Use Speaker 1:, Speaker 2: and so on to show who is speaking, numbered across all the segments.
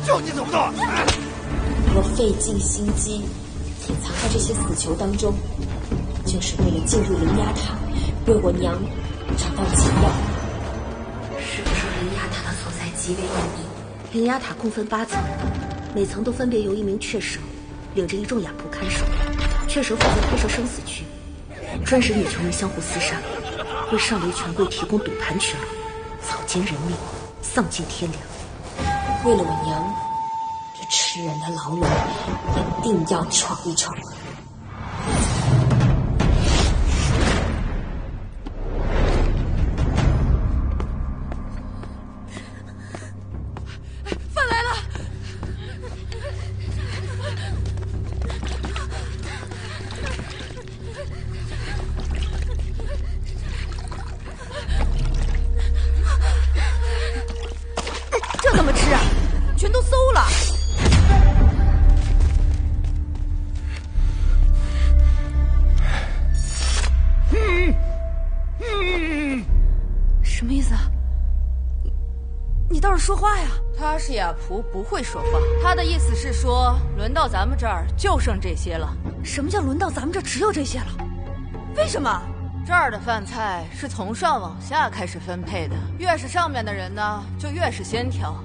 Speaker 1: 就你懂不懂？
Speaker 2: 我费尽心机隐藏在这些死囚当中，就是为了进入灵牙塔，为我娘找到解药。
Speaker 3: 师傅说灵牙塔的所在极为隐秘，灵牙塔共分8层，每层都分别由一名雀蛇领着一众哑仆看守。雀蛇负责开设生死局，专使女囚们相互厮杀，为上流权贵提供赌盘权，草菅人命，丧尽天良。
Speaker 2: 为了我娘，这吃人的牢笼一定要闯一闯。
Speaker 4: 饭来了！这怎么吃啊？全都馊了！什么意思啊？你倒是说话呀！
Speaker 5: 他是哑仆，不会说话。他的意思是说，轮到咱们这儿就剩这些了。
Speaker 4: 什么叫轮到咱们这只有这些了？为什么？
Speaker 5: 这儿的饭菜是从上往下开始分配的，越是上面的人呢，就越是先挑。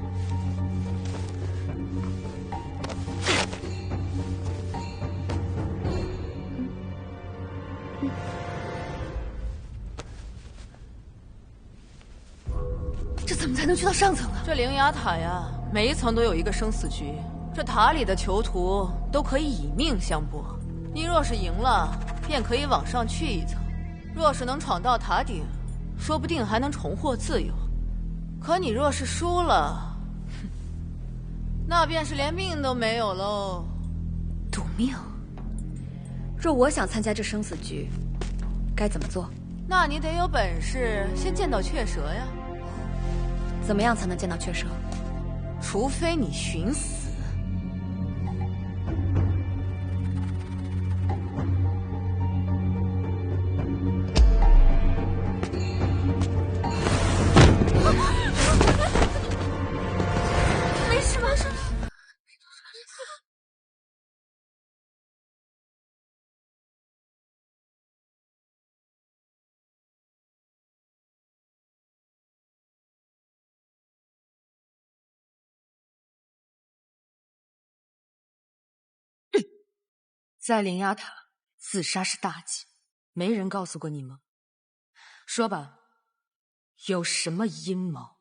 Speaker 4: 这怎么才能去到上层啊？
Speaker 5: 这灵牙塔呀，每一层都有一个生死局，这塔里的囚徒都可以以命相搏。你若是赢了，便可以往上去一层；若是能闯到塔顶，说不定还能重获自由。可你若是输了，那便是连命都没有喽。
Speaker 4: 赌命？若我想参加这生死局，该怎么做？
Speaker 5: 那你得有本事先见到雀蛇呀。
Speaker 4: 怎么样才能见到雀蛇？
Speaker 5: 除非你寻死。
Speaker 4: 没事吗？
Speaker 6: 在灵牙塔，自杀是大忌，没人告诉过你吗？说吧，有什么阴谋？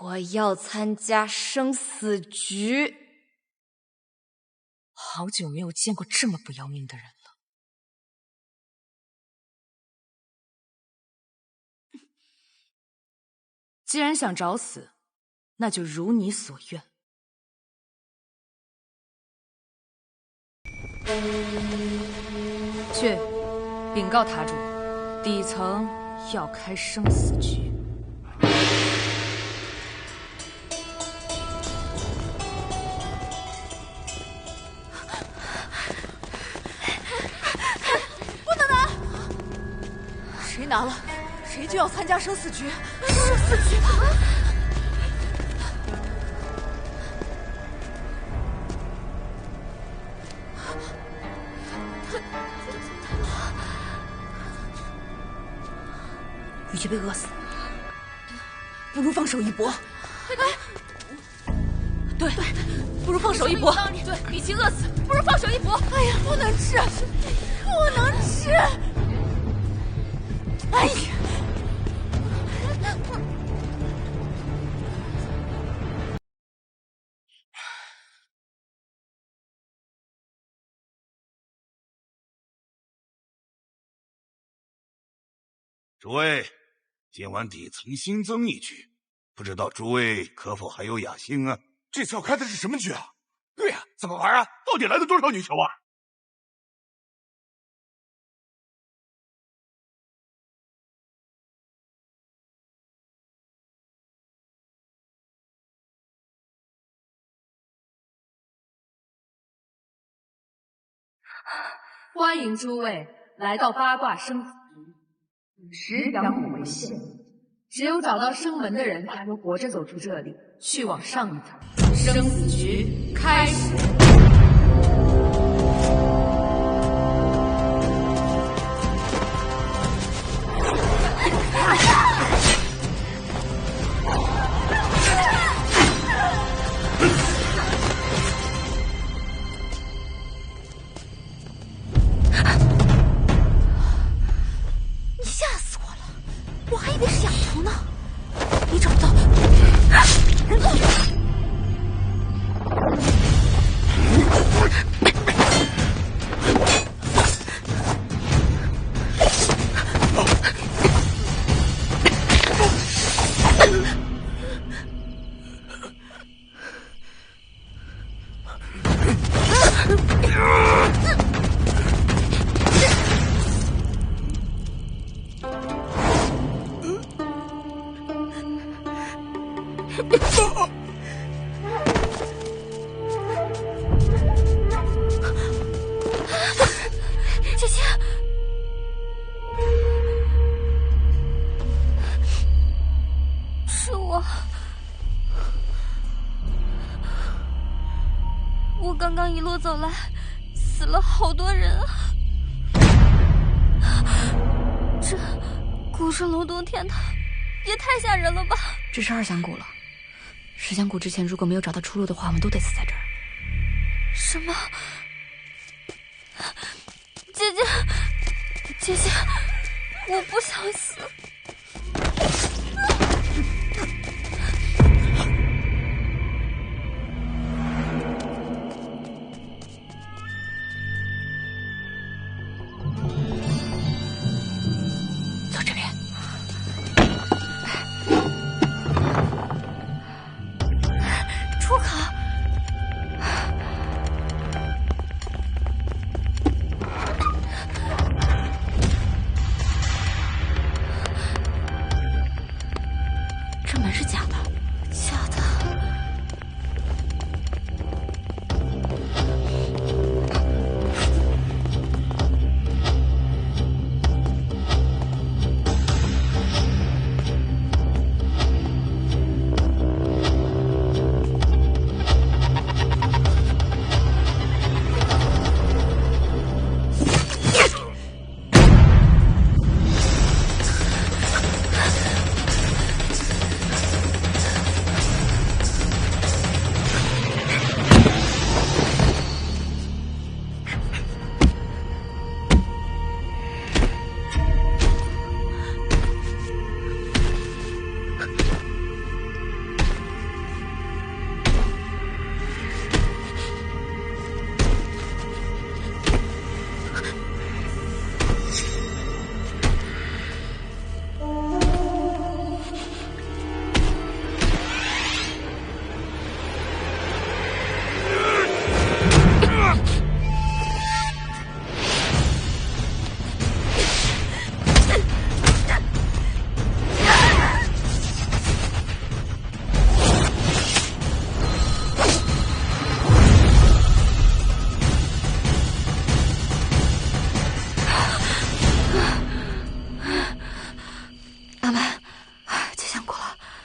Speaker 4: 我要参加生死局。
Speaker 6: 好久没有见过这么不要命的人了。既然想找死，那就如你所愿。去禀告塔主，底层要开生死局。
Speaker 5: 不能拿！谁拿了，谁就要参加生死局。
Speaker 4: 生死局啊！
Speaker 3: 与其被饿死，
Speaker 4: 不如放手一搏。对，不如放手一搏。
Speaker 5: 对，比起饿死，不如放手一搏。
Speaker 4: 哎呀，不能吃，不能吃！哎呀！
Speaker 1: 诸位，今晚底层新增一局，不知道诸位可否还有雅兴啊？
Speaker 7: 这次要开的是什么局啊？对呀，怎么玩啊？到底来了多少女囚啊？
Speaker 6: 欢迎诸位来到八卦生死局，石阳谷为限，只有找到生门的人才能活着走出这里，去往上一层。生死局开始。
Speaker 3: 姐姐，是我。我刚刚一路走来，死了好多人啊！这古是龙洞天堂，也太吓人了吧！
Speaker 4: 这是2响谷了，10响谷之前如果没有找到出路的话，我们都得死在这儿。
Speaker 3: 什么？姐姐，姐姐，我不想死。
Speaker 4: 走这边。
Speaker 3: 出口。
Speaker 4: 这门是假的。
Speaker 3: 假的。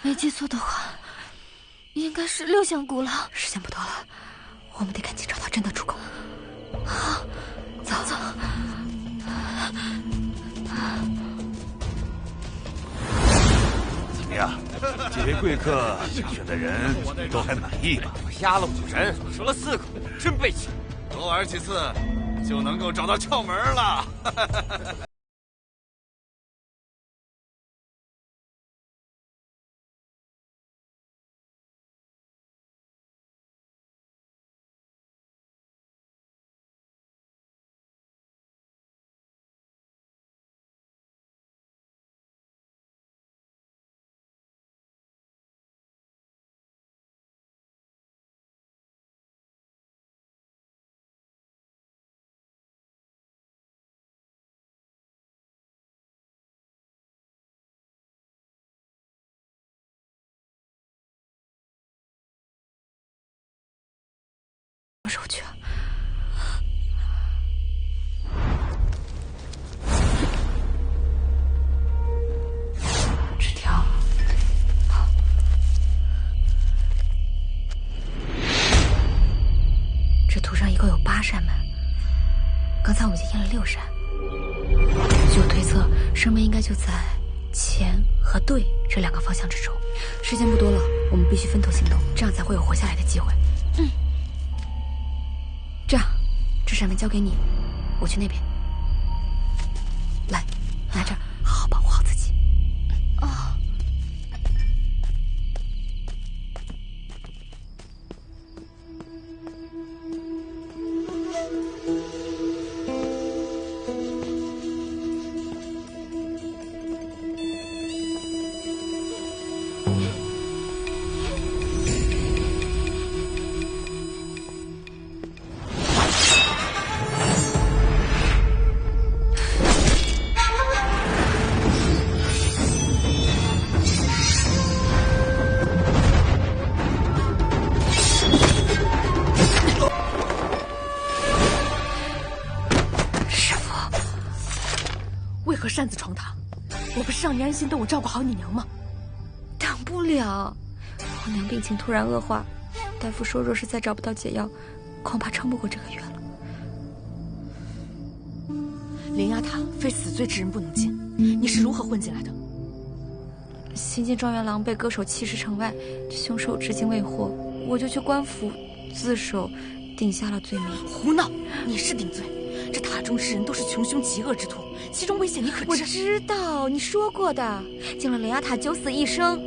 Speaker 3: 没记错的话，应该是6响谷了。
Speaker 4: 时间不多了，我们得赶紧找到真的出口。
Speaker 3: 好，
Speaker 4: 走走。
Speaker 1: 怎么样？几位贵客想选的人都还满意吧？
Speaker 7: 我压了5人，折了4口，真悲情。多玩几次，就能够找到窍门了。
Speaker 4: 什么时候去啊？扇门，刚才我们已经验了6扇。据我推测，生门应该就在前和对这2个方向之中。时间不多了，我们必须分头行动，这样才会有活下来的机会。这样，这扇门交给你，我去那边。来，拿着，好好保护好自己。
Speaker 6: 擅自闯塔，我不是让你安心等我照顾好你娘吗？
Speaker 4: 等不了，我娘病情突然恶化，大夫说若是再找不到解药，恐怕撑不过这个月了。
Speaker 6: 灵牙塔非死罪之人不能进，你是如何混进来的？
Speaker 4: 新进状元郎被歌手弃尸城外，凶手至今未获，我就去官府自首，顶下了罪名。
Speaker 6: 胡闹！你是顶罪。这塔中之人都是穷凶极恶之徒，其中危险你可知？
Speaker 4: 我知道，你说过的，进了灵牙塔九死一生。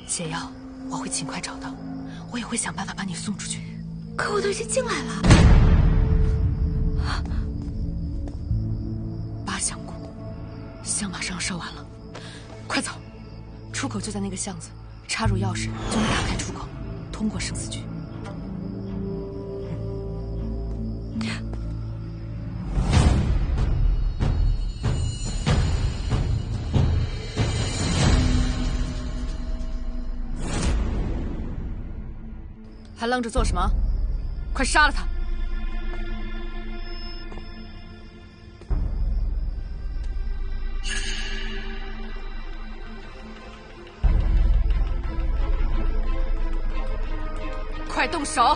Speaker 6: 解药我会尽快找到，我也会想办法把你送出去。
Speaker 4: 可我都已经进来了。
Speaker 6: 八香菇，香马上要烧完了，快走！出口就在那个巷子，插入钥匙就能打开出口，通过生死局。还愣着做什么？快杀了他！快动手！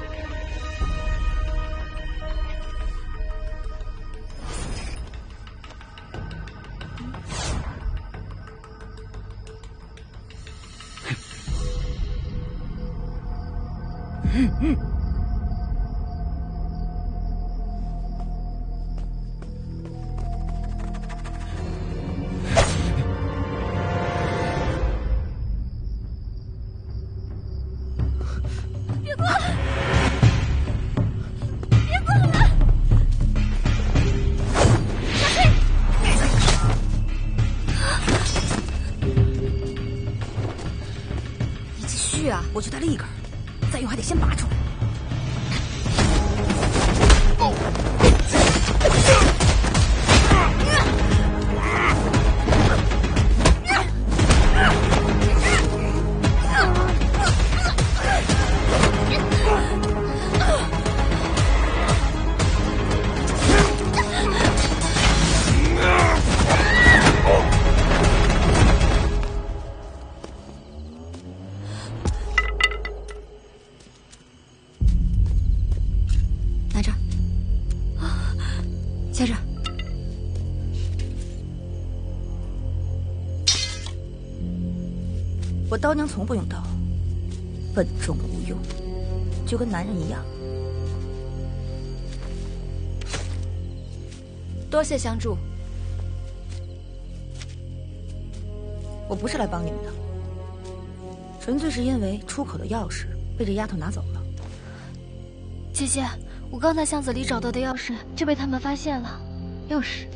Speaker 4: 我就带了1根，再用还得先拔出来。接着，
Speaker 3: 我刀娘从不用刀，笨重无用，就跟男人一样。
Speaker 4: 多谢相助。
Speaker 3: 我不是来帮你们的，纯粹是因为出口的钥匙被这丫头拿走了。
Speaker 8: 姐姐，我刚在巷子里找到的钥匙就被他们发现了。钥匙，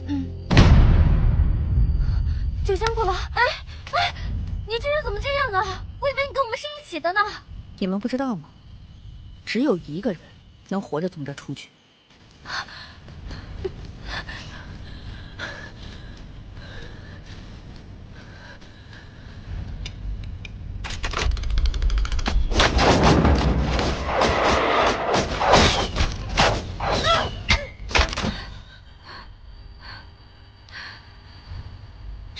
Speaker 8: 九香婆，哎，你这人怎么这样啊？我以为你跟我们是一起的呢。
Speaker 3: 你们不知道吗？只有1个人能活着从这出去。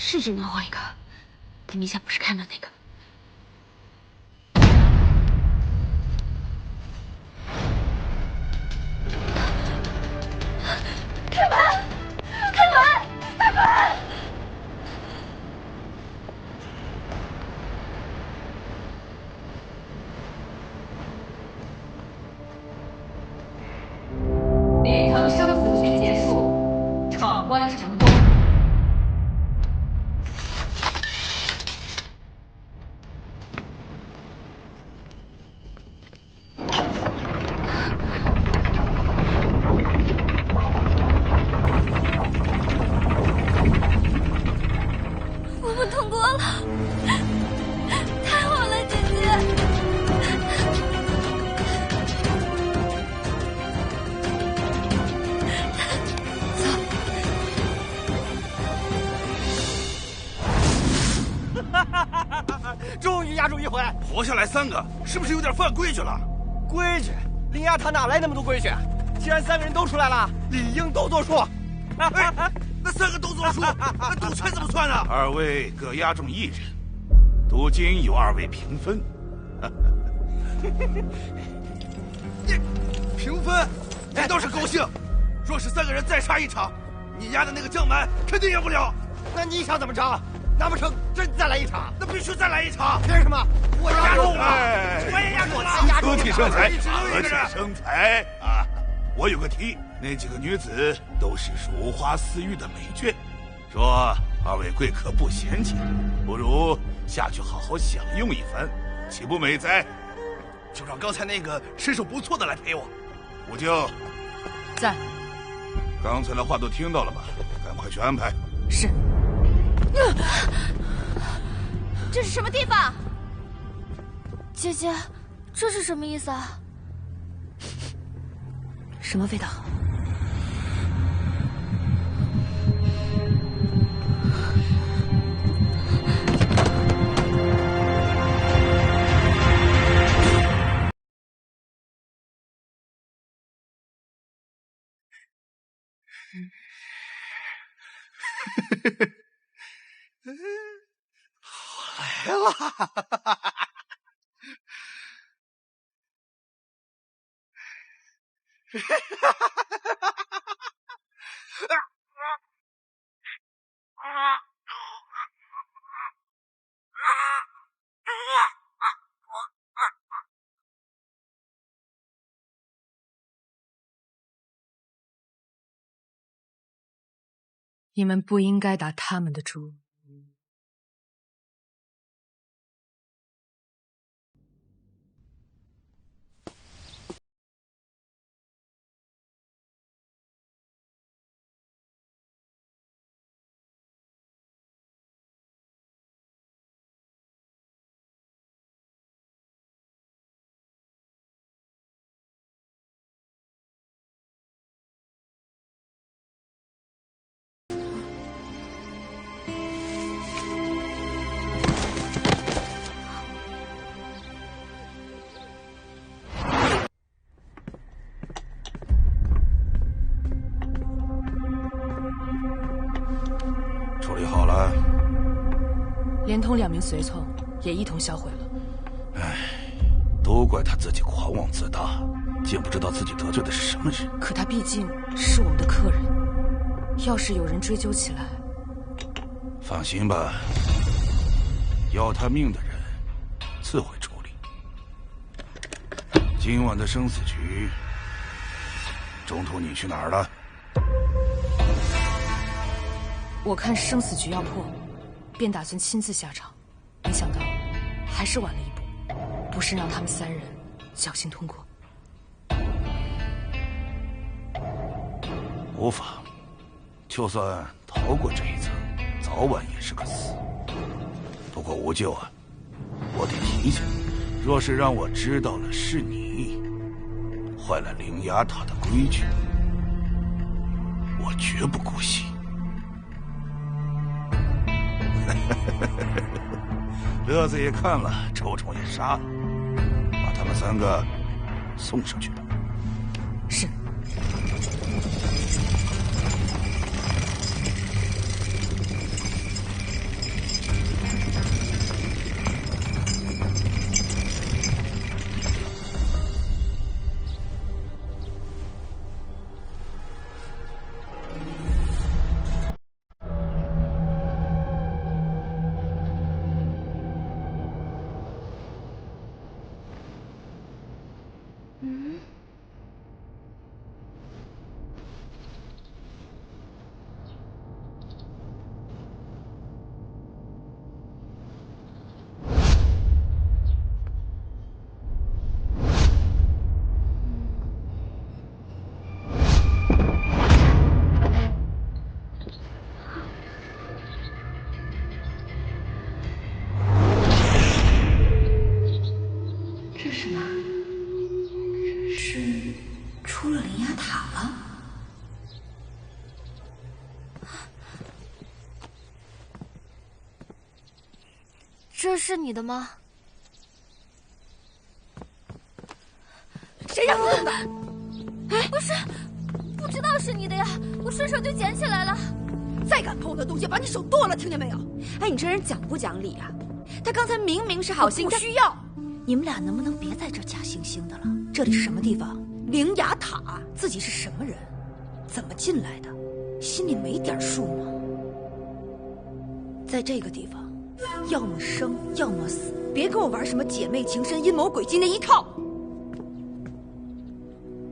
Speaker 8: 是只能活1个，你明显不是看的那个。
Speaker 1: 活下来3个，是不是有点犯规矩了？
Speaker 9: 规矩？灵牙塔哪来那么多规矩？既然3个人都出来了，理应都作数。
Speaker 1: 哎，那3个都作数，那赌钱怎么算啊？2位各押中1人，赌金由2位平分。平分？这倒是高兴。若是3个人再杀一场，你押的那个将蛮肯定赢不了。
Speaker 9: 那你想怎么着？难不成真再来一场？
Speaker 1: 那必须再来一场。
Speaker 9: 凭什么？我押中了，
Speaker 1: 我
Speaker 9: 也押中了。
Speaker 1: 合体生财，合体生财啊！我有个提，那几个女子都是如花似玉的美眷，说2位贵客不嫌弃，不如下去好好享用一番，岂不美哉？
Speaker 9: 就让刚才那个身手不错的来陪我。
Speaker 1: 武舅
Speaker 5: 在。
Speaker 1: 刚才的话都听到了吧？赶快去安排。
Speaker 5: 是。
Speaker 8: 这是什么地方？姐姐，这是什么意思啊？
Speaker 5: 什么味道？
Speaker 9: 来了。
Speaker 5: 你们不应该打他们的主意。
Speaker 1: 处理好了，
Speaker 5: 连同2名随从也一同销毁了。
Speaker 1: 唉，都怪他自己狂妄自大，竟不知道自己得罪的是什么人。
Speaker 5: 可他毕竟是我们的客人，要是有人追究起来，
Speaker 1: 放心吧，要他命的人自会处理。今晚的生死局，中途你去哪儿了？
Speaker 5: 我看生死局要破，便打算亲自下场，没想到还是晚了一步，不慎让他们3人侥幸通过。
Speaker 1: 无妨，就算逃过这一层，早晚也是个死。不过无咎啊，我得提醒你，若是让我知道了是你坏了灵牙塔的规矩，我绝不姑息。乐子也看了，臭虫也杀了，把他们3个送上去吧。
Speaker 5: 是。
Speaker 3: 这是哪？这是出了灵牙塔了。
Speaker 8: 这是你的吗？让我的！哎，不是，不知道是你的呀，我顺手就捡起来了。
Speaker 3: 再敢碰我的东西，把你手剁了，听见没有？哎，你这人讲不讲理啊？他刚才明明是好心，
Speaker 8: 不需要。
Speaker 3: 你们俩能不能别在这假惺惺的了？这里是什么地方？灵牙塔。自己是什么人？怎么进来的？心里没点数吗？在这个地方，要么生，要么死，别跟我玩什么姐妹情深、阴谋诡计那一套。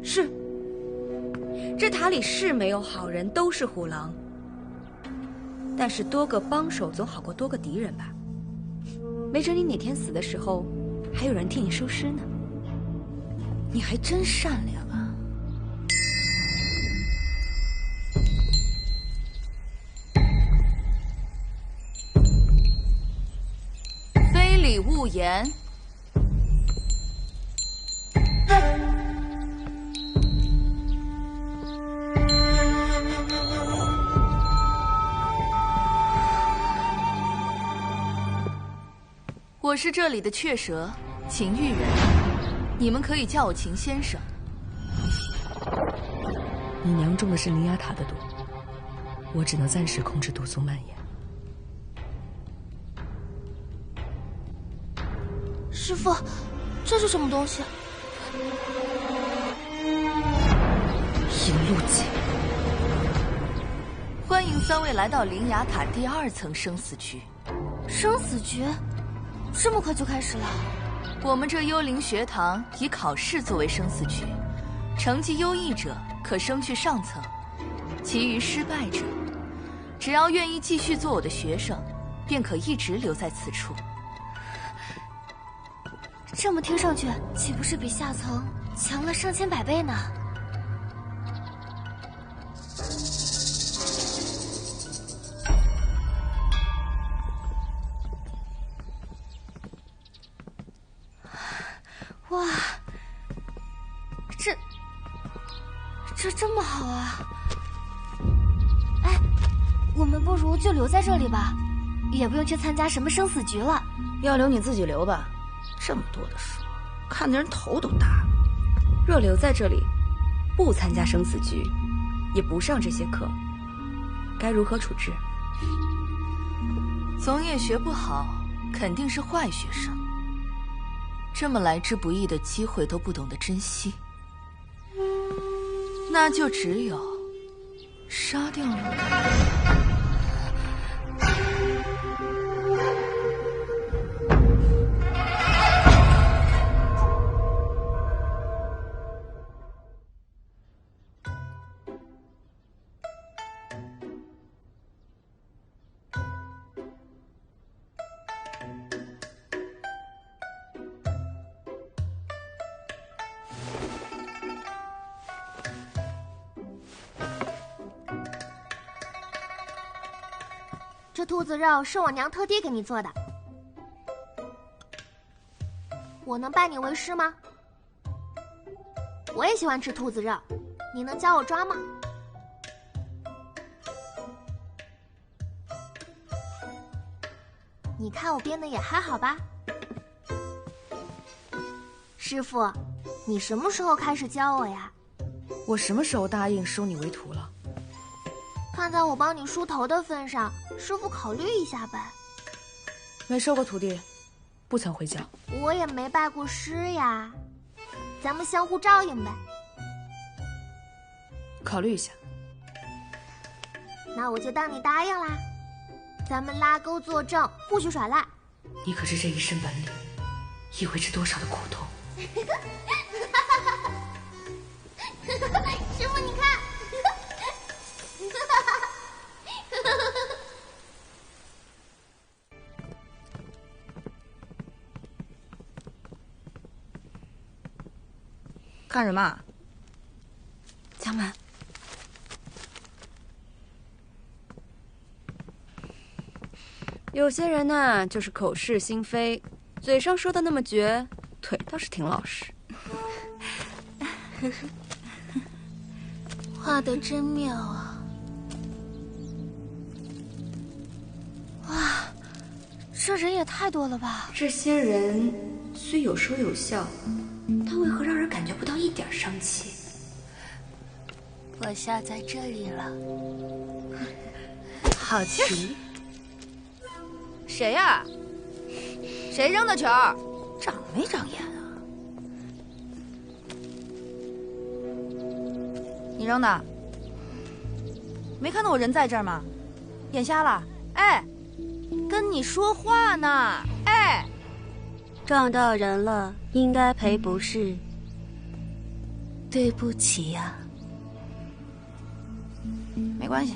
Speaker 3: 是，这塔里是没有好人，都是虎狼。但是多个帮手总好过多个敌人吧？没准你哪天死的时候，还有人替你收尸呢。你还真善良啊！
Speaker 5: 非礼勿言。我是这里的雀蛇，秦玉人，你们可以叫我秦先生。
Speaker 10: 你娘中的是灵牙塔的毒，我只能暂时控制毒素蔓延。
Speaker 8: 师父，这是什么东西？
Speaker 10: 引路戟。
Speaker 5: 欢迎3位来到灵牙塔第2层生死局。
Speaker 8: 生死局？这么快就开始了？
Speaker 5: 我们这幽灵学堂以考试作为生死局，成绩优异者可升去上层，其余失败者，只要愿意继续做我的学生，便可一直留在此处。
Speaker 8: 这么听上去，岂不是比下层强了上千百倍呢？哇，这这么好啊！哎，我们不如就留在这里吧，也不用去参加什么生死局了。
Speaker 3: 要留你自己留吧，这么多的书，看得人头都大了。若留在这里，不参加生死局，也不上这些课，该如何处置？
Speaker 5: 总也学不好，肯定是坏学生。这么来之不易的机会都不懂得珍惜，那就只有杀掉了。
Speaker 8: 这兔子肉是我娘特地给你做的，我能拜你为师吗？我也喜欢吃兔子肉，你能教我抓吗？你看我编的也还好吧？师傅，你什么时候开始教我呀？
Speaker 10: 我什么时候答应收你为徒了？
Speaker 8: 看在我帮你梳头的份上，师傅考虑一下呗。
Speaker 10: 没收过徒弟，不曾回教。
Speaker 8: 我也没拜过师呀，咱们相互照应呗。
Speaker 10: 考虑一下。
Speaker 8: 那我就当你答应啦。咱们拉钩作证，不许耍赖。
Speaker 10: 你可知这一身本领，意味着多少的苦痛？
Speaker 8: 师傅，你看。
Speaker 3: 干什么？
Speaker 10: 江门，
Speaker 3: 有些人呢，就是口是心非，嘴上说的那么绝，腿倒是挺老实。
Speaker 8: 画得真妙啊！哇，这人也太多了吧？
Speaker 3: 这些人虽有说有笑，但为何让人感觉不到一点生气？
Speaker 8: 我笑在这里了。
Speaker 3: 好奇。
Speaker 11: 谁呀？谁扔的球？长没长眼啊？你扔的？没看到我人在这儿吗？眼瞎了？哎，跟你说话呢！哎，
Speaker 12: 撞到人了，应该赔不是。对不起呀。
Speaker 11: 没关系。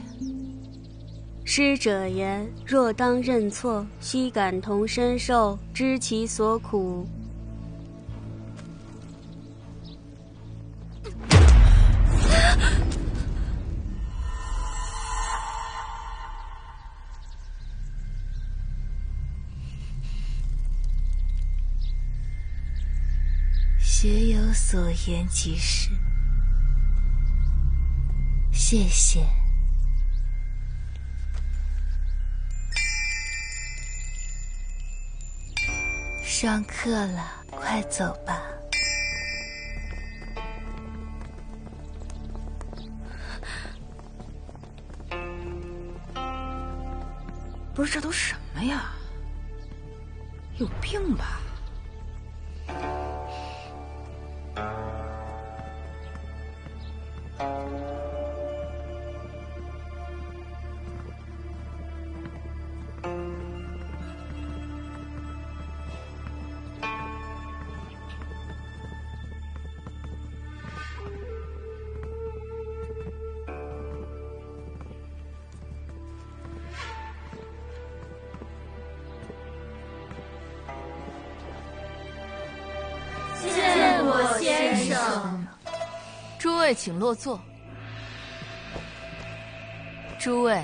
Speaker 12: 师者言：若当认错，须感同身受，知其所苦。学有所言即是。谢谢。上课了，快走吧。
Speaker 11: 不是，这都什么呀？有病吧？
Speaker 8: 见过先生。
Speaker 5: 诸位请落座。诸位，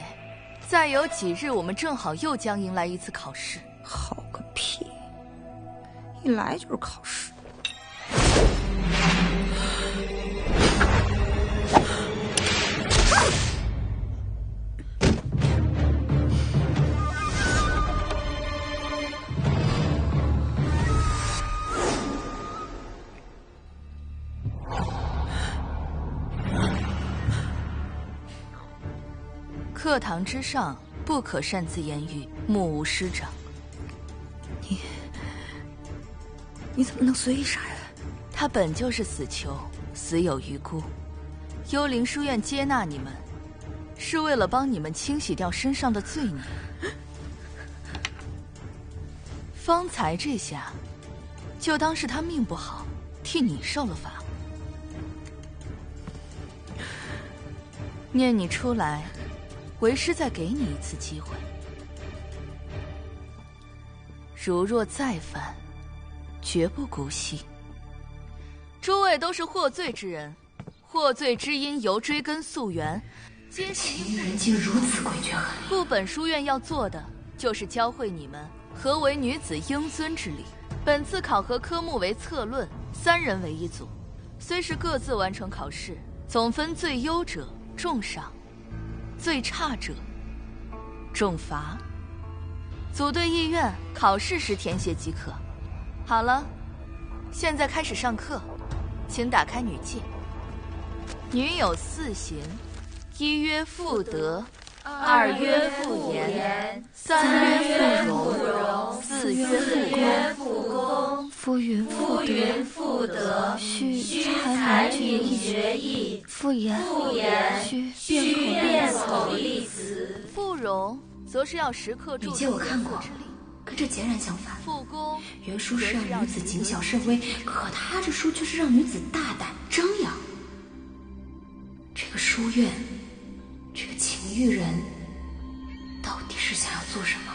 Speaker 5: 再有几日，我们正好又将迎来一次考试。
Speaker 11: 好个屁！一来就是考试。
Speaker 5: 课堂之上，不可擅自言语，目无师长。
Speaker 11: 你怎么能随意杀人？
Speaker 5: 他本就是死囚，死有余辜。幽灵书院接纳你们，是为了帮你们清洗掉身上的罪孽。方才这下，就当是他命不好，替你受了罚。念你出来，为师再给你一次机会。如若再犯，绝不姑息。诸位都是获罪之人，获罪之因由追根溯源，皆是
Speaker 3: 因人竟如此诡谲狠厉。
Speaker 5: 故本书院要做的，就是教会你们何为女子应尊之礼。本次考核科目为策论，3人为一组，虽是各自完成考试，总分最优者重赏，最差者重罚。组队意愿考试时填写即可。好了，现在开始上课，请打开女戒。女有4行：一曰妇德，2曰妇言，3曰妇容，4曰妇功。
Speaker 8: 夫云妇德，须才名学艺；妇言须辩口立辞。
Speaker 5: 妇容则是要时刻注
Speaker 3: 意我看过，跟这截然相反。
Speaker 5: 妇功
Speaker 3: 原书是让女子谨小慎微，可他这书却是让女子大胆张扬。这个书院，这个情欲人，到底是想要做什么？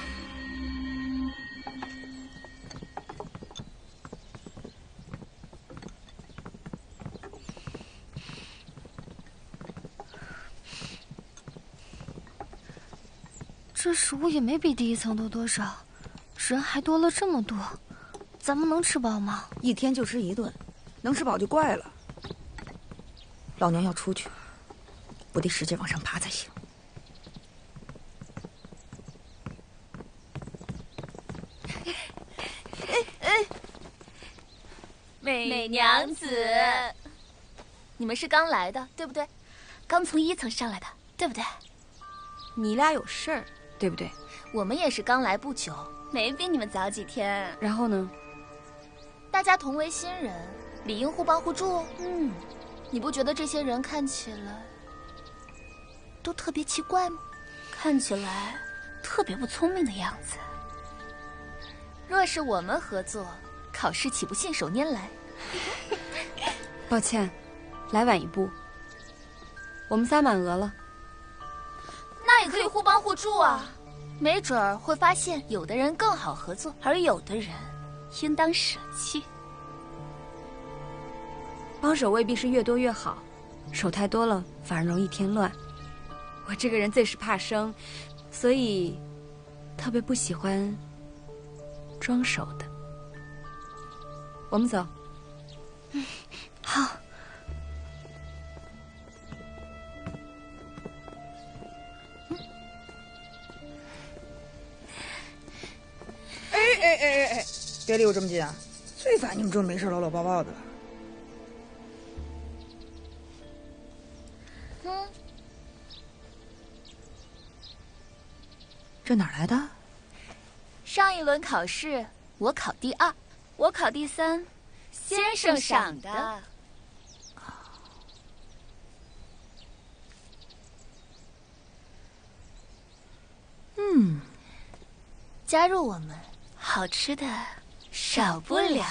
Speaker 8: 这食物也没比第一层多多少，人还多了这么多，咱们能吃饱吗？
Speaker 11: 一天就吃1顿，能吃饱就怪了。老娘要出去，我得使劲往上爬才行。
Speaker 8: 美娘子，你们是刚来的，对不对？刚从1层上来的，对不对？
Speaker 4: 你俩有事儿，对不对？
Speaker 8: 我们也是刚来不久，没比你们早几天。
Speaker 4: 然后呢？
Speaker 8: 大家同为新人，理应互帮互助。你不觉得这些人看起来都特别奇怪吗？看起来特别不聪明的样子。若是我们合作，考试岂不信手拈来？
Speaker 4: 抱歉，来晚一步。我们仨满额了。
Speaker 8: 那也可以互帮互助啊，没准儿会发现有的人更好合作，而有的人应当舍弃。
Speaker 4: 帮手未必是越多越好，手太多了反而容易添乱。我这个人最是怕生，所以特别不喜欢装熟的。我们走。
Speaker 8: 好。
Speaker 13: 哎，别离我这么近啊！最烦你们这种没事搂搂抱抱的。
Speaker 11: 这哪儿来的？
Speaker 8: 上一轮考试我考第2，我考第3，先生赏的。加入我们，好吃的少不了。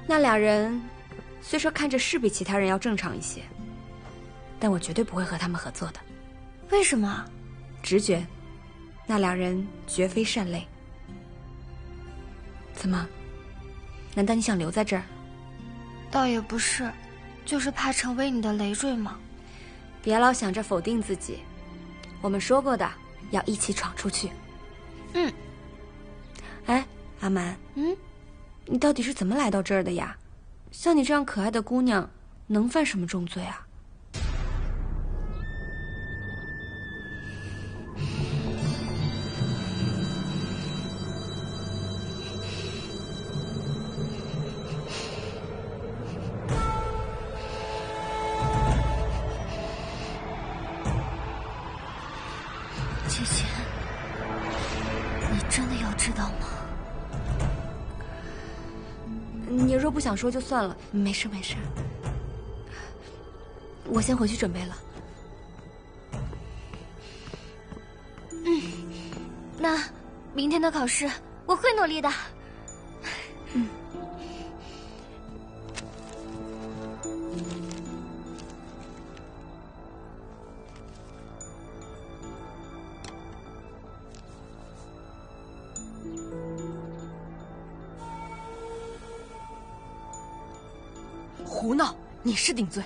Speaker 4: 那俩人虽说看着是比其他人要正常一些，但我绝对不会和他们合作的。
Speaker 8: 为什么？
Speaker 4: 直觉，那俩人绝非善类。怎么？难道你想留在这儿？
Speaker 8: 倒也不是，就是怕成为你的累赘嘛。
Speaker 4: 别老想着否定自己，我们说过的，要一起闯出去。哎，阿蛮，你到底是怎么来到这儿的呀？像你这样可爱的姑娘，能犯什么重罪啊？
Speaker 8: 姐姐，你真的要知道吗？
Speaker 4: 你若不想说就算了，没事没事。我先回去准备了。
Speaker 8: 那明天的考试我会努力的。
Speaker 10: 胡闹！你是顶罪，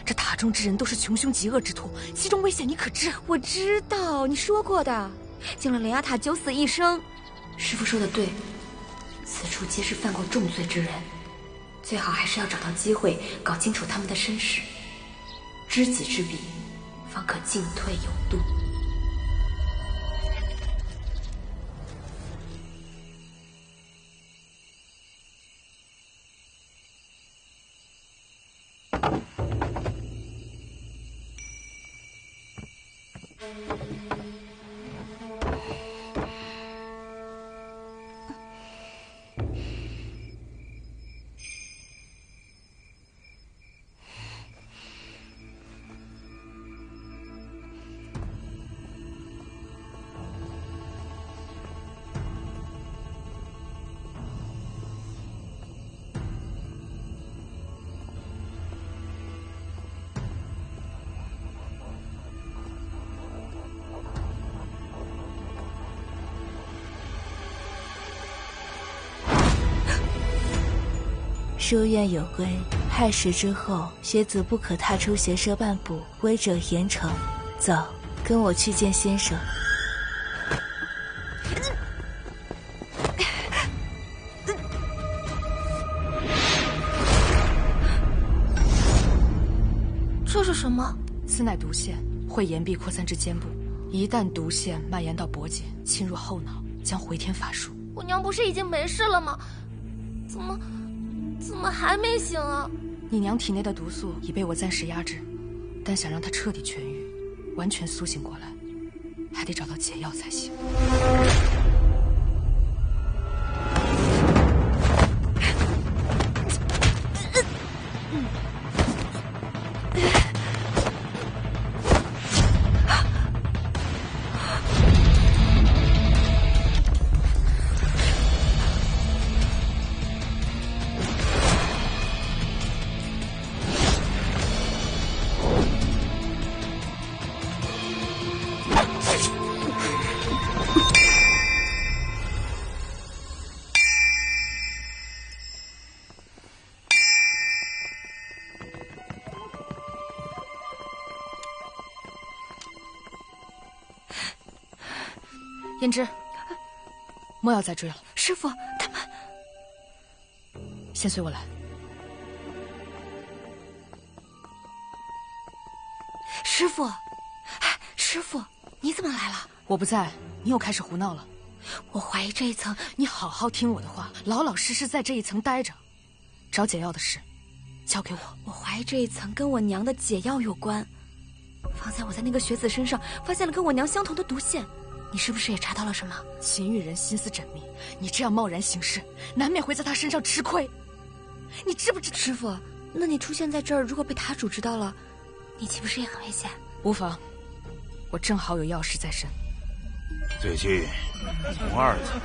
Speaker 10: 这塔中之人都是穷凶极恶之徒，其中危险你可知？
Speaker 4: 我知道，你说过的。进了灵牙塔，九死一生。师父说的对，此处皆是犯过重罪之人，最好还是要找到机会搞清楚他们的身世，知己知彼，方可进退有度。
Speaker 14: 书院有规，亥时之后，学子不可踏出学舍半步，违者严惩。走，跟我去见先生。
Speaker 3: 这是什么？
Speaker 10: 此乃毒腺，会岩壁扩散至肩部，一旦毒腺蔓延到脖颈，侵入后脑，将回天乏术。
Speaker 8: 我娘不是已经没事了吗？怎么还没醒啊？
Speaker 10: 你娘体内的毒素已被我暂时压制，但想让她彻底痊愈，完全苏醒过来，还得找到解药才行。胭脂，莫要再追了。
Speaker 3: 师父，他们……
Speaker 10: 先随我来。
Speaker 3: 师父，师父，你怎么来了？
Speaker 10: 我不在，你又开始胡闹了。
Speaker 3: 我怀疑这一层……
Speaker 10: 你好好听我的话，老老实实在这一层待着，找解药的事交给我。
Speaker 3: 我怀疑这一层跟我娘的解药有关。方才我在那个学子身上发现了跟我娘相同的毒腺。你是不是也查到了什么？
Speaker 10: 秦玉人心思缜密，你这样贸然行事，难免会在他身上吃亏。你知不知道？
Speaker 3: 师父，那你出现在这儿，如果被塔主知道了，你岂不是也很危险？
Speaker 10: 无妨，我正好有要事在身。
Speaker 1: 最近从2层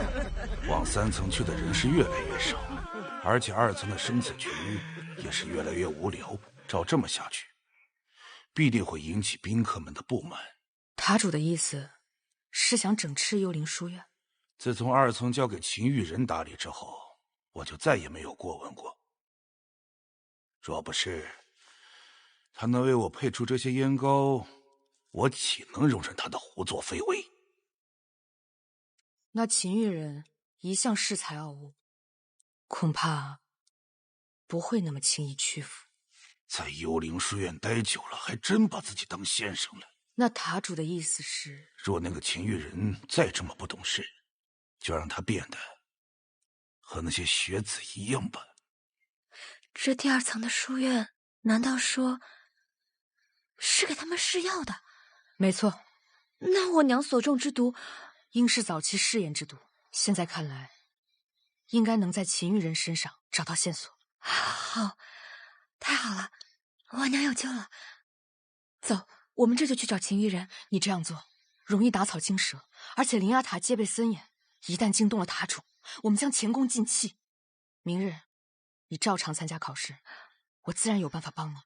Speaker 1: 往3层去的人是越来越少，而且2层的生死群也是越来越无聊。照这么下去，必定会引起宾客们的不满。
Speaker 10: 塔主的意思是想整治幽灵书院。
Speaker 1: 自从2层交给秦玉人打理之后，我就再也没有过问过。若不是他能为我配出这些烟膏，我岂能容忍他的胡作非为？
Speaker 10: 那秦玉人一向恃才傲物，恐怕不会那么轻易屈服。
Speaker 1: 在幽灵书院待久了，还真把自己当先生了。
Speaker 10: 那塔主的意思是，
Speaker 1: 若那个秦玉人再这么不懂事，就让他变得和那些学子一样吧。
Speaker 3: 这第2层的书院，难道说是给他们试药的？
Speaker 10: 没错。
Speaker 3: 那我娘所中之毒，
Speaker 10: 应是早期试验之毒。现在看来，应该能在秦玉人身上找到线索。
Speaker 3: 好，太好了，我娘有救了。走，我们这就去找秦玉人。
Speaker 10: 你这样做容易打草惊蛇，而且灵牙塔戒备森严，一旦惊动了塔主，我们将前功尽弃。明日你照常参加考试，我自然有办法帮你。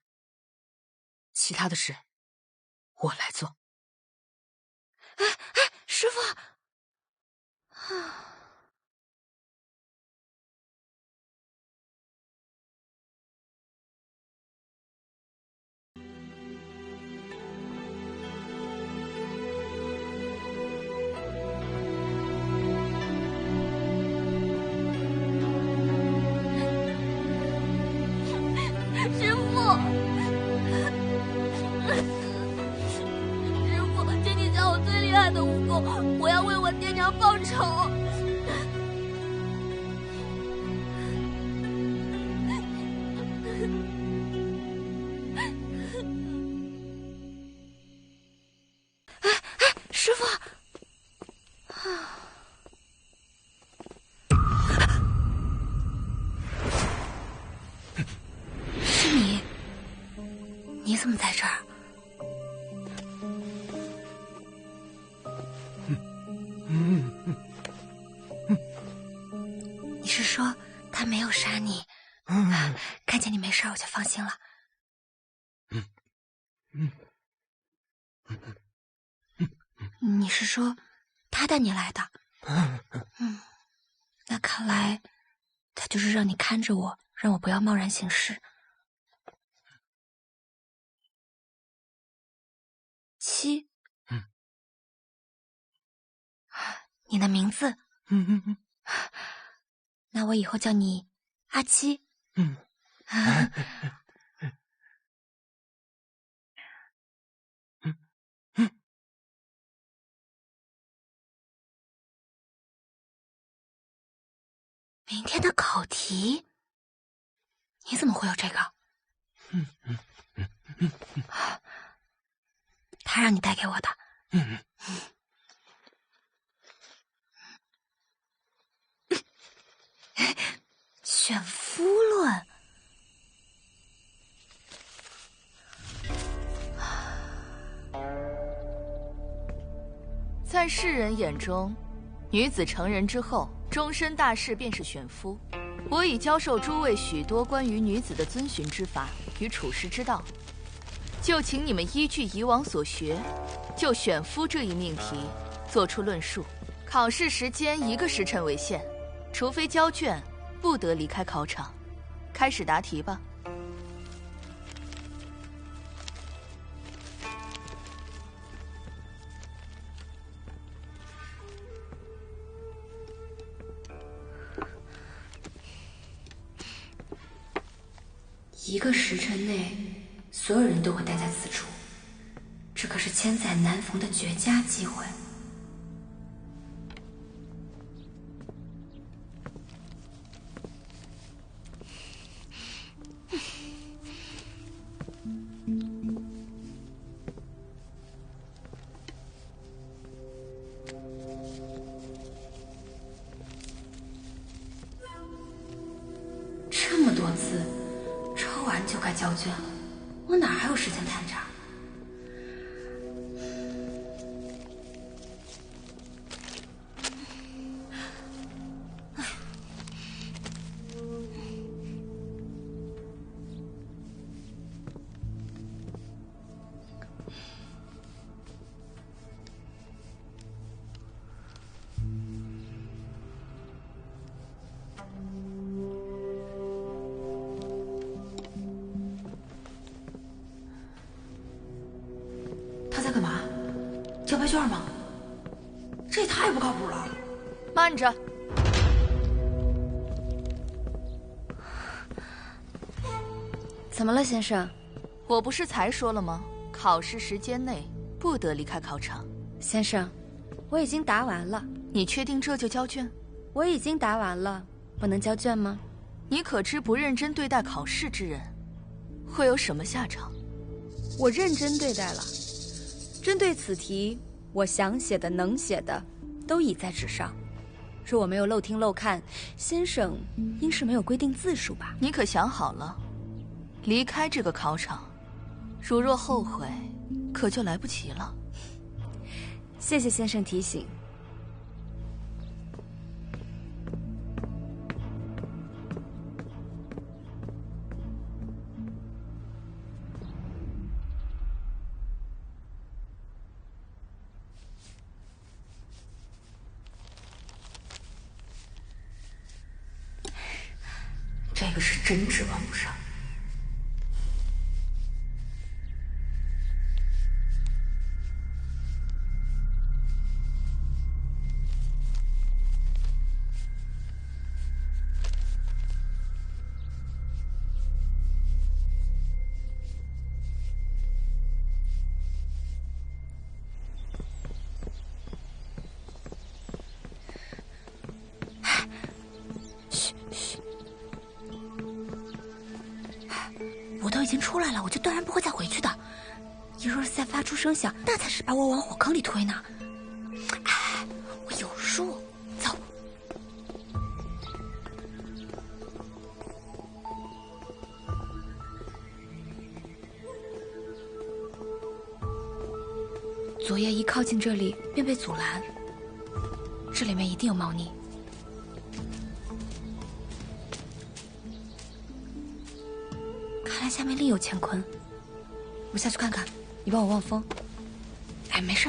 Speaker 10: 其他的事我来做。
Speaker 3: 师父。
Speaker 8: 我要为我爹娘报仇。
Speaker 3: 师父，是你？你怎么在这儿？你是说他没有杀你？看见你没事，我就放心了。你是说他带你来的？那看来他就是让你看着我，
Speaker 4: 让我不要贸然行事。七，你的名字？那我以后叫你阿七。明天的考题，你怎么会有这个？他让你带给我的。选夫论。
Speaker 5: 在世人眼中，女子成人之后，终身大事便是选夫。我已教授诸位许多关于女子的遵循之法与处世之道，就请你们依据以往所学，就选夫这一命题做出论述。考试时间1个时辰为限，除非交卷，不得离开考场。开始答题吧。
Speaker 4: 1个时辰内，所有人都会待在此处，这可是千载难逢的绝佳机会。这么多字，抄完就该交卷了，我哪还有时间谈查？他在干嘛？交白卷吗？这也太不靠谱了！
Speaker 5: 慢着！
Speaker 4: 怎么了，先生？
Speaker 5: 我不是才说了吗？考试时间内不得离开考场。
Speaker 4: 先生，我已经答完了。
Speaker 5: 你确定这就交卷？
Speaker 4: 我已经答完了，我能交卷吗？
Speaker 5: 你可知不认真对待考试之人，会有什么下场？
Speaker 4: 我认真对待了。针对此题，我想写的、能写的，都已在纸上。若我没有漏听漏看，先生应是没有规定字数吧？
Speaker 5: 你可想好了，离开这个考场，如若后悔，可就来不及了。
Speaker 4: 谢谢先生提醒。这个是真指望不上。我都已经出来了，我就断然不会再回去的。你若是再发出声响，那才是把我往火坑里推呢。哎，我有数。走。昨夜一靠近这里，便被阻拦。这里面一定有猫腻。看来下面另有乾坤，我下去看看，你帮我望风。哎，没事。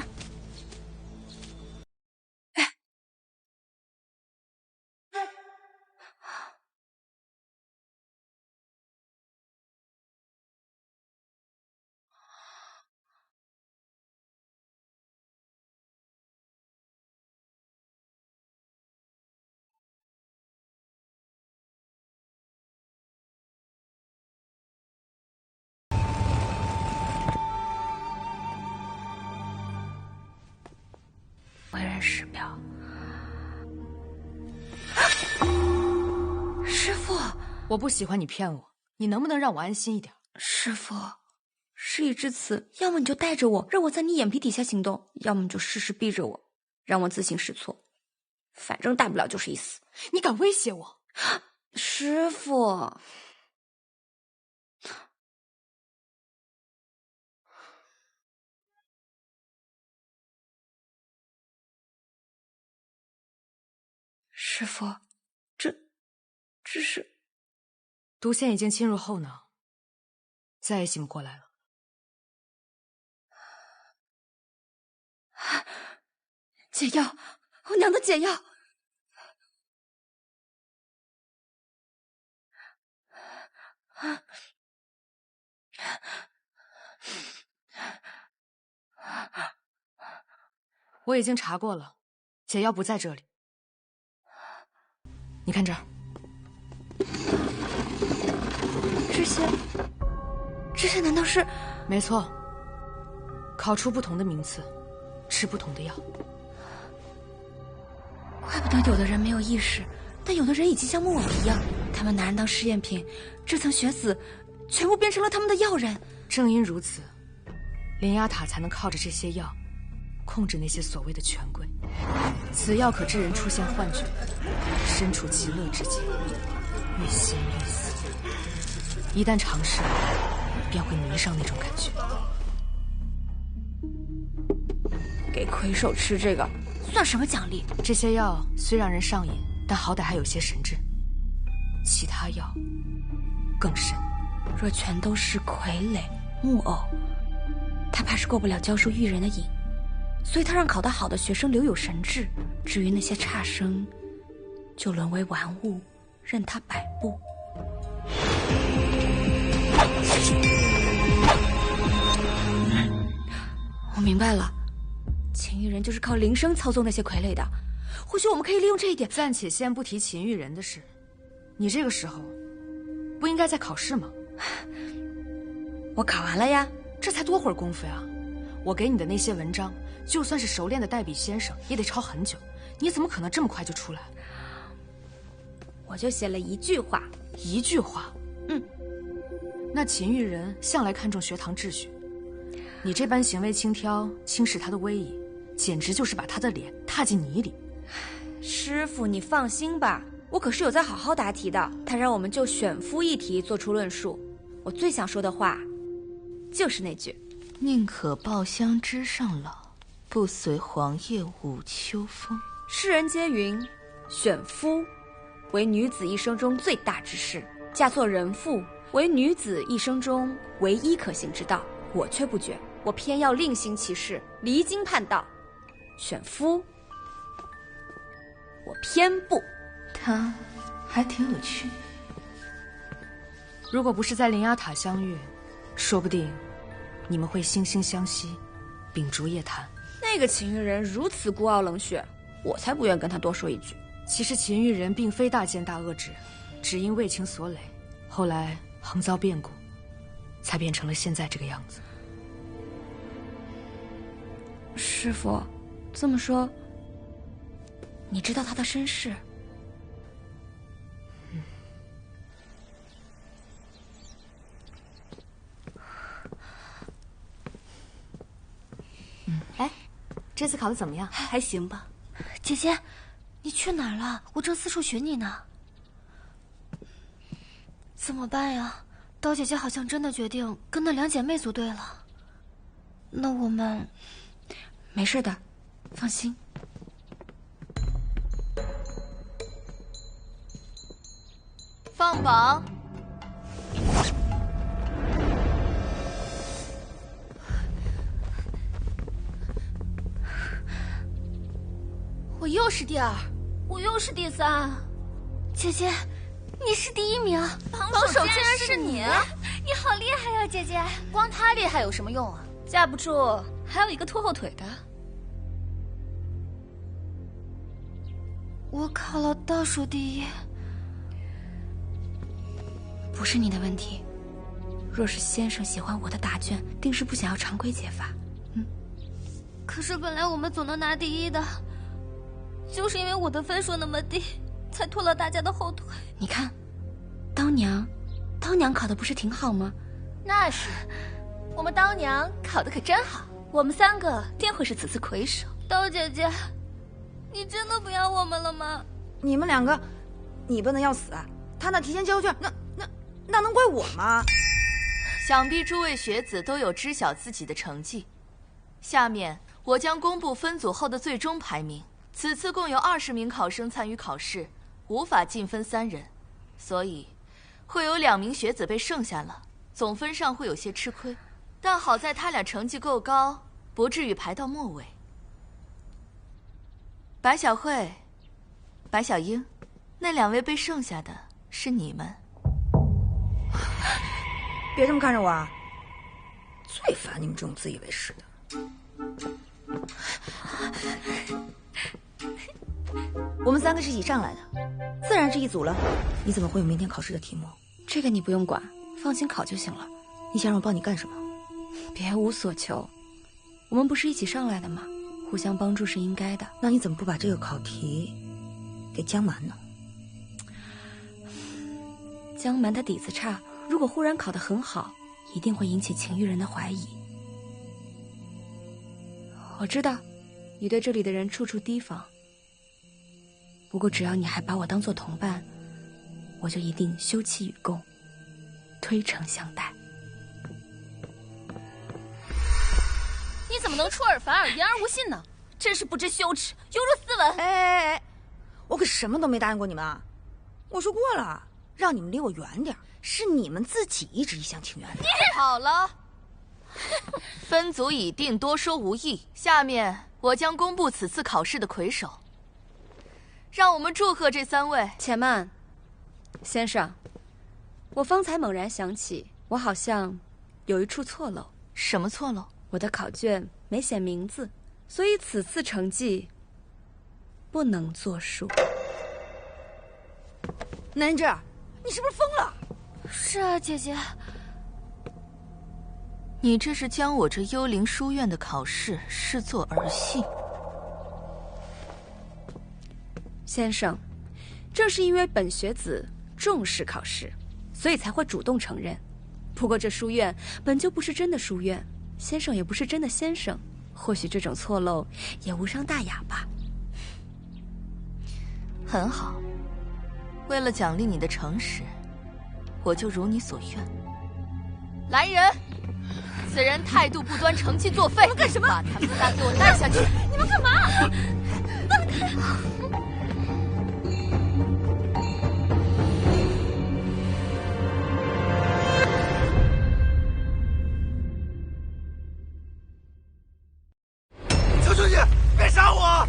Speaker 4: 人师表。师父，
Speaker 10: 我不喜欢你骗我，你能不能让我安心一点？
Speaker 4: 师父，事已至此，要么你就带着我，让我在你眼皮底下行动，要么你就事事逼着我，让我自行试错。反正大不了就是一死。
Speaker 10: 你敢威胁我？
Speaker 4: 师父。师父，这是
Speaker 10: 毒腺已经侵入后脑，再也醒不过来了。
Speaker 4: 解药，我娘的解药！
Speaker 10: 我已经查过了，解药不在这里。你看这儿，
Speaker 4: 这些难道是？
Speaker 10: 没错，考出不同的名次，吃不同的药。
Speaker 4: 怪不得有的人没有意识，但有的人已经像木偶一样，他们拿人当试验品，这层血子全部变成了他们的药人。
Speaker 10: 正因如此，灵牙塔才能靠着这些药控制那些所谓的权贵。此药可致人出现幻觉，身处极乐之境，欲仙欲死。一旦尝试，便会迷上那种感觉。
Speaker 4: 给魁首吃这个，算什么奖励？
Speaker 10: 这些药虽让人上瘾，但好歹还有些神智。其他药更深。
Speaker 4: 若全都是傀儡木偶，他怕是过不了教书育人的瘾，所以他让考得好的学生留有神智，至于那些差生，就沦为玩物，任他摆布。我明白了，秦玉人就是靠铃声操纵那些傀儡的。或许我们可以利用这一点。
Speaker 10: 暂且先不提秦玉人的事，你这个时候不应该在考试吗？
Speaker 4: 我考完了呀，
Speaker 10: 这才多会儿功夫呀！我给你的那些文章，就算是熟练的代笔先生，也得抄很久。你怎么可能这么快就出来？
Speaker 4: 我就写了一句话。
Speaker 10: 一句话？那秦玉人向来看重学堂秩序，你这般行为轻佻，轻视他的威仪，简直就是把他的脸踏进泥里。
Speaker 4: 师父，你放心吧，我可是有在好好答题的。他让我们就选夫一题做出论述，我最想说的话就是那句：
Speaker 14: 宁可抱香枝上老，不随黄叶舞秋风。
Speaker 4: 世人皆云，选夫为女子一生中最大之事，嫁作人妇为女子一生中唯一可行之道。我却不觉，我偏要另行其事，离经叛道。选夫，我偏不。
Speaker 14: 他还挺有趣。
Speaker 10: 如果不是在灵牙塔相遇，说不定你们会惺惺相惜，秉烛夜谈。
Speaker 4: 那个秦玉人如此孤傲冷血，我才不愿跟他多说一句。
Speaker 10: 其实秦玉人并非大奸大恶之人，只因为情所累，后来横遭变故，才变成了现在这个样子。
Speaker 4: 师父，这么说，你知道他的身世？
Speaker 10: 哎，这次考得怎么样？
Speaker 4: 还行吧。姐姐，你去哪儿了？我正四处寻你呢。怎么办呀？刀姐姐好像真的决定跟那两姐妹组队了。那我们没事的，放心。
Speaker 5: 放榜。
Speaker 8: 我又是第2，我又是第3。
Speaker 3: 姐姐，你是第1名，
Speaker 8: 榜首竟然是你！
Speaker 3: 你好厉害呀，姐姐！
Speaker 8: 光他厉害有什么用啊？架不住还有一个拖后腿的。
Speaker 3: 我考了倒数第1，
Speaker 4: 不是你的问题。若是先生喜欢我的答卷，定是不想要常规解法。
Speaker 3: 可是本来我们总能拿第1的。就是因为我的分数那么低，才拖了大家的后腿。
Speaker 4: 你看，刀娘考的不是挺好吗？
Speaker 8: 那是，我们刀娘考的可真好，我们3个定会是此次魁首。
Speaker 3: 刀姐姐，你真的不要我们了吗？
Speaker 13: 你们2个，你笨的要死啊！他那提前交卷，那能怪我吗？
Speaker 5: 想必诸位学子都有知晓自己的成绩。下面我将公布分组后的最终排名。此次共有20名考生参与考试，无法进分3人，所以会有2名学子被剩下了，总分上会有些吃亏。但好在他俩成绩够高，不至于排到末尾。白小慧、白小英，那2位被剩下的是你们。
Speaker 13: 别这么看着我啊！最烦你们这种自以为是的。我们3个是一起上来的，自然是一组了。你怎么会有明天考试的题目？
Speaker 4: 这个你不用管，放心考就行了。
Speaker 13: 你想让我帮你干什么？
Speaker 4: 别无所求，我们不是一起上来的吗？互相帮助是应该的。
Speaker 13: 那你怎么不把这个考题给江蛮呢？
Speaker 4: 江蛮的底子差，如果忽然考得很好，一定会引起秦玉人的怀疑。我知道，你对这里的人处处提防。不过只要你还把我当作同伴，我就一定休戚与共，推诚相待。
Speaker 8: 你怎么能出尔反尔，言而无信呢？真是不知羞耻，犹如斯文！
Speaker 13: 哎，我可什么都没答应过你们啊！我说过了，让你们离我远点，是你们自己一直一厢情愿的。
Speaker 5: 好了，分组已定，多说无益。下面我将公布此次考试的魁首。让我们祝贺这3位。
Speaker 4: 且慢，先生，我方才猛然想起，我好像有一处错漏。
Speaker 5: 什么错漏？
Speaker 4: 我的考卷没写名字，所以此次成绩不能作数。
Speaker 13: 南芝，你是不是疯了？
Speaker 8: 是啊，姐姐。
Speaker 5: 你这是将我这幽灵书院的考试视作儿戏。
Speaker 4: 先生，正是因为本学子重视考试，所以才会主动承认。不过这书院本就不是真的书院，先生也不是真的先生，或许这种错漏也无伤大雅吧。
Speaker 5: 很好，为了奖励你的诚实，我就如你所愿。来人，此人态度不端，成绩作废。你们干什么？把他们3给我带下去！
Speaker 8: 你们干嘛？放开！
Speaker 1: 求求你，别杀我！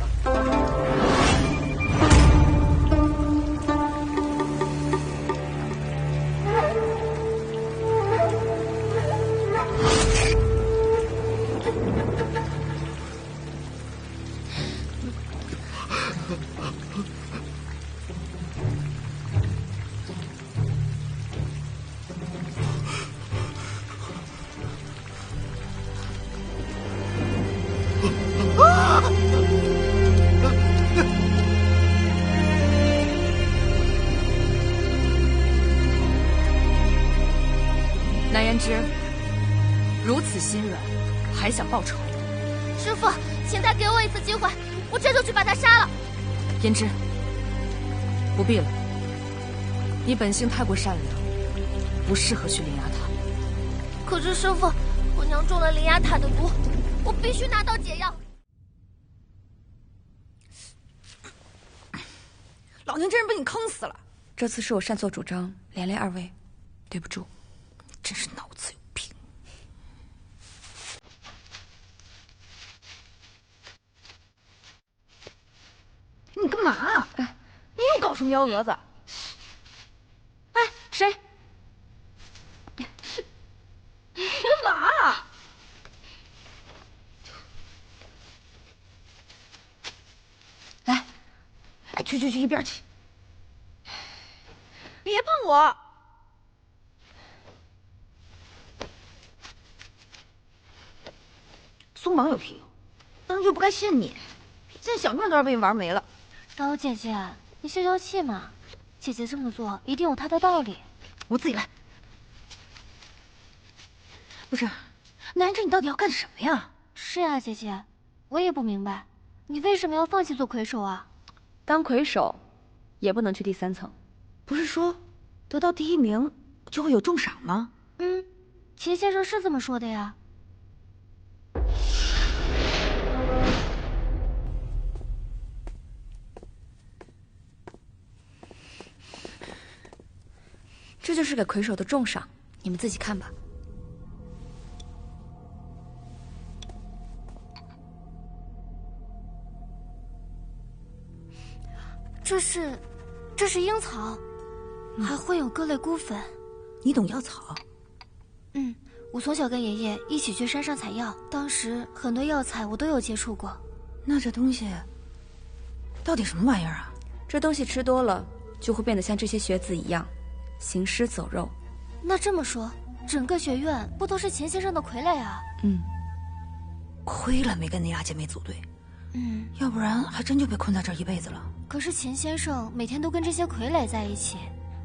Speaker 10: 南言之，如此心软，还想报仇？
Speaker 8: 师父，请再给我一次机会，我这就去把他杀了。
Speaker 10: 言之，不必了，你本性太过善良，不适合去灵牙塔。
Speaker 8: 可是师父，我娘中了灵牙塔的毒，我必须拿到解药。
Speaker 13: 老娘真是被你坑死了！
Speaker 4: 这次是我擅作主张，连累2位，对不住。
Speaker 13: 真是脑子有病！你干嘛？哎，你又搞什么幺蛾子？哎，谁？你干嘛？来，哎，去一边去！别碰我！松绑有屁用，当初就不该信你，现在小命都要被你玩没了。小姐姐，你消消气嘛。姐姐这么做一定有她的道理。我自己来。不是，南辰，你到底要干什么呀？是啊，姐姐，我也不明白，你为什么要放弃做魁首啊？
Speaker 15: 当魁首，也不能去第3层。
Speaker 11: 不是说得到第1名就会有重赏吗？
Speaker 13: 秦先生是这么说的呀。
Speaker 4: 这就是给魁首的重赏，你们自己看吧。
Speaker 13: 这是樱草，还会有各类菇粉。
Speaker 11: 你懂药草？
Speaker 13: 我从小跟爷爷一起去山上采药，当时很多药材我都有接触过。
Speaker 11: 那这东西到底什么玩意儿啊？
Speaker 4: 这东西吃多了就会变得像这些学子一样，行尸走肉。
Speaker 13: 那这么说，整个学院不都是秦先生的傀儡啊？
Speaker 11: 亏了没跟那俩姐妹组队，要不然还真就被困在这儿一辈子了。
Speaker 13: 可是秦先生每天都跟这些傀儡在一起，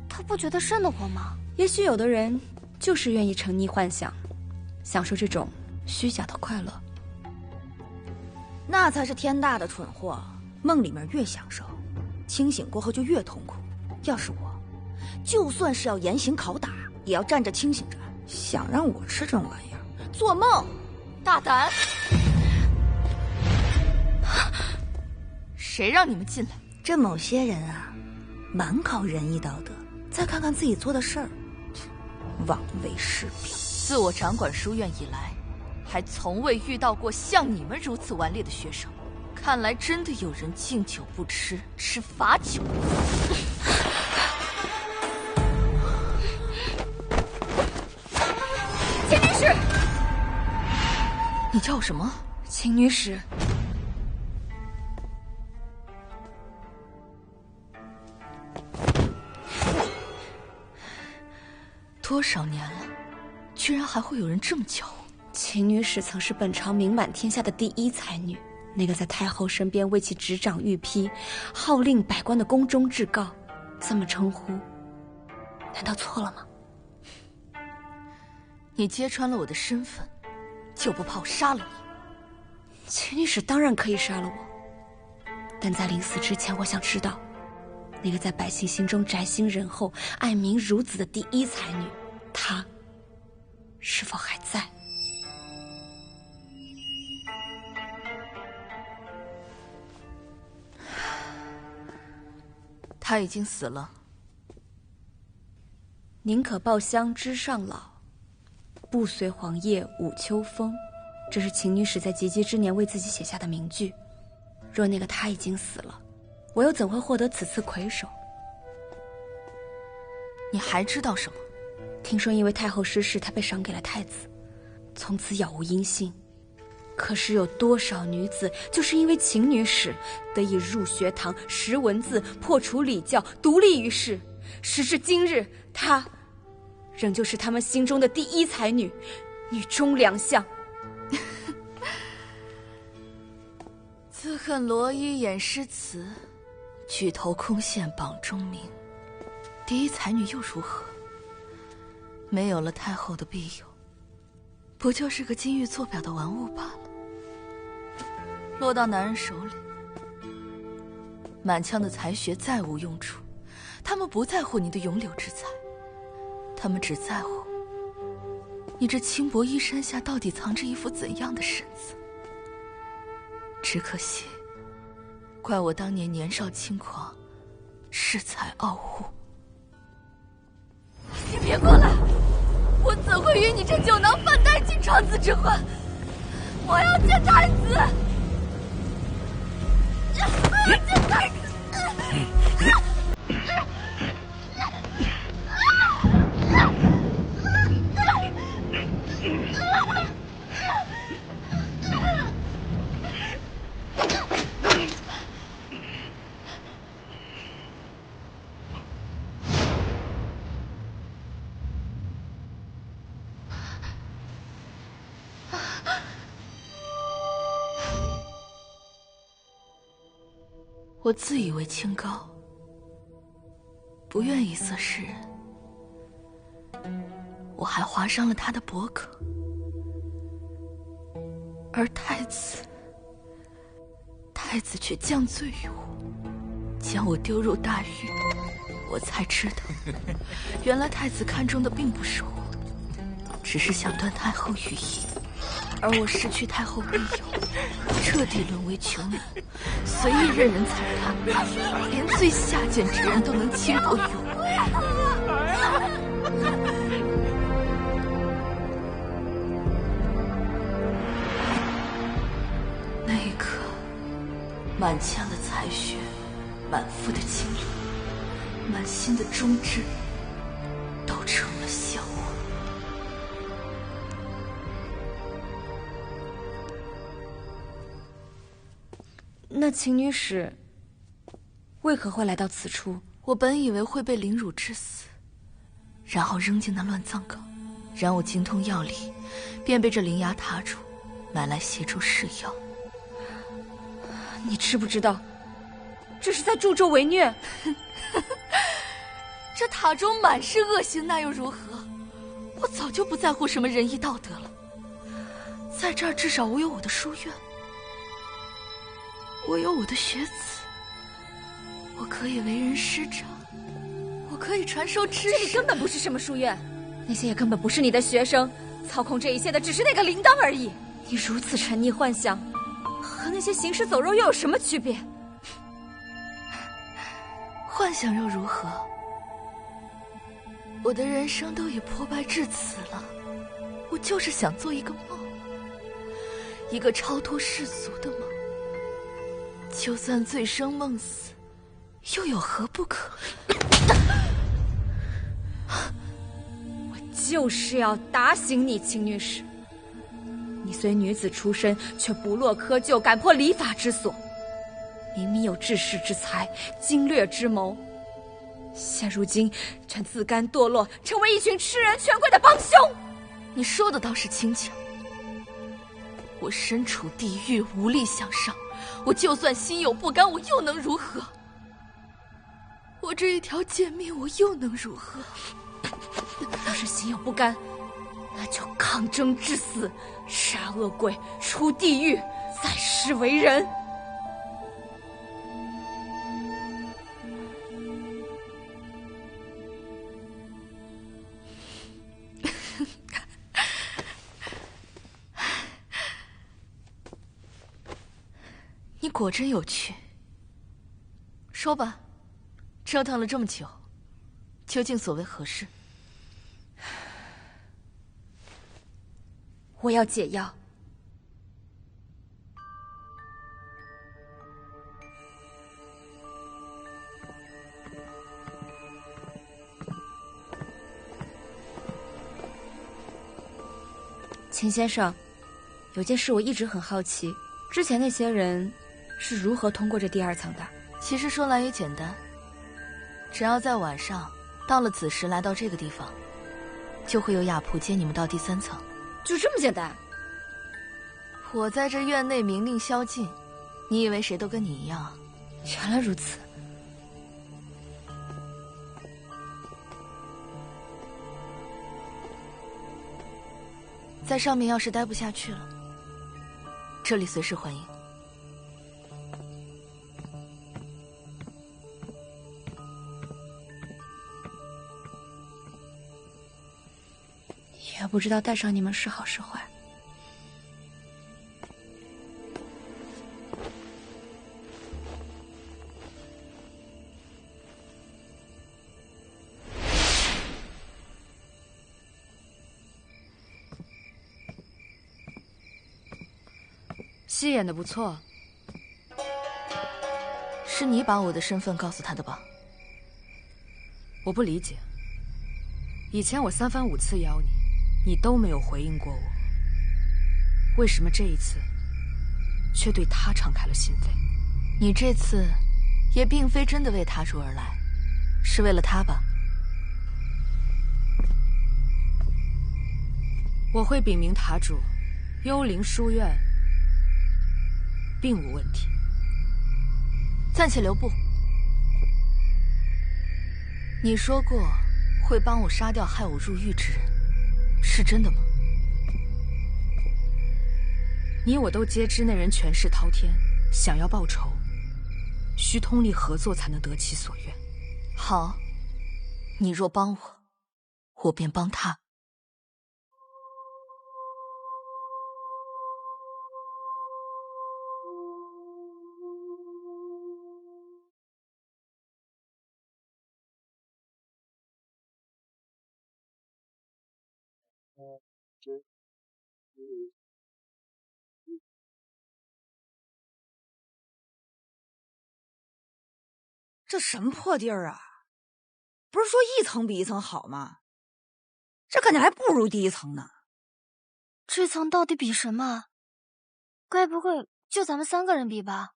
Speaker 13: 他不觉得瘆得慌吗？
Speaker 4: 也许有的人就是愿意沉溺幻想，享受这种虚假的快乐。
Speaker 11: 那才是天大的蠢货！梦里面越享受，清醒过后就越痛苦。要是我，就算是要严刑拷打，也要站着清醒着。想让我吃这种玩意儿，做梦！大胆！
Speaker 10: 谁让你们进来？
Speaker 11: 这某些人啊，蛮靠仁义道德。再看看自己做的事儿，枉为师表。
Speaker 10: 自我掌管书院以来，还从未遇到过像你们如此顽劣的学生。看来真的有人敬酒不吃，吃罚酒。
Speaker 13: 秦女士，
Speaker 10: 你叫我什么？
Speaker 4: 秦女士。
Speaker 10: 多少年了，居然还会有人这么叫我？
Speaker 4: 秦女使曾是本朝名满天下的第1才女，那个在太后身边为其执掌御批、号令百官的宫中至诰，这么称呼，难道错了吗？
Speaker 10: 你揭穿了我的身份，就不怕我杀了你？
Speaker 4: 秦女使当然可以杀了我，但在临死之前，我想知道，那个在百姓心中宅心仁厚、爱民如子的第1才女，她是否还在？
Speaker 10: 她已经死了。
Speaker 4: 宁可抱香枝上老，不随黄叶舞秋风。这是秦女使在及笄之年为自己写下的名句。若那个她已经死了，我又怎会获得此次魁首？
Speaker 10: 你还知道什么？
Speaker 4: 听说因为太后失势，她被赏给了太子，从此杳无音信。可是有多少女子就是因为秦女使得以入学堂、识文字、破除礼教、独立于世，时至今日，她仍旧是他们心中的第1才女，女中良相。
Speaker 10: 自恨罗衣掩诗词，举头空羡榜中名。第1才女又如何？没有了太后的庇佑，不就是个金玉做表的玩物罢了？落到男人手里，满腔的才学再无用处。他们不在乎你的永柳之才，他们只在乎你这轻薄衣衫下到底藏着一副怎样的身子。只可惜，怪我当年年少轻狂，恃才傲物。你别过来！我怎会与你这酒囊饭袋进床子之欢？我要见太子！我要见太子！
Speaker 14: 我自以为清高，不愿以色示人，我还划伤了他的脖颈，而太子却降罪于我，将我丢入大狱。我才知道，原来太子看中的并不是我，只是想断太后羽翼，而我失去太后庇佑，彻底沦为囚奴，随意任人踩踏，连最下贱之人都能轻薄于我。那一刻，满腔的才学，满腹的精力，满心的忠志，都成了笑话。
Speaker 4: 那秦女使为何会来到此处？
Speaker 14: 我本以为会被凌辱致死，然后扔进那乱葬岗，然我精通药理，便被这灵牙塔主买来协助试药。
Speaker 4: 你知不知道，这是在助纣为虐？
Speaker 14: 这塔中满是恶行，那又如何？我早就不在乎什么仁义道德了。在这儿，至少我有我的书院，我有我的学子，我可以为人师长，我可以传授知识。
Speaker 4: 这里根本不是什么书院，那些也根本不是你的学生，操控这一切的只是那个铃铛而已。你如此沉溺幻想，和那些行尸走肉又有什么区别？
Speaker 14: 幻想又如何？我的人生都已破败至此了，我就是想做一个梦，一个超脱世俗的梦。就算醉生梦死，又有何不可？
Speaker 4: 我就是要打醒你，秦女使。你虽女子出身，却不落窠臼，敢破礼法之所。明明有治世之才，经略之谋，现如今却自甘堕落，成为一群吃人权贵的帮凶。
Speaker 14: 你说的倒是轻巧。我身处地狱，无力向上，我就算心有不甘，我又能如何？我这一条贱命，我又能如何？
Speaker 4: 要是心有不甘，那就抗争致死，杀恶鬼，出地狱，再世为人。
Speaker 14: 你果真有趣。说吧，折腾了这么久，究竟所为何事？
Speaker 4: 我要解药。秦先生，有件事我一直很好奇，之前那些人是如何通过这第二层的？
Speaker 14: 其实说来也简单，只要在晚上到了子时来到这个地方，就会有雅仆接你们到第3层。
Speaker 4: 就这么简单？
Speaker 14: 我在这院内明令宵禁，你以为谁都跟你一样啊？
Speaker 4: 原来如此。
Speaker 14: 在上面要是待不下去了，这里随时欢迎。
Speaker 4: 也不知道带上你们是好是坏。
Speaker 10: 戏演得不错。
Speaker 14: 是你把我的身份告诉他的吧？
Speaker 10: 我不理解，以前我3番5次邀你，你都没有回应过我，为什么这一次却对他敞开了心扉？
Speaker 14: 你这次也并非真的为塔主而来，是为了他吧？
Speaker 10: 我会禀明塔主，幽灵书院并无问题。
Speaker 5: 暂且留步。你说过会帮我杀掉害我入狱之人，是真的吗？
Speaker 10: 你我都皆知那人权势滔天，想要报仇，需通力合作才能得其所愿。
Speaker 5: 好，你若帮我，我便帮他。
Speaker 11: 这什么破地儿啊！不是说一层比一层好吗？这感觉还不如第一层呢。
Speaker 4: 这层到底比什么？该不会就咱们3个人比吧？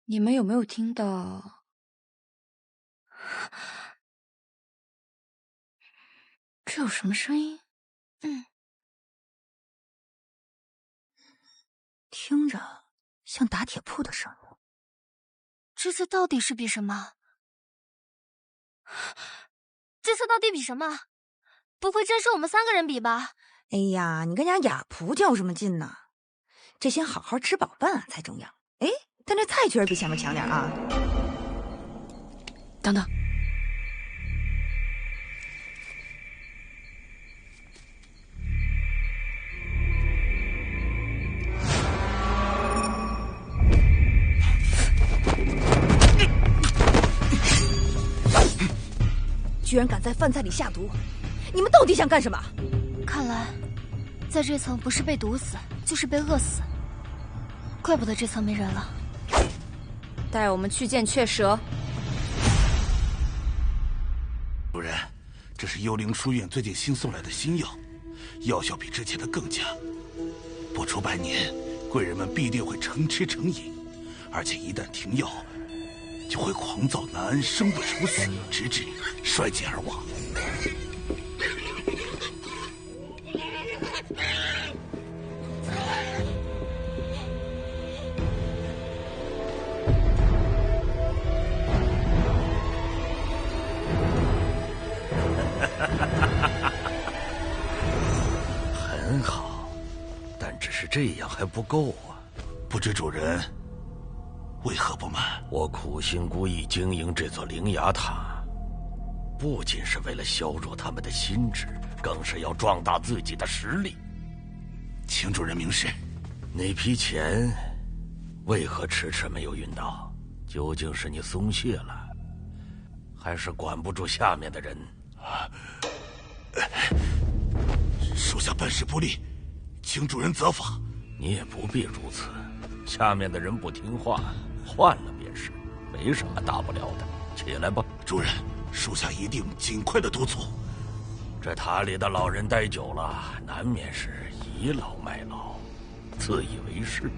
Speaker 10: 你们有没有听到？
Speaker 4: 这有什么声音？
Speaker 11: 听着像打铁铺的声音。
Speaker 4: 这次到底是比什么？这次到底比什么？不会真是我们3个人比吧？
Speaker 11: 哎呀，你跟人家雅仆较什么劲呢？这先好好吃饱饭才重要。哎，但这菜确实比前面强点啊。
Speaker 10: 等等，
Speaker 11: 居然敢在饭菜里下毒，你们到底想干什么？
Speaker 4: 看来，在这层不是被毒死，就是被饿死。怪不得这层没人了。
Speaker 10: 带我们去见雀蛇。
Speaker 1: 主人，这是幽灵书院最近新送来的新药，药效比之前的更佳。不出100年，贵人们必定会成吃成饮，而且一旦停药，就会狂躁难安，生不如死，直至衰竭而亡。
Speaker 16: 很好，但只是这样还不够啊！
Speaker 1: 不知主人为何不满？
Speaker 16: 我苦心孤诣经营这座灵牙塔，不仅是为了削弱他们的心智，更是要壮大自己的实力。
Speaker 1: 请主人明示，
Speaker 16: 那批钱为何迟迟没有运到？究竟是你松懈了，还是管不住下面的人？
Speaker 1: 属下办事不力，请主人责罚。
Speaker 16: 你也不必如此，下面的人不听话，换了便是，没什么大不了的。起来吧，
Speaker 1: 主人，属下一定尽快的督促。
Speaker 16: 这塔里的老人待久了，难免是倚老卖老，自以为是。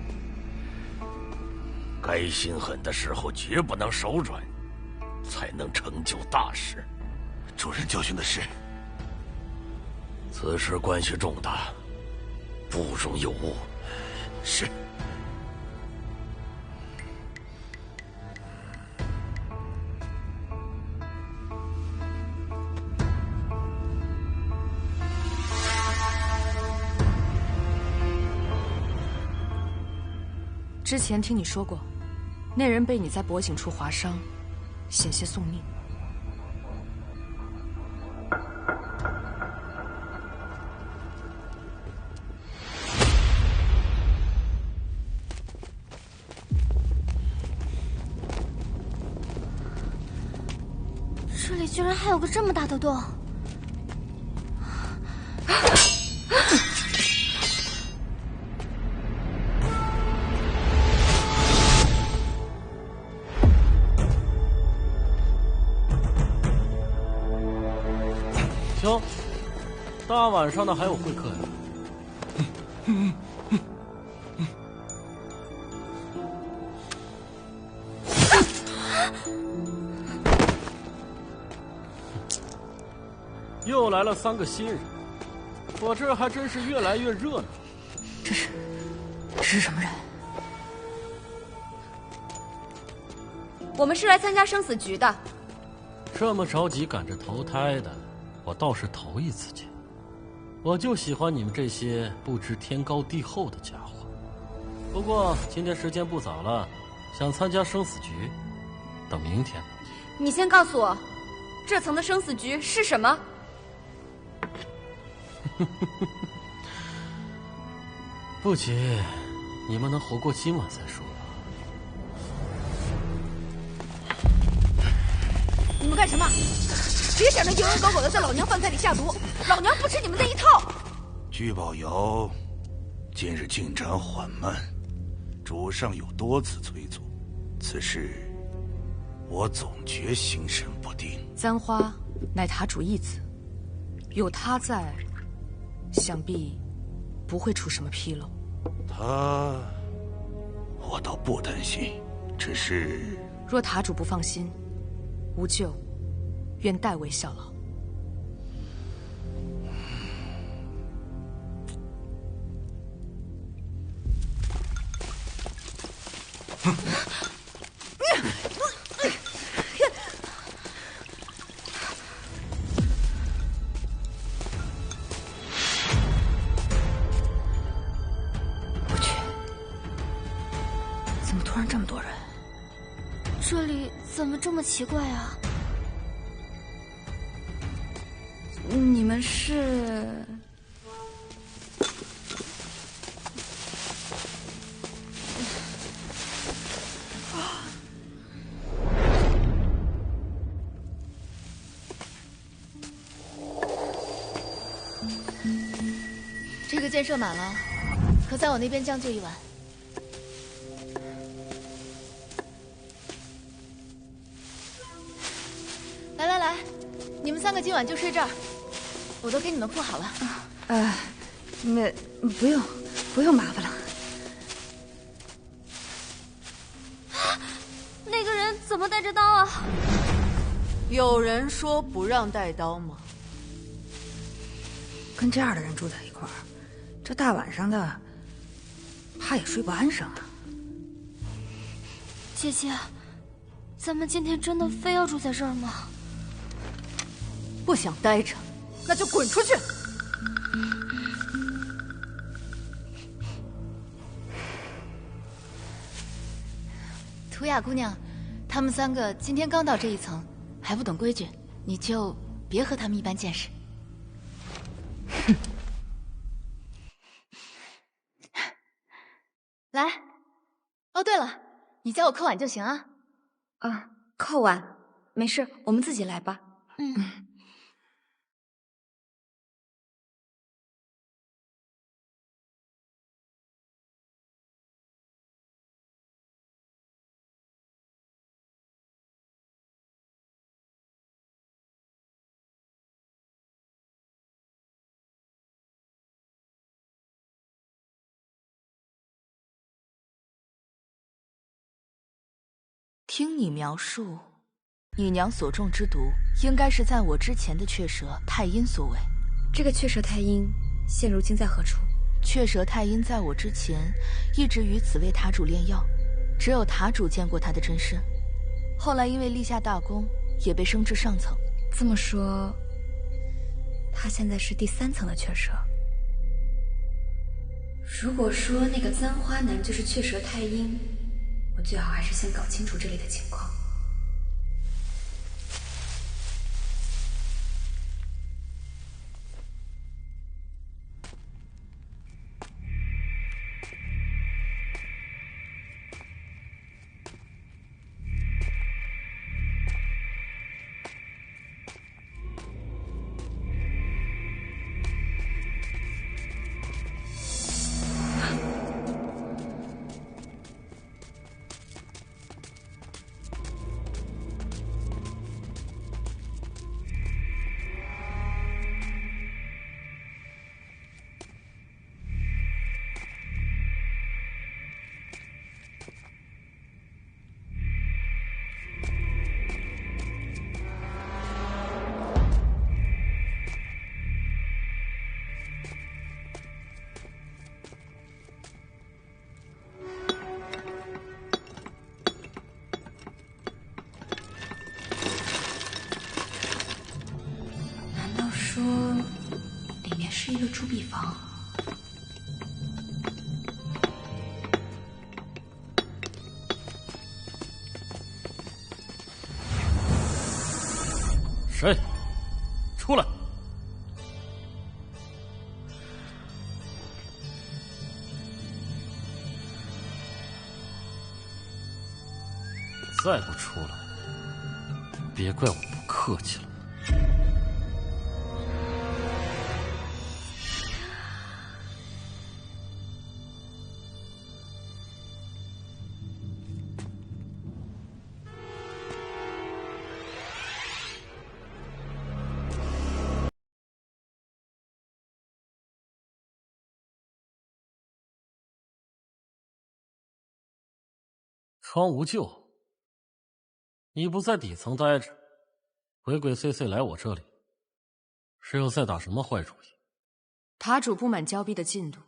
Speaker 16: 该心狠的时候绝不能手软，才能成就大事。
Speaker 1: 主人教训的是，
Speaker 16: 此事关系重大，不容有误。
Speaker 1: 是。
Speaker 10: 之前听你说过，那人被你在脖颈处划伤，险些送命。
Speaker 4: 这里居然还有个这么大的洞！
Speaker 17: 行，大晚上的还有会客呀？又来了3个新人，我这还真是越来越热闹。
Speaker 10: 这是什么人？
Speaker 4: 我们是来参加生死局的。
Speaker 17: 这么着急赶着投胎的，我倒是头一次见。我就喜欢你们这些不知天高地厚的家伙。不过今天时间不早了，想参加生死局，等明天吧。
Speaker 4: 你先告诉我，这层的生死局是什么？
Speaker 17: 不急，你们能活过今晚再说吧。
Speaker 11: 你们干什么？别想着蝇营狗苟的在老娘饭菜里下毒，老娘不吃你们那一套。
Speaker 1: 聚宝窑近日进展缓慢，主上有多次催促，此事我总觉心神不定。
Speaker 10: 簪花乃塔主义子，有他在，想必不会出什么纰漏。
Speaker 1: 他，我倒不担心，只是
Speaker 10: 若塔主不放心，无咎，愿代为效劳。
Speaker 11: 我去，怎么突然这么多人？
Speaker 8: 这里怎么这么奇怪啊？
Speaker 4: 你们是？
Speaker 8: 这个箭射满了，可在我那边将就一晚。来，你们3个今晚就睡这儿，我都给你们铺好了。
Speaker 11: 不用麻烦了。
Speaker 8: 那个人怎么带着刀啊？
Speaker 5: 有人说不让带刀吗？
Speaker 11: 跟这样的人住在一块儿，这大晚上的，怕也睡不安生啊。
Speaker 8: 姐姐，咱们今天真的非要住在这儿吗？
Speaker 5: 不想待着，那就滚出去！
Speaker 8: 图雅姑娘，他们3个今天刚到这一层，还不懂规矩，你就别和他们一般见识。来，哦对了，你叫我扣碗就行啊。
Speaker 4: 啊，扣碗，没事，我们自己来吧。
Speaker 14: 听你描述，你娘所中之毒，应该是在我之前的雀蛇太阴所为。
Speaker 4: 这个雀蛇太阴现如今在何处？
Speaker 14: 雀蛇太阴在我之前一直与此位塔主炼药，只有塔主见过他的真身。后来因为立下大功，也被升至上层。
Speaker 4: 这么说，他现在是第3层的雀蛇。如果说那个簪花男就是雀蛇太阴，我最好还是先搞清楚这里的情况。是一个铸币房。
Speaker 17: 谁？出来！再不出来，别怪我不客气了。庄无咎，你不在底层待着，鬼鬼祟祟来我这里，是要再打什么坏主意？
Speaker 10: 塔主不满交币的进度，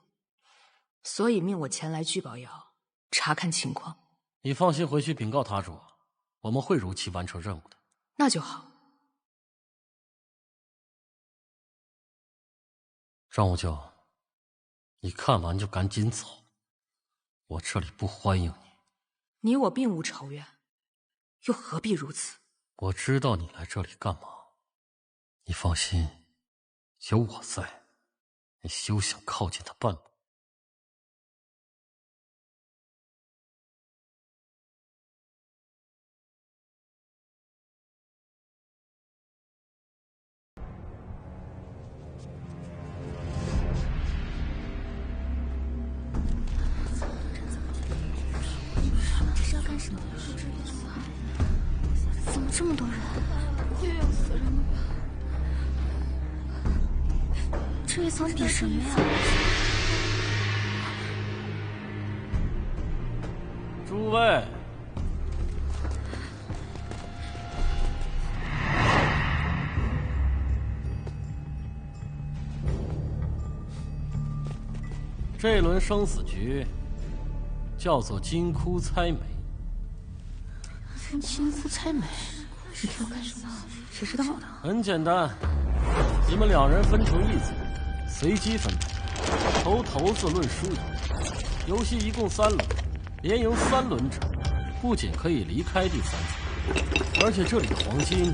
Speaker 10: 所以命我前来聚宝窑查看情况。
Speaker 17: 你放心回去禀告塔主，我们会如期完成任务的。
Speaker 10: 那就好。
Speaker 17: 庄无咎，你看完就赶紧走，我这里不欢迎你。
Speaker 10: 你我并无仇怨，又何必如此？
Speaker 17: 我知道你来这里干嘛，你放心，有我在，你休想靠近他半步。
Speaker 4: 这是要干什么？怎么这么多人？又要死人了吧？这一层比什么呀？
Speaker 17: 诸位，这轮生死局叫做金窟猜谜。
Speaker 4: 金窟猜谜，你给我干什么？谁知道呢？
Speaker 17: 很简单，你们两人分成一组，随机分配，投骰子论输赢。游戏一共3轮，连赢3轮者，不仅可以离开第3组，而且这里的黄金，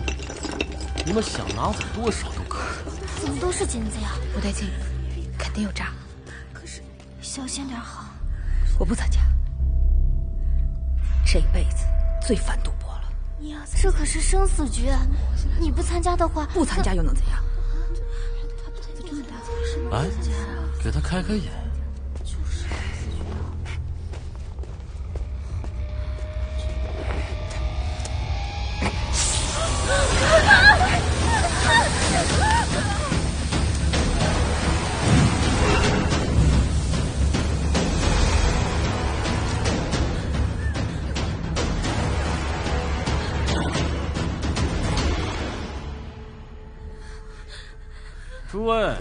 Speaker 17: 你们想拿走多少都可以。
Speaker 4: 怎么都是金子呀？不对劲，肯定有诈。可是小心点好。
Speaker 11: 我不参加，这辈子最烦赌博了。
Speaker 4: 这可是生死局，你不参加的话，
Speaker 11: 不参加又能怎样？
Speaker 17: 来，给他开开眼。诸位，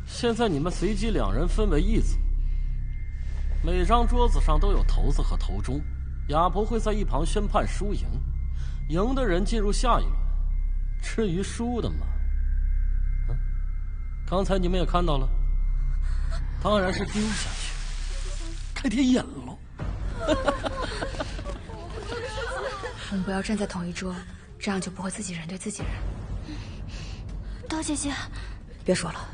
Speaker 17: 现在你们随机2人分为一组，每张桌子上都有骰子和骰盅，哑婆会在一旁宣判输赢，赢的人进入下一轮。至于输的嘛，刚才你们也看到了，当然是丢下去，开天眼喽。
Speaker 4: 我们不要站在同一桌，这样就不会自己人对自己人。刀姐姐，
Speaker 11: 别说了，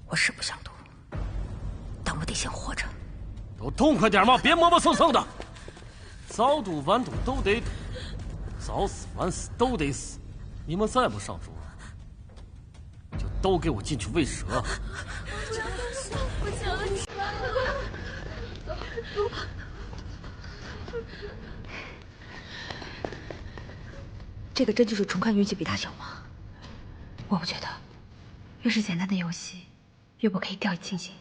Speaker 11: 我是不想赌，但我得先活着。
Speaker 17: 都痛快点嘛，别磨磨蹭蹭的。早赌晚赌都得赌，早死晚死都得死。你们再不上桌，就都给我进去喂蛇。
Speaker 4: 不行了，
Speaker 11: 这个真就是重看运气比他小吗？我不觉得。
Speaker 4: 越是简单的游戏，越不可以掉以轻心。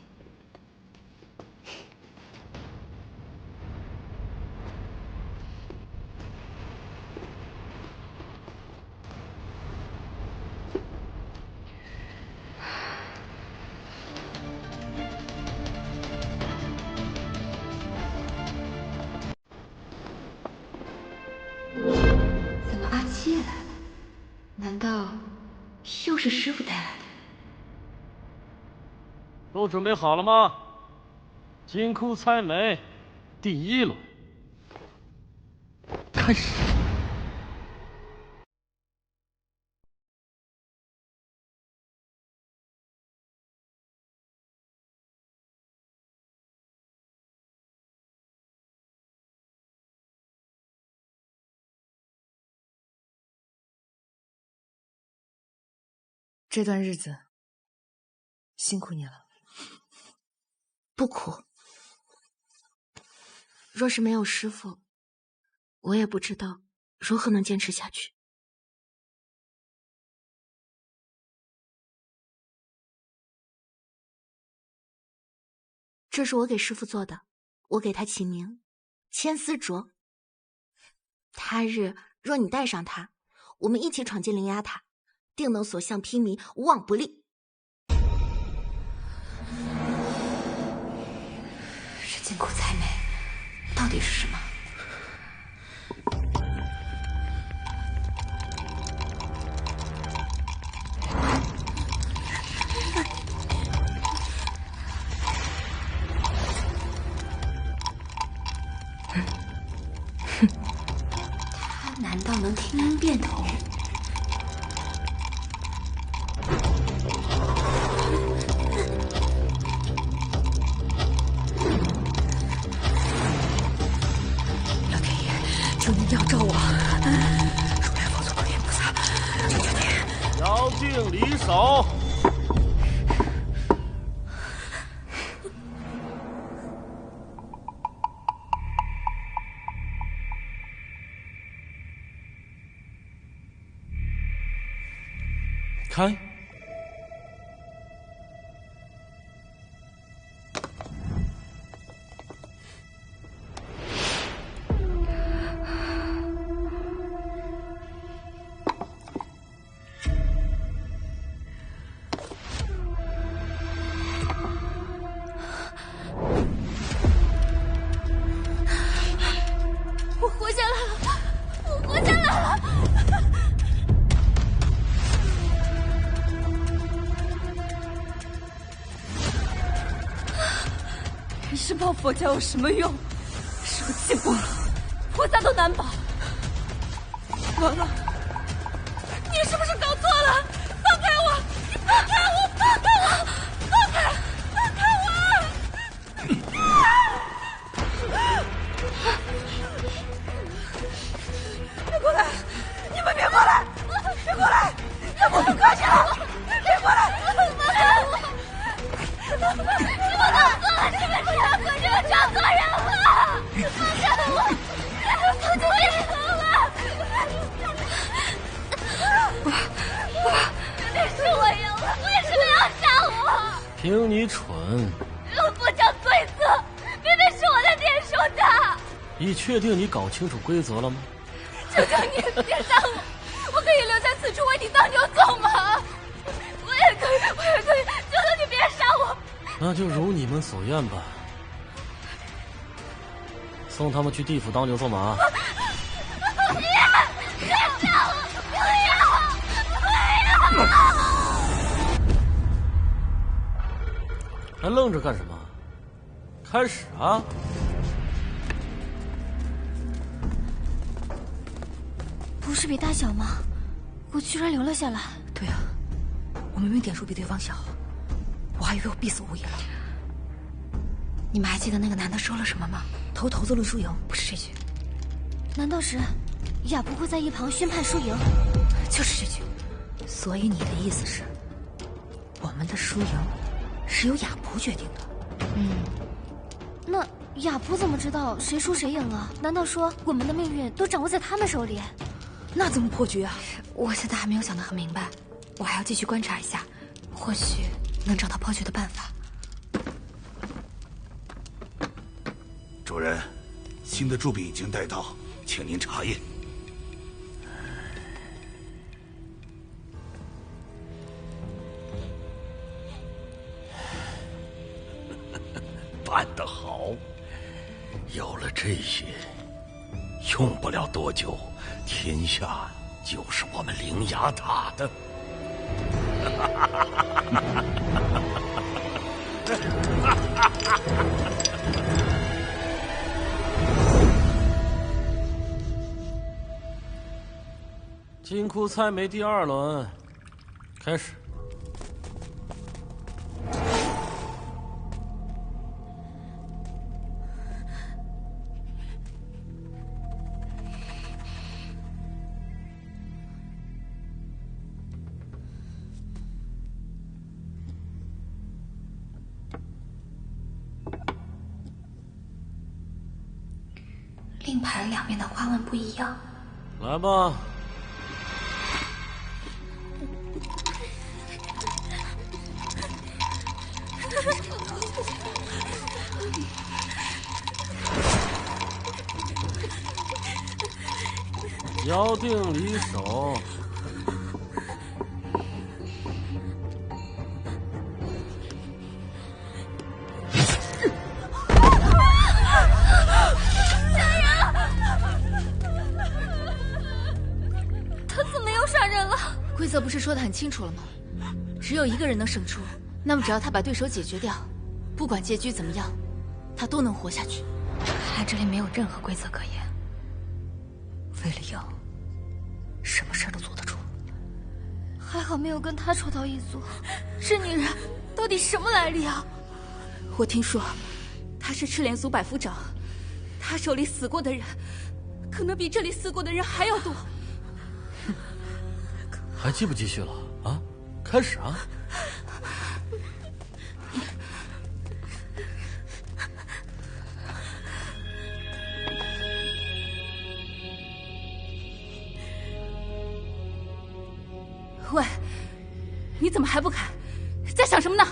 Speaker 4: 怎么阿七也来了？难道又是师傅带来的？
Speaker 17: 都准备好了吗？金库猜谜，第1轮开始。
Speaker 10: 这段日子辛苦你了。
Speaker 3: 不苦。若是没有师父，我也不知道如何能坚持下去。这是我给师父做的，我给他起名千丝镯。他日若你带上它，我们一起闯进灵牙塔，定能所向披靡，无往不利。
Speaker 4: 是金库猜谜，到底是什么？他难道能听人变头？
Speaker 10: 求您吊照我，如来佛祖、观音菩萨，求求您！
Speaker 17: 腰定离手。开。
Speaker 8: 我活下来了！我活下来了！
Speaker 13: 人世抱佛脚有什么用？受气不了，菩萨都难保。完了，你是不是搞错了？放开我！你放开我！放开我！放开！放开我！别过来！你们别过来！别过来！要不快起来！别过来！放开我！你们搞错了！是不是要鬼这个找错人了？放开我！我就别走了！明明是我赢了，为什么要杀我？
Speaker 17: 凭你蠢！
Speaker 8: 不讲规则，明明是我在点数的。
Speaker 17: 你确定你搞清楚规则了吗？
Speaker 8: 求求你别杀我！我可以留在此处为你当牛做马。我也可以，求求你别杀我！
Speaker 17: 那就如你们所愿吧。送他们去地府当牛做马。
Speaker 8: 不要！别杀我！不要！
Speaker 17: 还愣着干什么？开始啊！
Speaker 4: 不是比大小吗？我居然留了下来。
Speaker 10: 对啊，我明明点数比对方小，我还以为我必死无疑了。
Speaker 4: 你们还记得那个男的说了什么吗？
Speaker 10: 投骰子论输赢，不是这句。
Speaker 4: 难道是雅不会在一旁宣判输赢？
Speaker 10: 就是这句。所以你的意思是，我们的输赢是由雅璞决定的？
Speaker 4: 那雅璞怎么知道谁输谁赢啊？难道说我们的命运都掌握在他们手里？
Speaker 10: 那怎么破局啊？
Speaker 4: 我现在还没有想得很明白，我还要继续观察一下，或许能找到破局的办法。
Speaker 1: 主人，新的铸币已经带到，请您查验。
Speaker 16: 办得好！有了这些，用不了多久，天下就是我们灵牙塔的。
Speaker 17: 金库猜谜第2轮开始。
Speaker 4: 令牌两面的花纹不一样。
Speaker 17: 来吧。腰定离手。
Speaker 4: 规则不是说得很清楚了吗？只有一个人能胜出，那么只要他把对手解决掉，不管结局怎么样，他都能活下去。看来这里没有任何规则可言。为了赢，什么事都做得出。
Speaker 13: 还好没有跟他抽到一组。这女人到底什么来历啊？
Speaker 4: 我听说她是赤莲族百夫长，她手里死过的人，可能比这里死过的人还要多。
Speaker 17: 还继不继续了啊？开始啊！
Speaker 4: 喂，你怎么还不开？在想什么呢？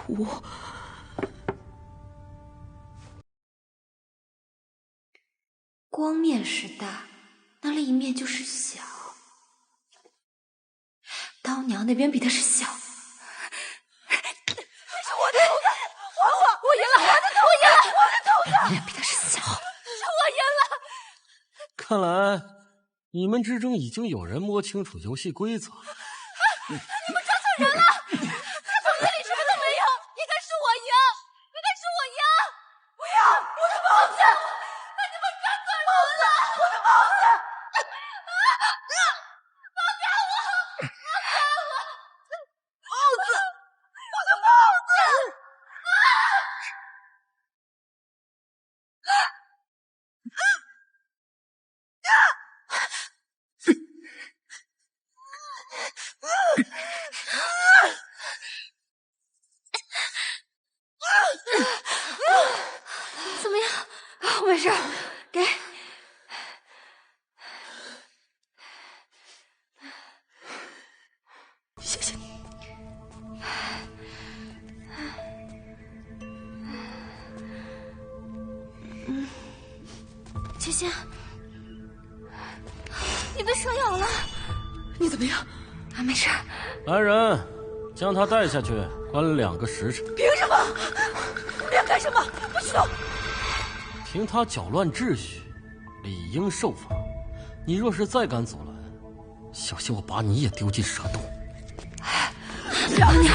Speaker 14: 我光面是大，那另一面就是小。刀娘那边比的是小。
Speaker 13: 那是我的头子，还我！我赢了！我的头子！我的头子！
Speaker 14: 你俩比的是小。
Speaker 13: 是我赢了！
Speaker 17: 看来你们之中已经有人摸清楚游戏规则了。
Speaker 13: 你们抓错人了！他头子里什么都没有，应该是我赢，应该是我赢！不要！我的帽子！你们抓错人了！我的帽子！放开我！放开我！帽子！我的帽子！
Speaker 14: 怎么样？没事，给。谢谢你。
Speaker 13: 芊芊，你被蛇咬了，
Speaker 14: 你怎么样？啊，没事。
Speaker 17: 来人，将他带下去，关2个时辰。
Speaker 13: 凭什么？你们要干什么？不许动！
Speaker 17: 凭他搅乱秩序，理应受罚。你若是再敢阻拦，小心我把你也丢进蛇洞。
Speaker 14: 老娘，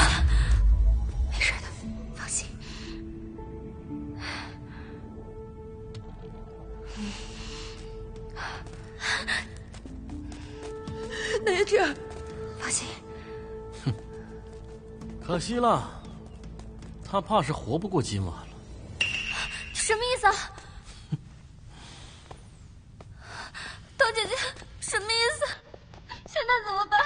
Speaker 14: 没事的，放心。
Speaker 13: 那只，
Speaker 14: 放心。
Speaker 17: 可惜了，他怕是活不过今晚了。
Speaker 13: 什么意思啊？刀姐姐，什么意思？现在怎么办？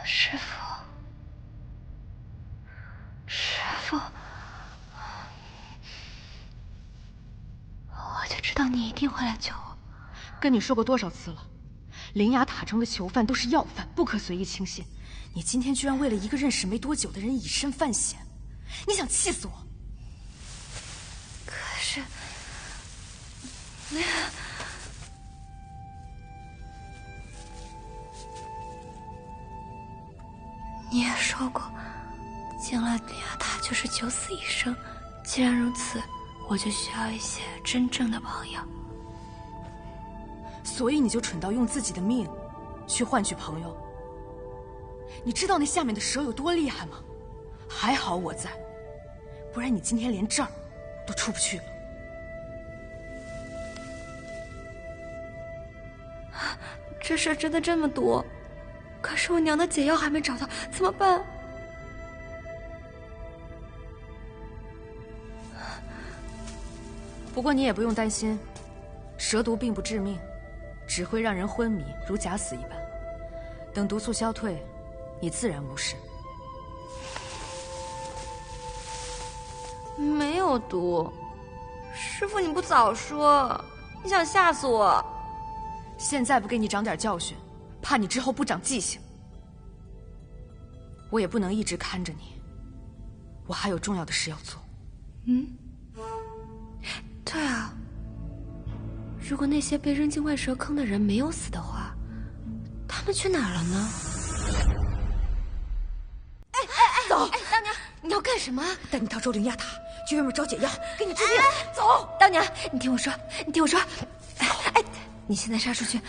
Speaker 4: 师父，师父，我就知道你一定会来救我。
Speaker 10: 跟你说过多少次了，灵牙塔中的囚犯都是要犯，不可随意轻信。你今天居然为了一个认识没多久的人以身犯险，你想气死我？
Speaker 4: 可是，你也说过，进了灵牙塔就是九死一生。既然如此，我就需要一些真正的朋友。
Speaker 10: 所以你就蠢到用自己的命去换取朋友？你知道那下面的蛇有多厉害吗？还好我在，不然你今天连这儿都出不去了。
Speaker 4: 这事真的这么多？可是我娘的解药还没找到，怎么办？
Speaker 10: 不过你也不用担心，蛇毒并不致命，只会让人昏迷，如假死一般。等毒素消退，你自然无事。
Speaker 4: 没有毒，师父你不早说，你想吓死我？
Speaker 10: 现在不给你长点教训，怕你之后不长记性。我也不能一直看着你，我还有重要的事要做。
Speaker 4: 对啊，如果那些被扔进外蛇坑的人没有死的话，他们去哪儿了呢？
Speaker 11: 走！
Speaker 4: 大娘，你要干什么？
Speaker 11: 带你到周灵牙塔，去外面找解药，给你治病。
Speaker 4: 走！大娘，你听我说，你听我说。你现在杀出去，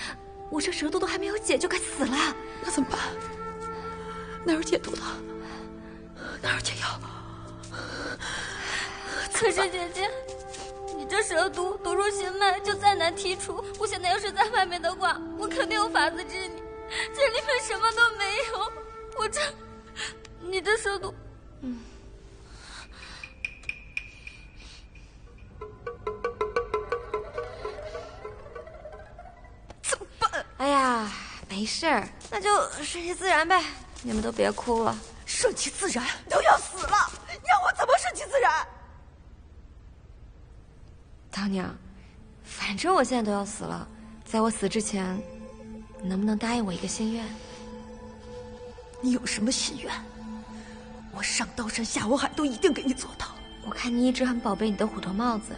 Speaker 4: 我这蛇毒都还没有解就该死了。
Speaker 11: 那怎么办？哪有解毒的？哪有解药？
Speaker 13: 可是姐姐，你这蛇毒毒入心脉，就再难剔除。我现在要是在外面的话，我肯定有法子治你。这里面什么都没有，你这蛇毒，
Speaker 4: 怎么办？哎呀，没事儿，那就顺其自然呗。你们都别哭了。
Speaker 11: 顺其自然？都要死了，你让我怎么顺其自然？
Speaker 4: 当娘，反正我现在都要死了，在我死之前，你能不能答应我一个心愿？
Speaker 11: 你有什么心愿？我上刀山下火海都一定给你做到。
Speaker 4: 我看你一直很宝贝你的虎头帽子，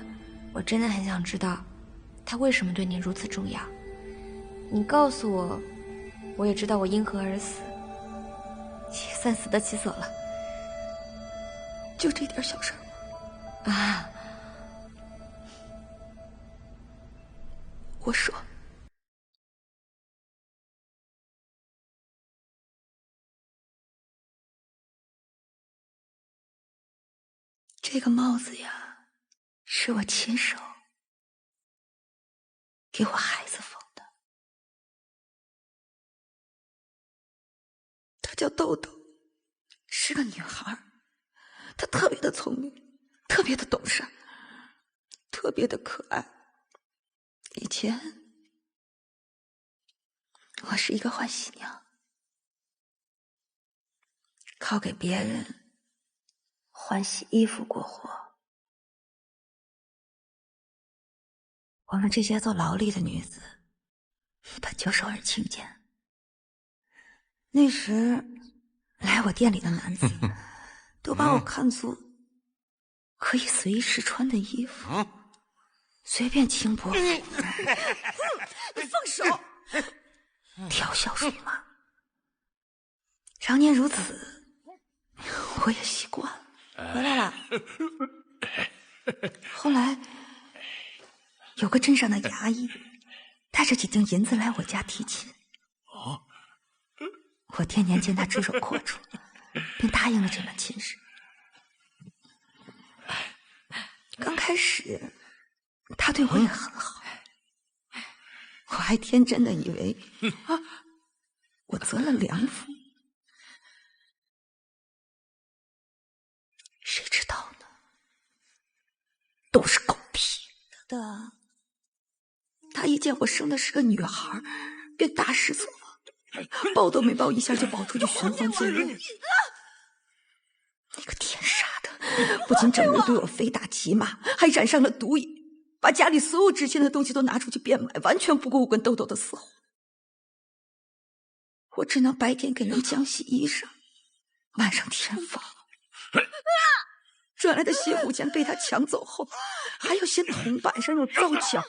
Speaker 4: 我真的很想知道，它为什么对你如此重要。你告诉我，我也知道我因何而死，也算死得其所了。
Speaker 11: 就这点小事吗？
Speaker 4: 啊！
Speaker 11: 我说，这个帽子呀，是我亲手给我孩子缝的。她叫豆豆，是个女孩。她特别的聪明，特别的懂事，特别的可爱。以前我是一个换洗娘，靠给别人换洗衣服过活。我们这些做劳力的女子本就受人轻贱，那时来我店里的男子都把我看作可以随意试穿的衣服，随便轻薄。你放手！调笑属马，常年如此，我也习惯了。回来了。后来有个镇上的衙役带着几锭银子来我家提亲，我天年见他出手阔绰，便答应了这门亲事。刚开始他对我也很好，我还天真的以为我择了良妇，谁知道呢？都是狗屁的。他一见我生的是个女孩，便大失所望，保都没保，一下就保出去寻欢作乐。那个天杀的，不仅整日对我非打即骂，还染上了毒瘾，把家里所有值钱的东西都拿出去变卖，完全不顾我跟豆豆的死活。我只能白天给人浆洗衣裳，晚上填房。赚来的血虎钱被他抢走后，还要掀铜板上有造假。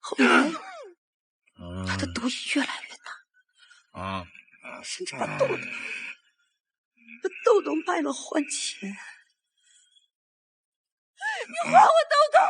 Speaker 11: 后来，他的毒瘾越来越大，甚至把豆豆卖了换钱。你还我豆豆！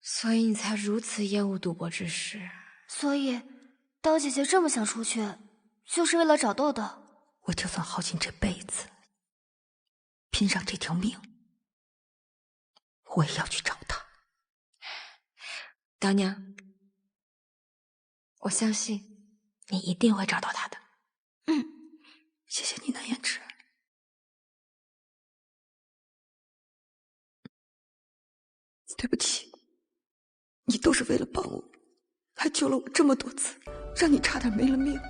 Speaker 4: 所以你才如此厌恶赌博之事。
Speaker 8: 所以，刀姐姐这么想出去，就是为了找豆豆。
Speaker 11: 我就算耗尽这辈子，拼上这条命，我也要去找他。
Speaker 4: 刀娘，我相信你一定会找到他的。
Speaker 11: 谢谢你，南言之。对不起，你都是为了帮我，还救了我这么多次，让你差点没了命。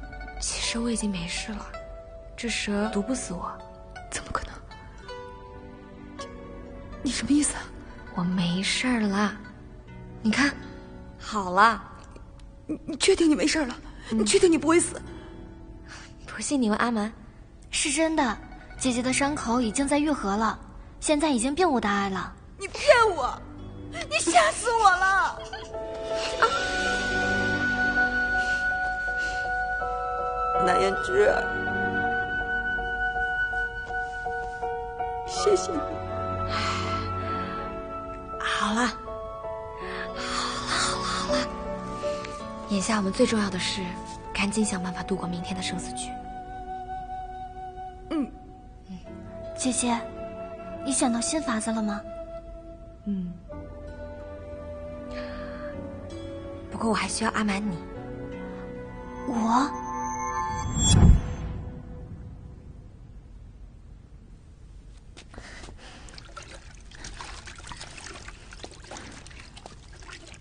Speaker 4: 其实我已经没事了，这蛇毒不死我。
Speaker 11: 怎么可能？你什么意思啊？
Speaker 4: 我没事了，你看，好了。
Speaker 11: 你确定你没事了？你确定你不会死？
Speaker 4: 不信你问阿蛮。
Speaker 8: 是真的，姐姐的伤口已经在愈合了，现在已经并无大碍了。
Speaker 11: 你骗我！你吓死我了！南言之，谢谢你。
Speaker 4: 好了，眼下我们最重要的是赶紧想办法度过明天的生死局。
Speaker 8: 姐姐，你想到新法子了吗？
Speaker 4: 不过我还需要阿蛮你。
Speaker 8: 我？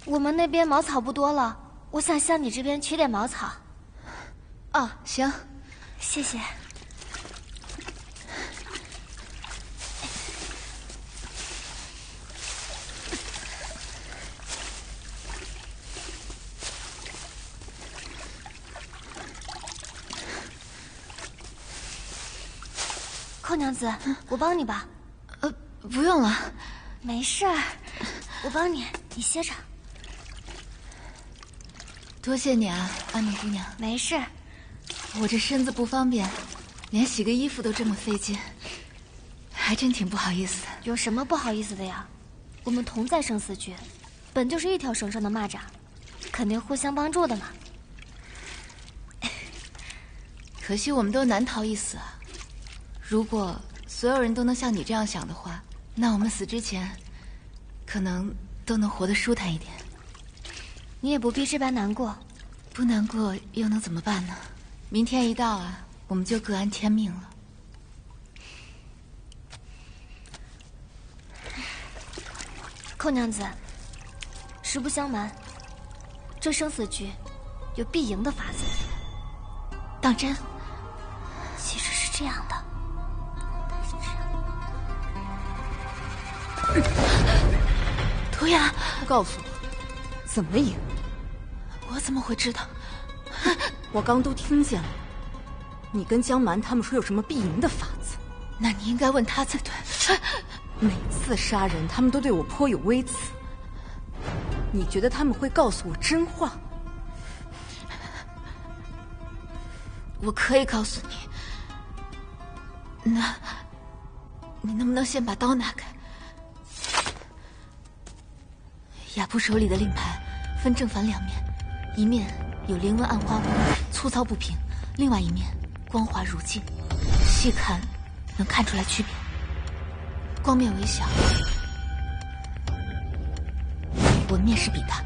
Speaker 8: 我们那边茅草不多了，我想向你这边取点茅草。
Speaker 10: 哦，行，
Speaker 8: 谢谢。寇娘子，我帮你吧。
Speaker 10: 不用了，
Speaker 8: 没事儿，我帮你，你歇着。
Speaker 10: 多谢你啊，阿蛮姑娘。
Speaker 8: 没事，
Speaker 10: 我这身子不方便，连洗个衣服都这么费劲，还真挺不好意思。
Speaker 8: 有什么不好意思的呀？我们同在生死局，本就是一条绳上的蚂蚱，肯定互相帮助的嘛。
Speaker 10: 可惜我们都难逃一死啊。如果所有人都能像你这样想的话，那我们死之前，可能都能活得舒坦一点。
Speaker 8: 你也不必这般难过。
Speaker 10: 不难过又能怎么办呢？明天一到啊，我们就各安天命了。
Speaker 8: 寇娘子，实不相瞒，这生死局有必赢的法子。
Speaker 10: 当真？
Speaker 8: 其实是这样的。
Speaker 10: 涂鸦，告诉我，怎么赢？我怎么会知道？
Speaker 18: 我刚都听见了，你跟江蛮他们说有什么必赢的法子，
Speaker 10: 那你应该问他才对。
Speaker 18: 每次杀人，他们都对我颇有微词。你觉得他们会告诉我真话？
Speaker 10: 我可以告诉你，
Speaker 4: 你能不能先把刀拿开？亚布手里的令牌分正反两面，一面有灵纹暗花纹，粗糙不平；另外一面光滑如镜，细看能看出来区别。光面微小，纹面是比大。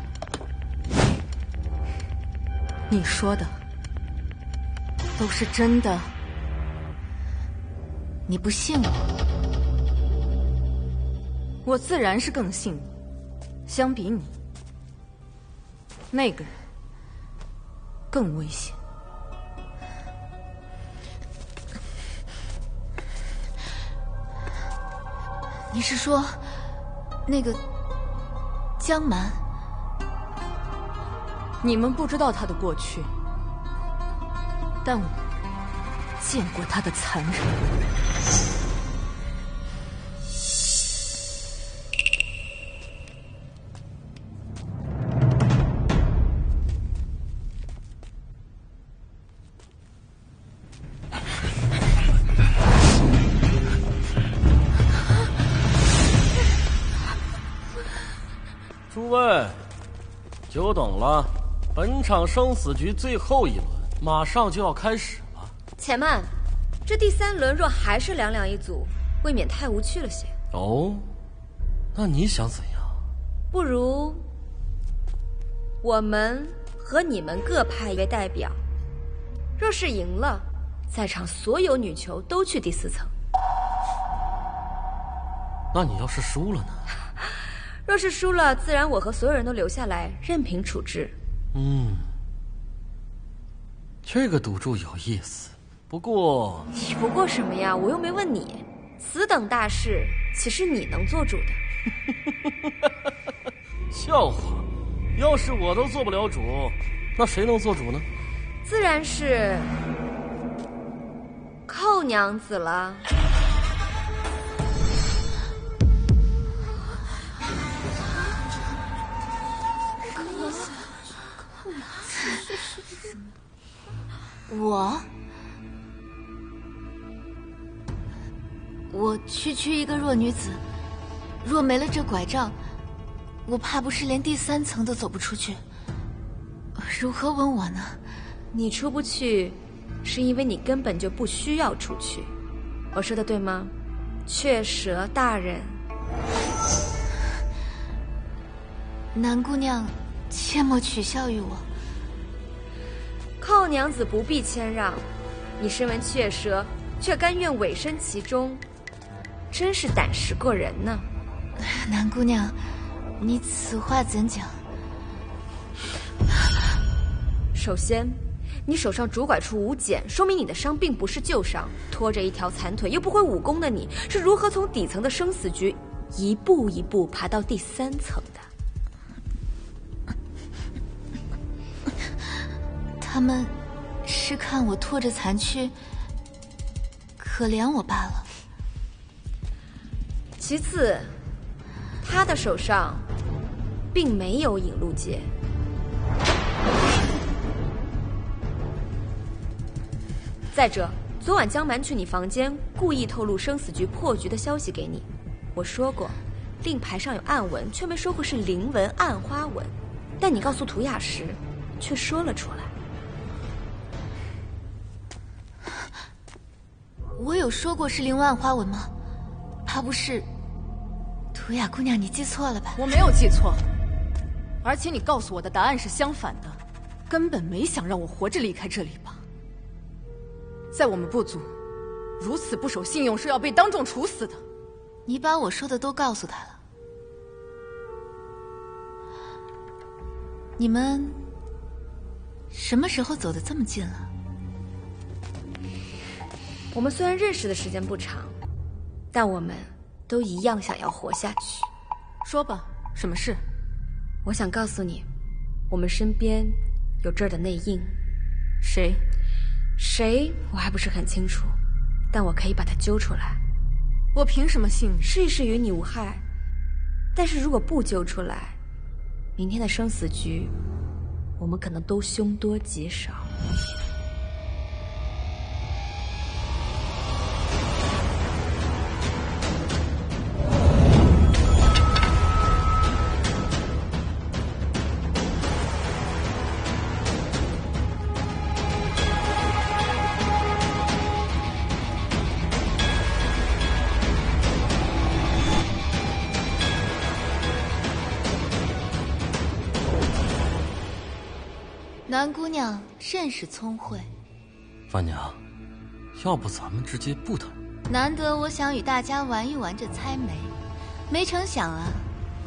Speaker 18: 你说的都是真的？
Speaker 4: 你不信我？
Speaker 18: 我自然是更信你。相比你，那个人更危险。
Speaker 4: 你是说那个江蛮？
Speaker 18: 你们不知道他的过去，但我见过他的残忍。
Speaker 17: 诸位，久等了，本场生死局最后一轮马上就要开始了。
Speaker 12: 且慢，这第3轮若还是2两一组，未免太无趣了些。
Speaker 17: 哦，那你想怎样？
Speaker 12: 不如我们和你们各派一位代表，若是赢了，在场所有女囚都去第4层。
Speaker 17: 那你要是输了呢？
Speaker 12: 若是输了，自然我和所有人都留下来，任凭处置。
Speaker 17: 这个赌注有意思。不过
Speaker 12: 什么呀？我又没问你。此等大事，岂是你能做主的？
Speaker 17: 笑话！要是我都做不了主，那谁能做主呢？
Speaker 12: 自然是寇娘子了。
Speaker 4: 我区一个弱女子，若没了这拐杖，我怕不是连第3层都走不出去。如何问我呢？
Speaker 12: 你出不去，是因为你根本就不需要出去。我说的对吗？雀蛇大人。
Speaker 4: 南姑娘，切莫取笑于我。
Speaker 12: 寇娘子不必谦让，你身为雀蛇，却甘愿委身其中，真是胆识过人呢。
Speaker 4: 南姑娘，你此话怎讲？
Speaker 12: 首先，你手上拄拐处无茧，说明你的伤并不是旧伤。拖着一条残腿又不会武功的你，是如何从底层的生死局一步一步爬到第3层的？
Speaker 4: 他们是看我拖着残躯，可怜我罢了。
Speaker 12: 其次，他的手上并没有引路戒。再者，昨晚江蛮去你房间，故意透露生死局破局的消息给你。我说过，令牌上有暗纹，却没说过是灵纹暗花纹。但你告诉图雅时，却说了出来。
Speaker 4: 我有说过是灵纹暗花纹吗？怕不是……图雅姑娘，你记错了吧？
Speaker 18: 我没有记错，而且你告诉我的答案是相反的，根本没想让我活着离开这里吧？在我们部族，如此不守信用是要被当众处死的。
Speaker 4: 你把我说的都告诉他了。你们什么时候走得这么近了？
Speaker 12: 我们虽然认识的时间不长，但我们都一样想要活下去。
Speaker 18: 说吧，什么事？
Speaker 12: 我想告诉你，我们身边有这儿的内应。谁我还不是很清楚，但我可以把他揪出来。
Speaker 18: 我凭什么信你？
Speaker 12: 试一试与你无害，但是如果不揪出来，明天的生死局我们可能都凶多吉少。
Speaker 8: 南姑娘甚是聪慧。
Speaker 17: 范娘，要不咱们直接不谈？
Speaker 8: 难得我想与大家玩一玩这猜谜，没成想啊，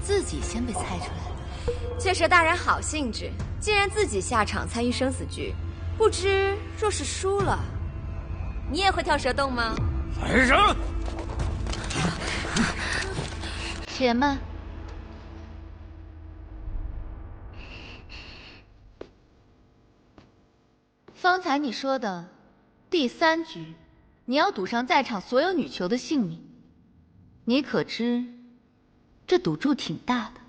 Speaker 8: 自己先被猜出来了。
Speaker 12: 雀蛇大人好兴致，竟然自己下场参与生死局，不知若是输了，你也会跳蛇洞吗？
Speaker 17: 来人！
Speaker 8: 且慢。方才你说的第3局，你要赌上在场所有女囚的性命，你可知这赌注挺大的。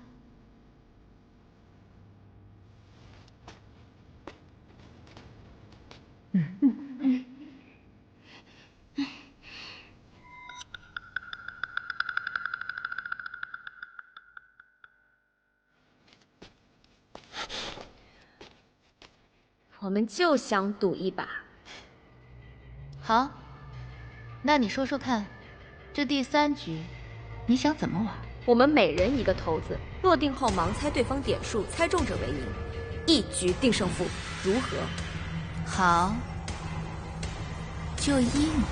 Speaker 12: 我们就想赌一把。
Speaker 8: 好，那你说说看，这第3局你想怎么玩？
Speaker 12: 我们每人一个骰子，落定后盲猜对方点数，猜中者为赢，一局定胜负，如何？
Speaker 8: 好，就依你。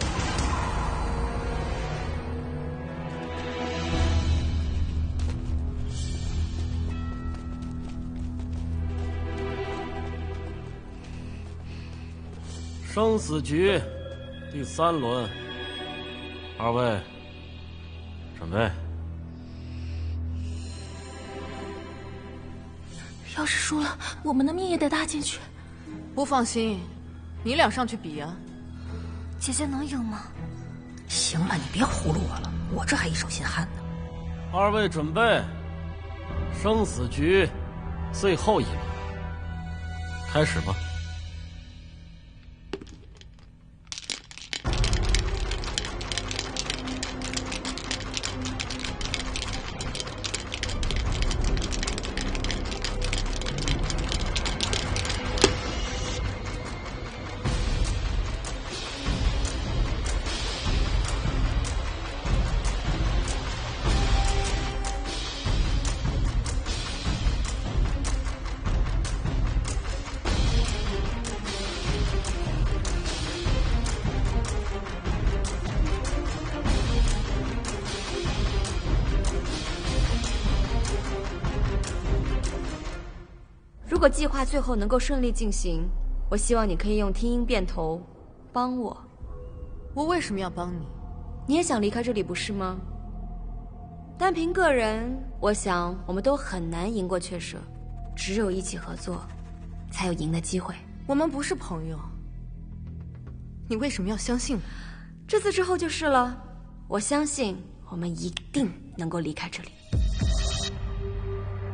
Speaker 17: 生死局第3轮，二位准备。
Speaker 14: 要是输了，我们的命也得搭进去。
Speaker 5: 不放心，你俩上去比啊。
Speaker 14: 姐姐能赢吗？
Speaker 11: 行了，你别糊弄我了，我这还一手心汗呢。
Speaker 17: 二位准备，生死局最后一轮，开始吧。
Speaker 12: 如果计划最后能够顺利进行，我希望你可以用听音变头帮我。
Speaker 5: 我为什么要帮你？
Speaker 12: 你也想离开这里不是吗？单凭个人，我想我们都很难赢过雀舍，只有一起合作，才有赢的机会。
Speaker 5: 我们不是朋友，你为什么要相信我？
Speaker 12: 这次之后就是了。我相信我们一定能够离开这里。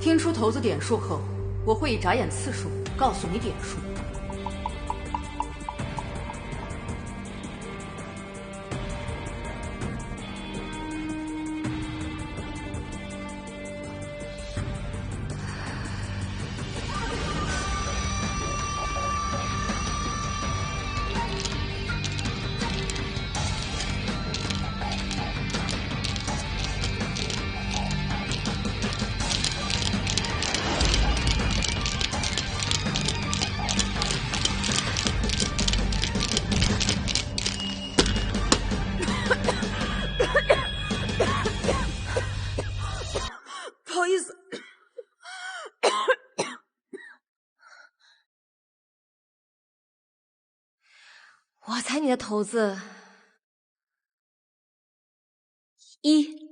Speaker 5: 听出骰子点数后，我会以眨眼次数告诉你点数。
Speaker 14: 不好意思，
Speaker 12: 我猜你的骰子1。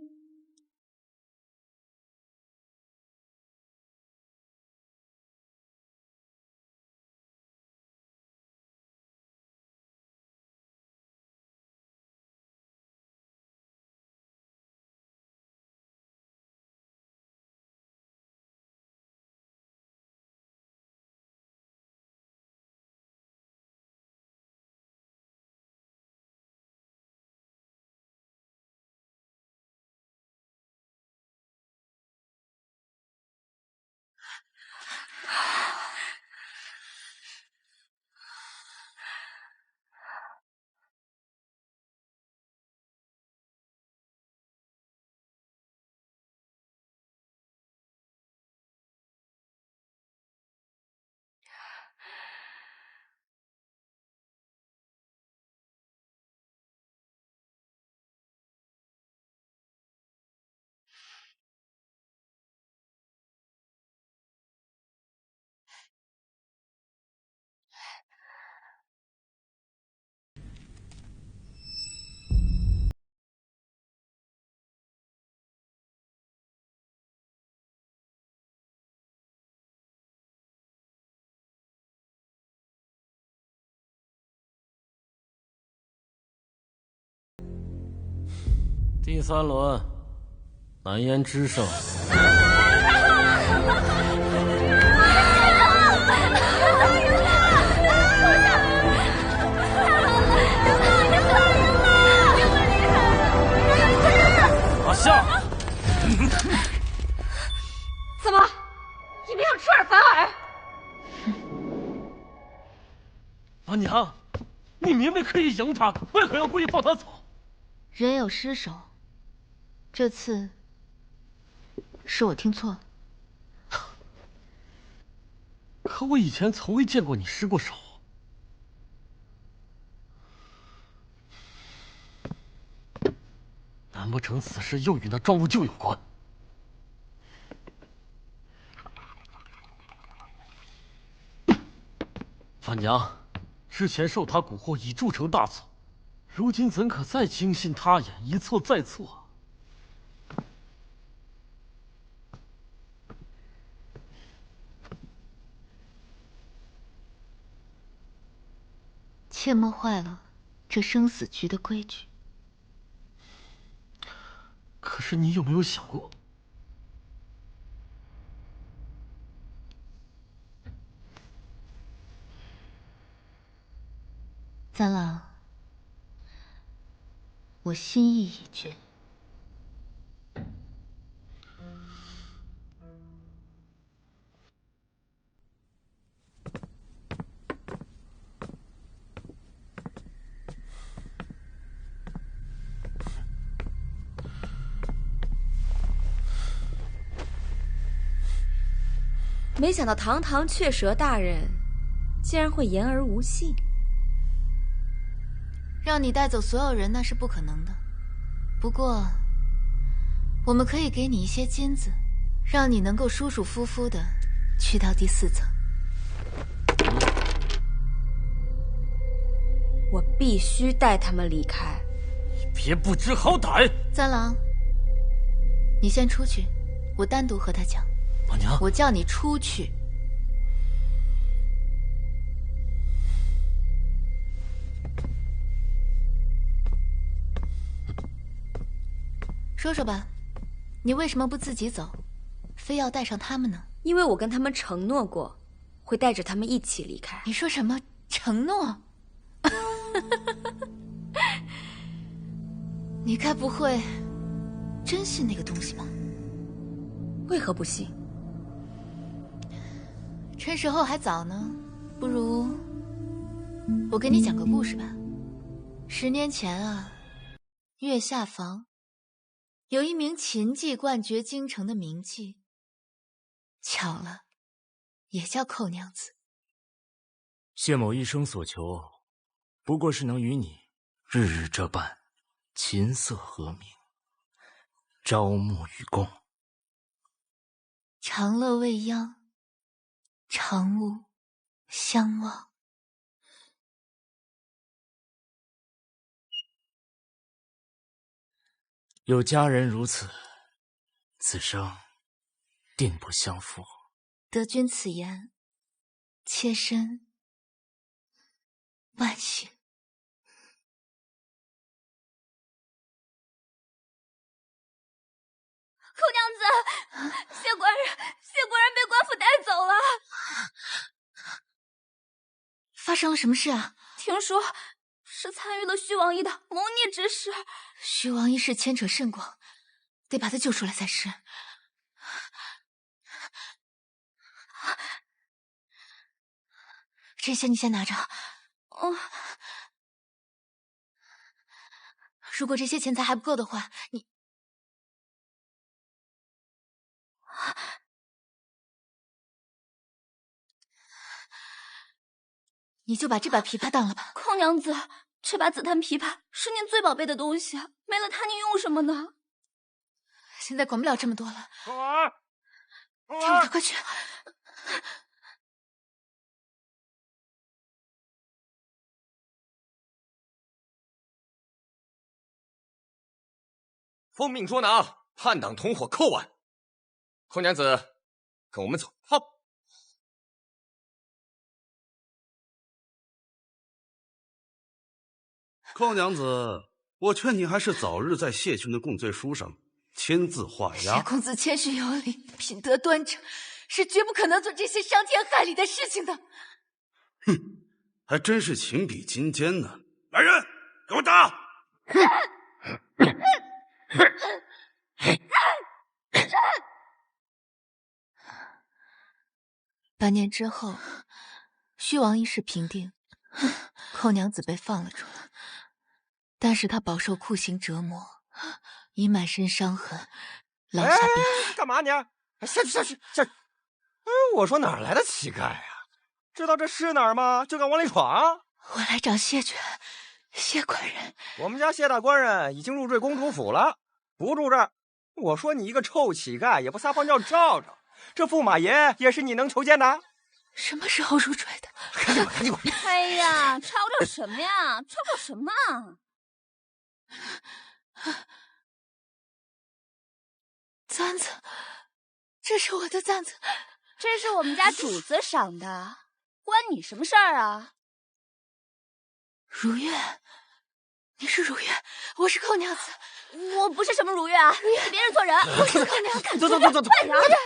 Speaker 17: 第3轮，南烟之胜。拿下！
Speaker 13: 怎么，你们想出尔反尔？
Speaker 17: 阿娘，你明明可以赢他，为何要故意放他走？
Speaker 4: 人有失手，这次是我听错了。
Speaker 17: 可我以前从未见过你失过手。难不成此事又与那庄无咎有关？范娘，之前受他蛊惑已铸成大错，如今怎可再轻信他言，一错再错？
Speaker 4: 切莫坏了这生死局的规矩。
Speaker 17: 可是你有没有想过，
Speaker 4: 三郎，我心意已决。
Speaker 12: 没想到堂堂雀蛇大人，竟然会言而无信。
Speaker 2: 让你带走所有人那是不可能的，不过，我们可以给你一些金子，让你能够舒舒服服的去到第4层。
Speaker 12: 我必须带他们离开。
Speaker 17: 你别不知好歹！
Speaker 2: 三郎，你先出去，我单独和他讲。
Speaker 17: 阿娘，
Speaker 2: 我叫你出去。说说吧，你为什么不自己走，非要带上他们呢？
Speaker 12: 因为我跟他们承诺过，会带着他们一起离开。
Speaker 2: 你说什么承诺？你该不会真信那个东西吧？
Speaker 12: 为何不信？
Speaker 2: 趁时候还早呢，不如我给你讲个故事吧。10年前啊，月下房有一名琴技冠绝京城的名妓，巧了，也叫寇娘子。
Speaker 19: 谢某一生所求，不过是能与你日日这般琴瑟和鸣，朝暮与共。
Speaker 2: 长乐未央，长午相望。
Speaker 19: 有佳人如此，此生定不相负。
Speaker 2: 得君此言，妾身万幸。
Speaker 13: 寇娘子，谢官人被官府带走了。
Speaker 2: 发生了什么事啊？
Speaker 13: 听说是参与了徐王爷的谋逆之事。
Speaker 2: 徐王爷是牵扯甚广，得把他救出来才是。这些你先拿着。如果这些钱财还不够的话，你就把这把琵琶当了吧。
Speaker 13: 寇娘子，这把紫檀琵琶是您最宝贝的东西，没了它您用什么呢？
Speaker 2: 现在管不了这么多了。
Speaker 17: 凤儿，
Speaker 2: 跳舞的，快去！
Speaker 9: 奉命捉拿叛党同伙寇安。寇娘子，跟我们走。好。
Speaker 7: 寇娘子
Speaker 20: 我劝你还是早日在谢群的供罪书上签字画押。
Speaker 2: 谢公子谦虚有礼，品德端正，是绝不可能做这些伤天害理的事情的。
Speaker 20: 哼，还真是情比金坚呢！来人，给我打！
Speaker 2: 半年之后，虚王一事平定，寇娘子被放了出来，但是她饱受酷刑折磨，已满身伤痕，落下病。
Speaker 9: 干嘛你？下去！我说哪来的乞丐啊？知道这是哪儿吗？就敢往里闯！
Speaker 2: 我来找谢权，谢官人。
Speaker 9: 我们家谢大官人已经入赘公主府了，不住这儿。我说你一个臭乞丐，也不撒泡尿照照。这驸马爷也是你能求见的？
Speaker 2: 什么时候入赘的？
Speaker 9: 赶紧滚！
Speaker 8: 哎呀，吵吵什么呀？吵吵什么？
Speaker 2: 簪子，这是我的簪子，
Speaker 8: 这是我们家主子赏的，关你什么事儿啊？
Speaker 2: 如月，你是如月，我是寇娘子。
Speaker 8: 我不是什么如月啊，你别认错人，我是寇娘子。
Speaker 9: 走！
Speaker 8: 快点！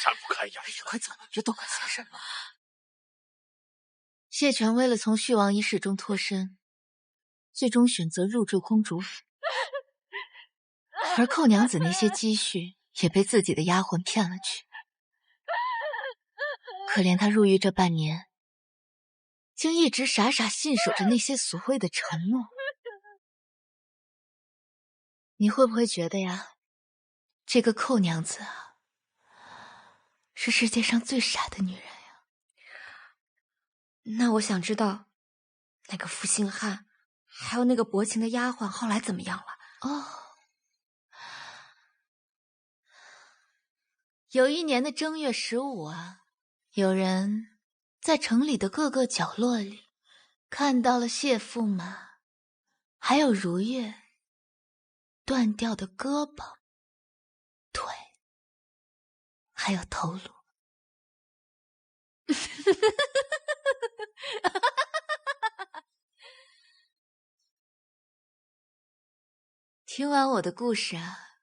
Speaker 20: 咱不开眼！
Speaker 2: 快走，别多管闲事了。谢权为了从虚王一事中脱身，最终选择入住公主府，而寇娘子那些积蓄也被自己的丫鬟骗了去。可怜她入狱这半年，竟一直傻傻信守着那些所谓的承诺。你会不会觉得呀，这个寇娘子啊，是世界上最傻的女人呀？
Speaker 12: 那我想知道，那个负心汉，还有那个薄情的丫鬟，后来怎么样了？
Speaker 2: 哦，有一年的正月15啊，有人在城里的各个角落里看到了谢驸马，还有如月断掉的胳膊、腿，还有头颅。听完我的故事啊，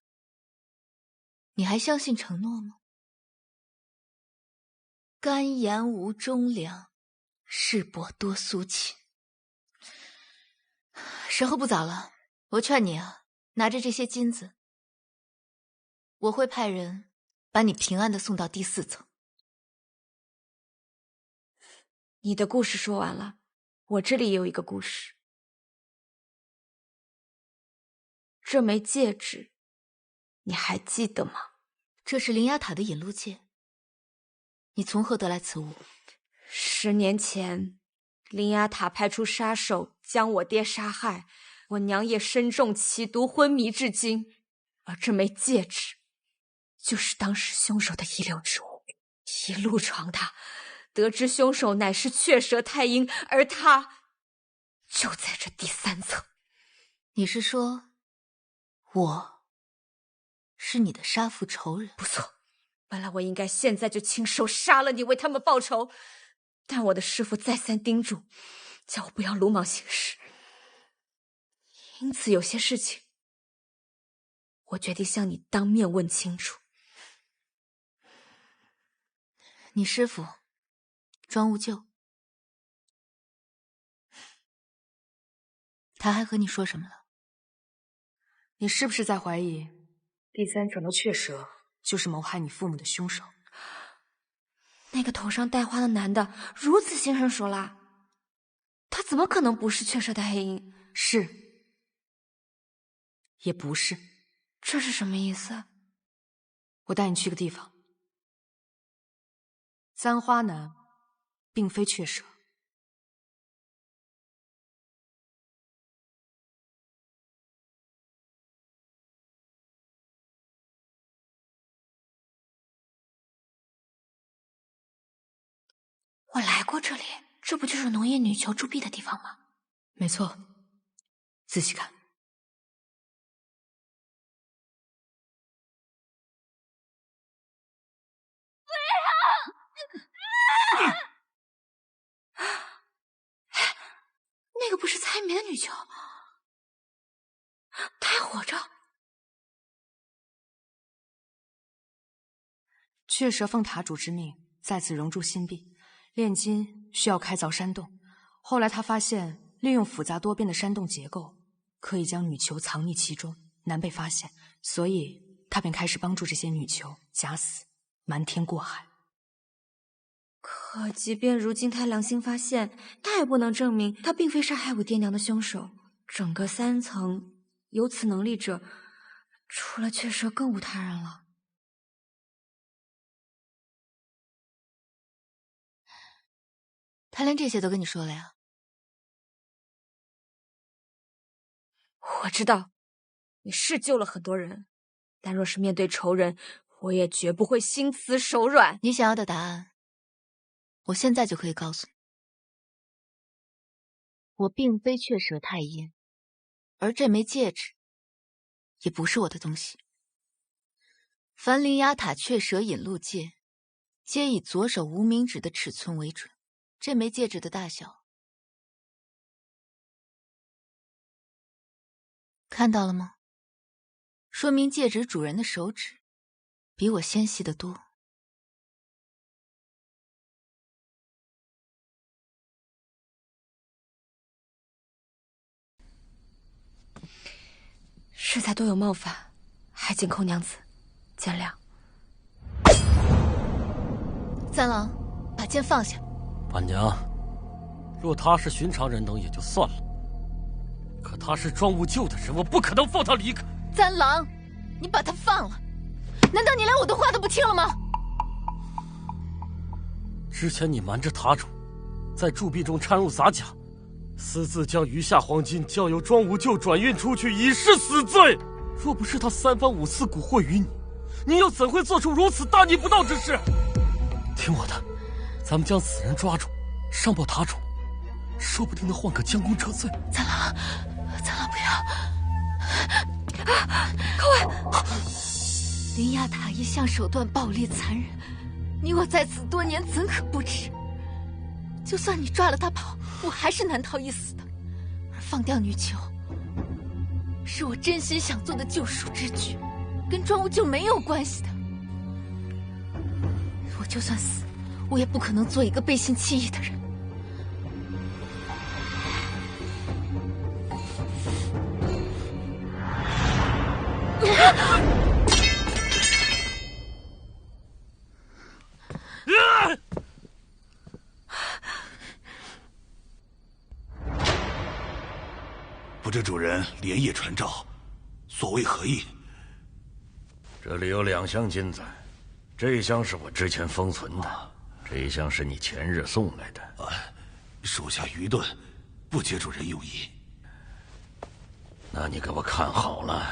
Speaker 2: 你还相信承诺吗？甘言无忠良，世薄多苏秦。时候不早了，我劝你啊，拿着这些金子，我会派人把你平安的送到第4层。
Speaker 12: 你的故事说完了，我这里也有一个故事。这枚戒指，你还记得吗？
Speaker 2: 这是灵牙塔的引路戒。你从何得来此物
Speaker 12: ？10年前，灵牙塔派出杀手将我爹杀害，我娘也身中奇毒，昏迷至今。而这枚戒指，就是当时凶手的遗留之物。一路闯荡，得知凶手乃是雀蛇太阴，而他就在这第3层。
Speaker 2: 你是说，我是你的杀父仇人？
Speaker 12: 不错，本来我应该现在就亲手杀了你，为他们报仇。但我的师父再三叮嘱，叫我不要鲁莽行事。因此有些事情，我决定向你当面问清楚。
Speaker 2: 你师父庄无咎，他还和你说什么了？
Speaker 10: 你是不是在怀疑第3层的雀蛇就是谋害你父母的凶手？
Speaker 12: 那个头上戴花的男的如此心狠手辣，他怎么可能不是雀蛇的黑鹰？
Speaker 10: 是，也不是。
Speaker 12: 这是什么意思？
Speaker 10: 我带你去个地方。簪花男并非雀蛇。
Speaker 12: 我来过这里，这不就是浓艳女囚铸币的地方吗？
Speaker 10: 没错，仔细看。
Speaker 4: 那个不是蔡明的女囚，她还活着。
Speaker 10: 雀蛇奉塔主之命，在此熔铸心壁。炼金需要开凿山洞，后来他发现利用复杂多变的山洞结构，可以将女囚藏匿其中，难被发现，所以他便开始帮助这些女囚假死，瞒天过海。
Speaker 12: 可即便如今他良心发现，他也不能证明他并非杀害我爹娘的凶手。整个3层有此能力者，除了雀蛇更无他人了。
Speaker 2: 他连这些都跟你说了呀？
Speaker 12: 我知道，你是救了很多人，但若是面对仇人，我也绝不会心慈手软。
Speaker 2: 你想要的答案，我现在就可以告诉你。我并非雀蛇太阴，而这枚戒指也不是我的东西。凡灵牙塔雀蛇引路戒，皆以左手无名指的尺寸为准。这枚戒指的大小，看到了吗？说明戒指主人的手指比我纤细得多。
Speaker 12: 适才多有冒犯，还请寇娘子见谅。
Speaker 2: 三郎，把剑放下。
Speaker 17: 板娘，若他是寻常人等也就算了，可他是庄无咎的人，我不可能放他离开。
Speaker 2: 三郎，你把他放了，难道你连我的话都不听了吗？
Speaker 17: 之前你瞒着塔主，在铸币中掺入杂假，私自将余下黄金交由庄无咎转运出去，已是死罪。若不是他3番5次蛊惑于你，你又怎会做出如此大逆不道之事？听我的，咱们将此人抓住，上报塔主，说不定能换个将功折罪。
Speaker 2: 三郎，三郎不要！
Speaker 12: 靠外！
Speaker 2: 灵牙塔一向手段暴力残忍，你我在此多年怎可不知？就算你抓了他跑，我还是难逃一死的。而放掉女囚，是我真心想做的救赎之举，跟庄无咎没有关系的。我就算死，我也不可能做一个背信弃义的人。
Speaker 1: 不知主人连夜传召，所谓何意？
Speaker 16: 这里有2箱金子，这一箱是我之前封存的，这一箱是你前日送来的。
Speaker 1: 属下愚钝，不解主人用意。
Speaker 16: 那你给我看好了。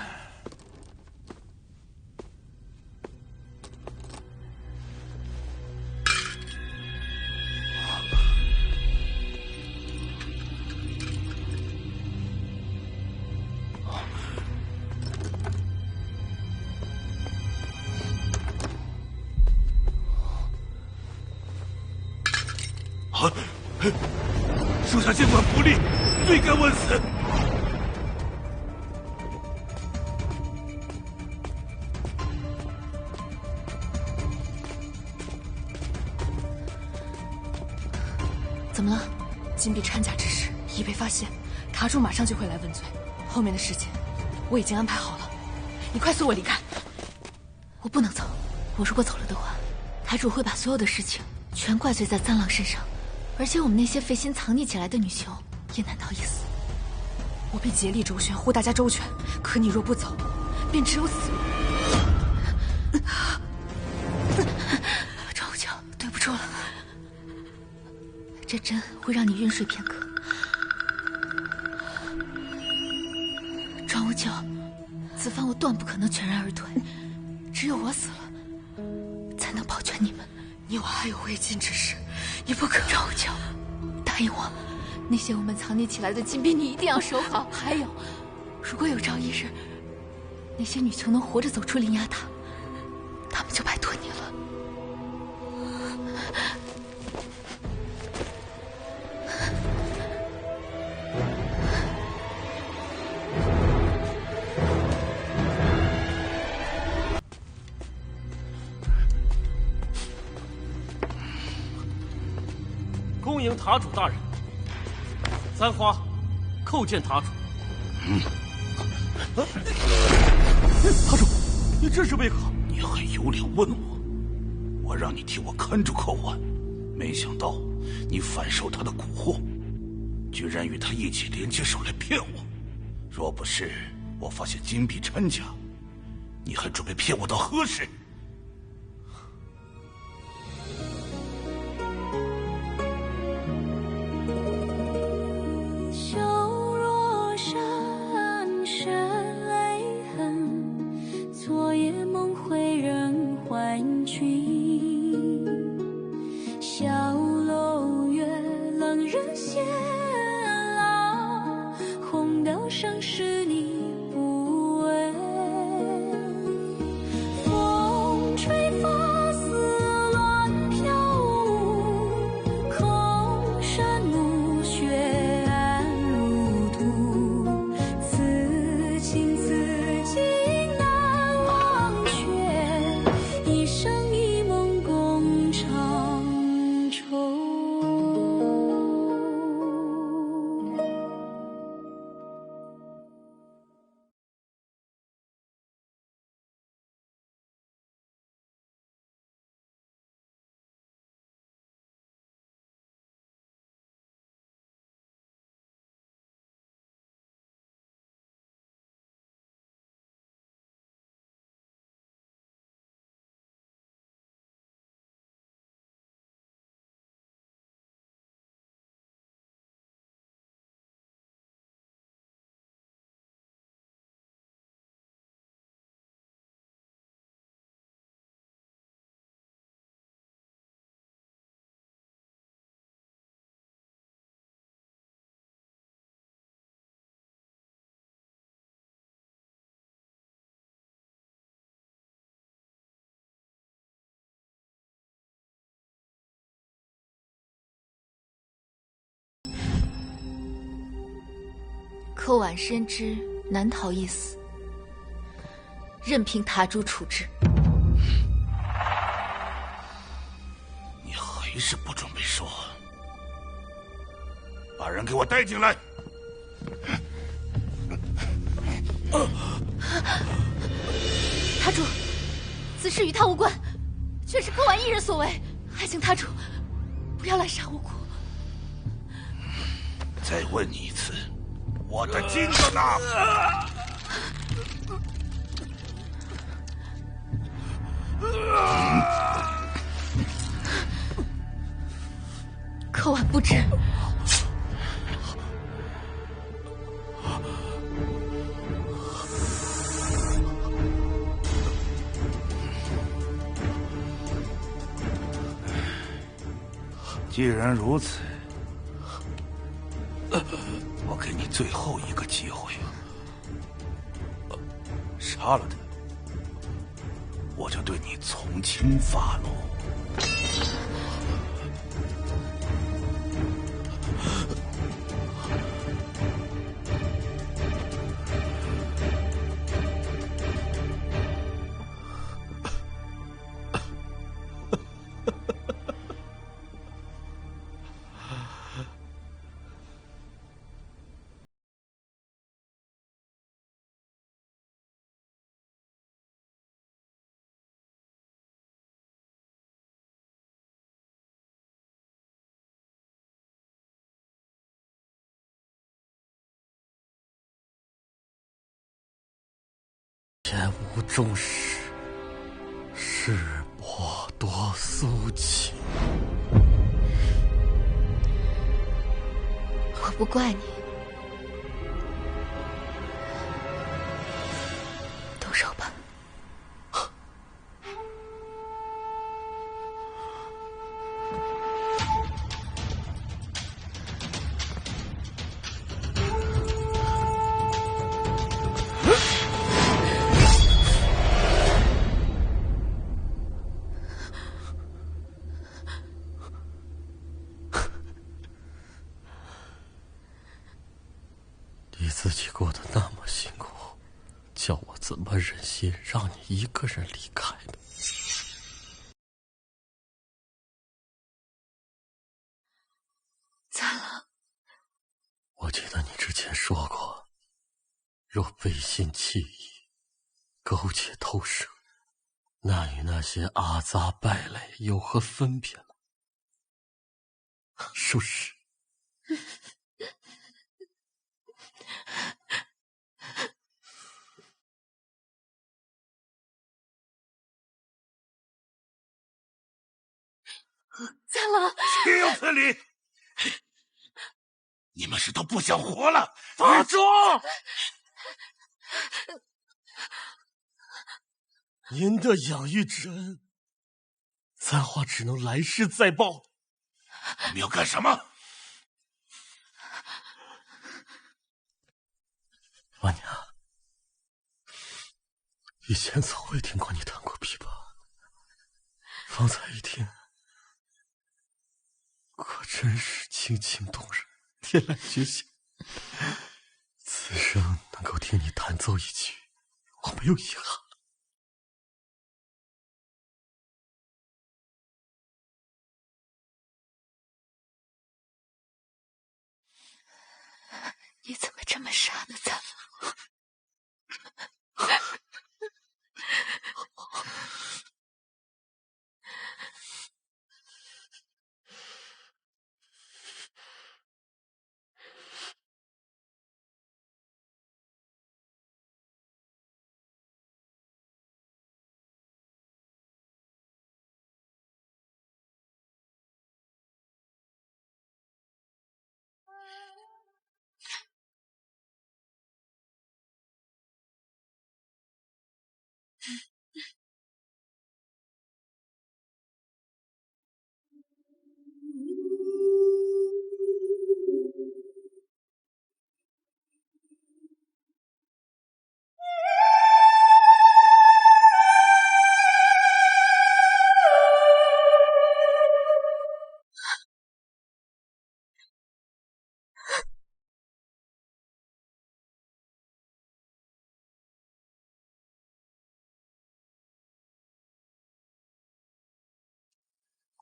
Speaker 1: 属下监管不力，罪该万死。
Speaker 2: 怎么了？
Speaker 10: 金币掺假之事已被发现，塔主马上就会来问罪。后面的事情我已经安排好了，你快随我离开。
Speaker 2: 我不能走，我如果走了的话，塔主会把所有的事情全怪罪在三郎身上。而且我们那些费心藏匿起来的女囚也难逃一死。
Speaker 10: 我必竭力周旋，护大家周全。可你若不走，便只有死路。
Speaker 2: 庄无咎，对不住了，这针会让你晕睡片刻。庄无咎，此番我断不可能全然而退，只有我死了，才能保全你们。
Speaker 10: 你我还有未尽之事，你不可。
Speaker 2: 庄无咎，答应我，那些我们藏匿起来的金币你一定要守好。还有，如果有朝一日，那些女囚能活着走出灵牙塔，他们就拜托你了。
Speaker 17: 迎塔主大人。三花，叩见塔主。塔主，你这是为何？
Speaker 1: 你还有脸问我？我让你替我看住寇婉，没想到你反受他的蛊惑，居然与他一起联起手来骗我。若不是我发现金币掺假，你还准备骗我到何时？
Speaker 13: 笑若山水泪痕，昨夜梦回人还君。小楼月，冷人闲老，红豆生是你不为。风吹发丝乱飘舞，空山暮雪暗如土。此情此景难忘却，一生一梦共长愁。
Speaker 2: 寇婉深知难逃一死，任凭塔主处置。
Speaker 1: 你还是不准备说？把人给我带进来！
Speaker 2: 塔主，此事与他无关，却是寇婉一人所为，还请塔主不要滥杀无辜。
Speaker 1: 再问你一次，我的金子呢？
Speaker 2: 寇婉不知。
Speaker 1: 既然如此，我给你最后一个机会，杀了他，我就对你从轻发落。
Speaker 17: 前无重视，事莫多苏情。
Speaker 2: 我不怪你，动手吧。
Speaker 17: 你自己过得那么辛苦，叫我怎么忍心让你一个人离开呢？若背信弃义，苟且偷生，那与那些阿杂败类有何分别呢？是不是？
Speaker 1: 怎了？岂有此理！你们是都不想活了？
Speaker 19: 法主，您的养育之恩，簪花只能来世再报。
Speaker 1: 你们要干什么？
Speaker 17: 婉娘，以前从未听过你弹过琵琶，方才一听，果真是清情动人，天籁绝响。此生能够听你弹奏一曲，我没有遗憾了。
Speaker 14: 你怎么这么傻呢，簪花？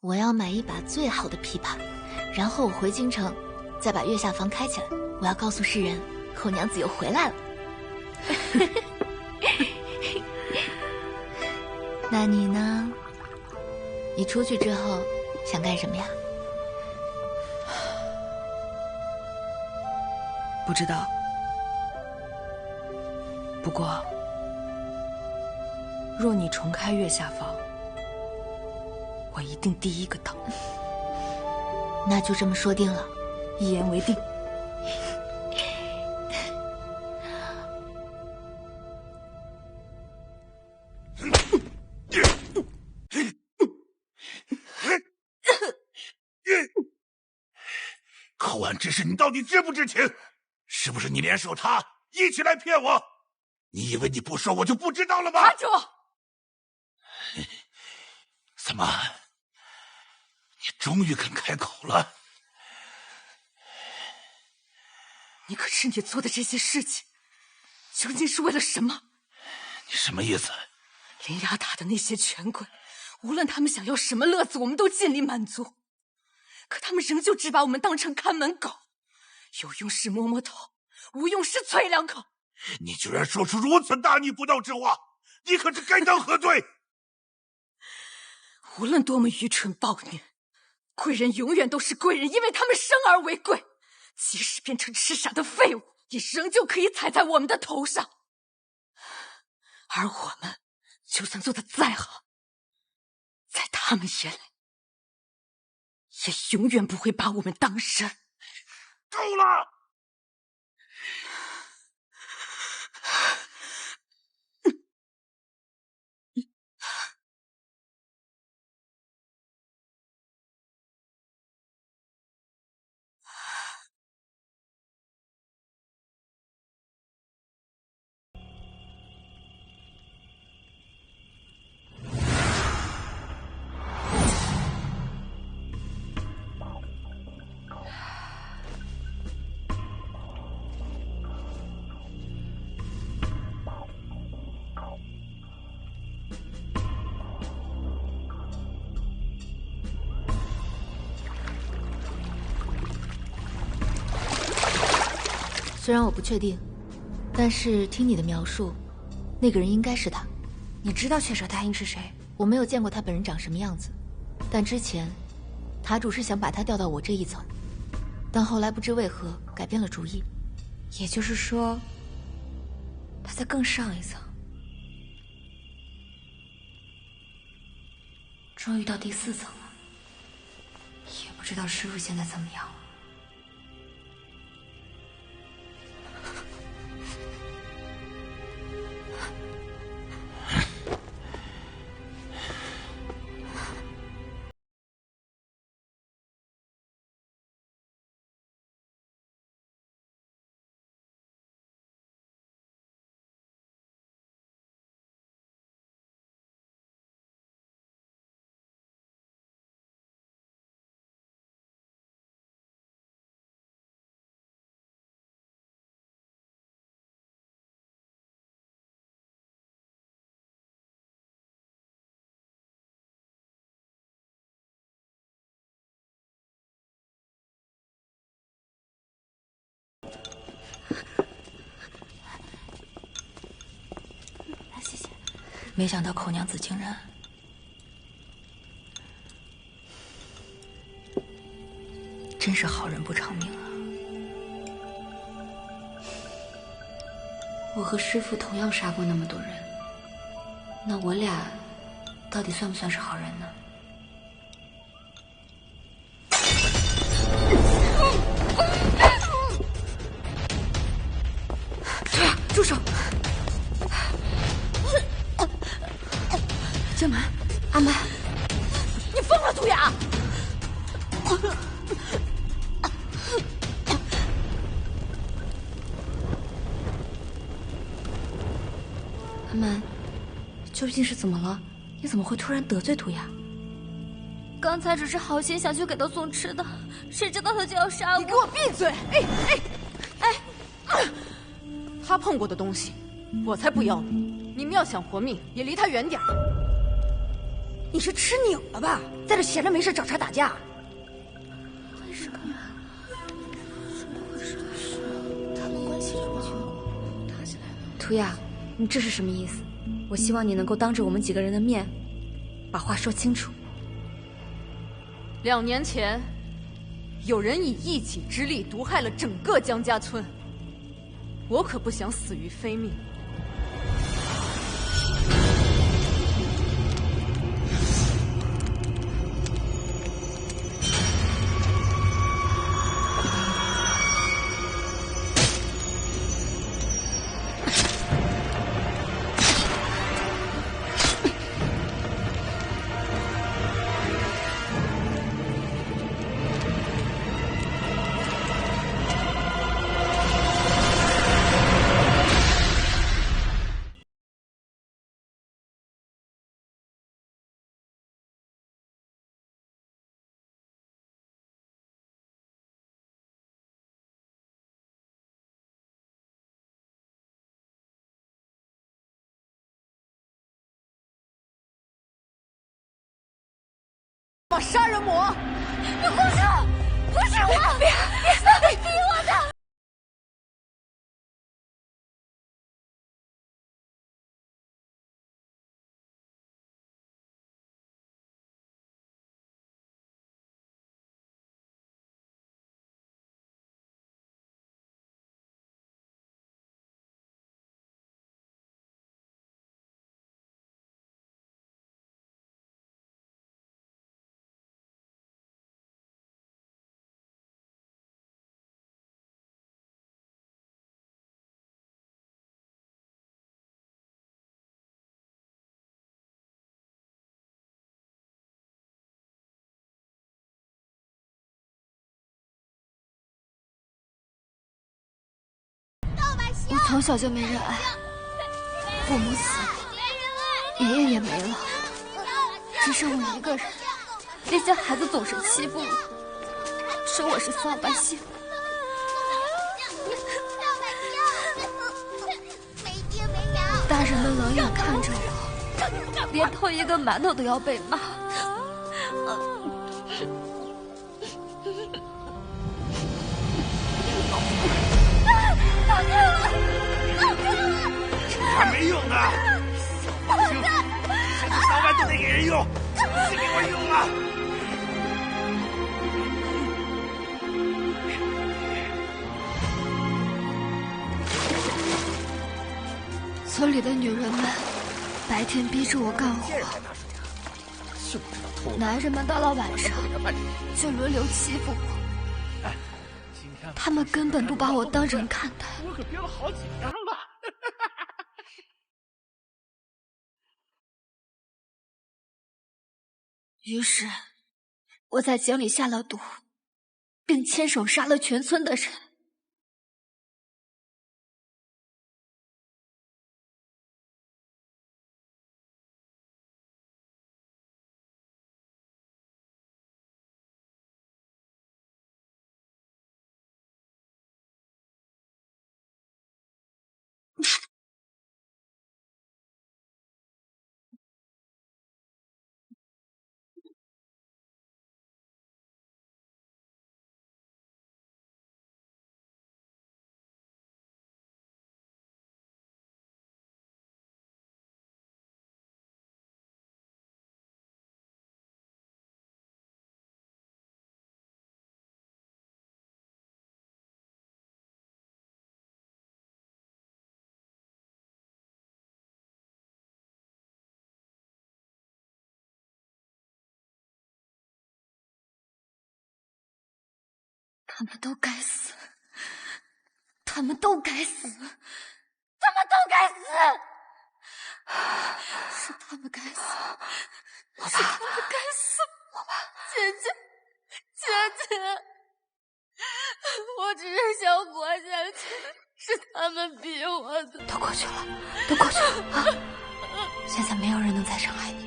Speaker 2: 我要买一把最好的琵琶，然后我回京城，再把月下房开起来。我要告诉世人，后娘子又回来了。那你呢？你出去之后想干什么呀？
Speaker 10: 不知道。不过，若你重开月下房，我一定第一个到。
Speaker 2: 那就这么说定了，
Speaker 10: 一言为定。
Speaker 1: 寇安之事，你到底知不知情？是不是你联手他一起来骗我？你以为你不说我就不知道了吗？
Speaker 6: 塔主，
Speaker 1: 怎么？你终于肯开口了？
Speaker 10: 你可知你做的这些事情，究竟是为了什么？
Speaker 1: 你什么意思？
Speaker 10: 林雅塔的那些权贵，无论他们想要什么乐子，我们都尽力满足。可他们仍旧只把我们当成看门狗，有用时摸摸头，无用时啐两口。
Speaker 1: 你居然说出如此大逆不道之话，你可是该当何罪？
Speaker 10: 无论多么愚蠢暴虐，贵人永远都是贵人，因为他们生而为贵。即使变成痴傻的废物，也仍旧可以踩在我们的头上。而我们就算做得再好，在他们眼里也永远不会把我们当人。
Speaker 1: 够了！
Speaker 2: 虽然我不确定但是听你的描述，那个人应该是他。
Speaker 4: 你知道雀蛇太阴是谁？
Speaker 2: 我没有见过他本人长什么样子，但之前塔主是想把他调到我这一层，但后来不知为何改变了主意。
Speaker 4: 也就是说，他在更上一层。终于到第4层了，也不知道师傅现在怎么样了。
Speaker 11: 谢谢。没想到寇娘子竟然……真是好人不长命啊！
Speaker 4: 我和师父同样杀过那么多人，那我俩到底算不算是好人呢？
Speaker 11: 对呀，住手！江南，
Speaker 4: 阿曼，
Speaker 18: 你疯了，杜雅！
Speaker 4: 阿曼，究竟是怎么了？你怎么会突然得罪杜雅？
Speaker 8: 刚才只是好心想去给他送吃的，谁知道他就要杀我！
Speaker 18: 你给我闭嘴！他碰过的东西，我才不要呢！你们要想活命，也离他远点。
Speaker 11: 你是吃拧了吧？在这闲着没事找茬打架？
Speaker 8: 为什么？怎么回事？他们关系这么好，打起来了。
Speaker 4: 涂雅，你这是什么意思？我希望你能够当着我们几个人的面，把话说清楚。
Speaker 18: 2年前，有人以一己之力毒害了整个江家村，我可不想死于非命。把杀人魔！
Speaker 8: 不是，不是我！别逼我的！我从小就没人爱，父母死了，爷爷也没了，只剩我一个人。那些孩子总是欺负我，说我是死老百姓。大人们冷眼看着我，连偷一个馒头都要被骂。讨厌了！
Speaker 1: 用，继续给我用啊！
Speaker 4: 村里的女人们白天逼着我干活，男人们到了晚上就轮流欺负我。他们根本不把我当人看待。
Speaker 16: 我可憋了好几天了。
Speaker 4: 于是，我在井里下了毒，并亲手杀了全村的人。他们都该死！他们都该死！他们都该死！是他们该死！是他们该死！
Speaker 8: 姐姐，姐姐，我只是想活下去，是他们逼我的。
Speaker 4: 都过去了，都过去了啊！现在没有人能再伤害你。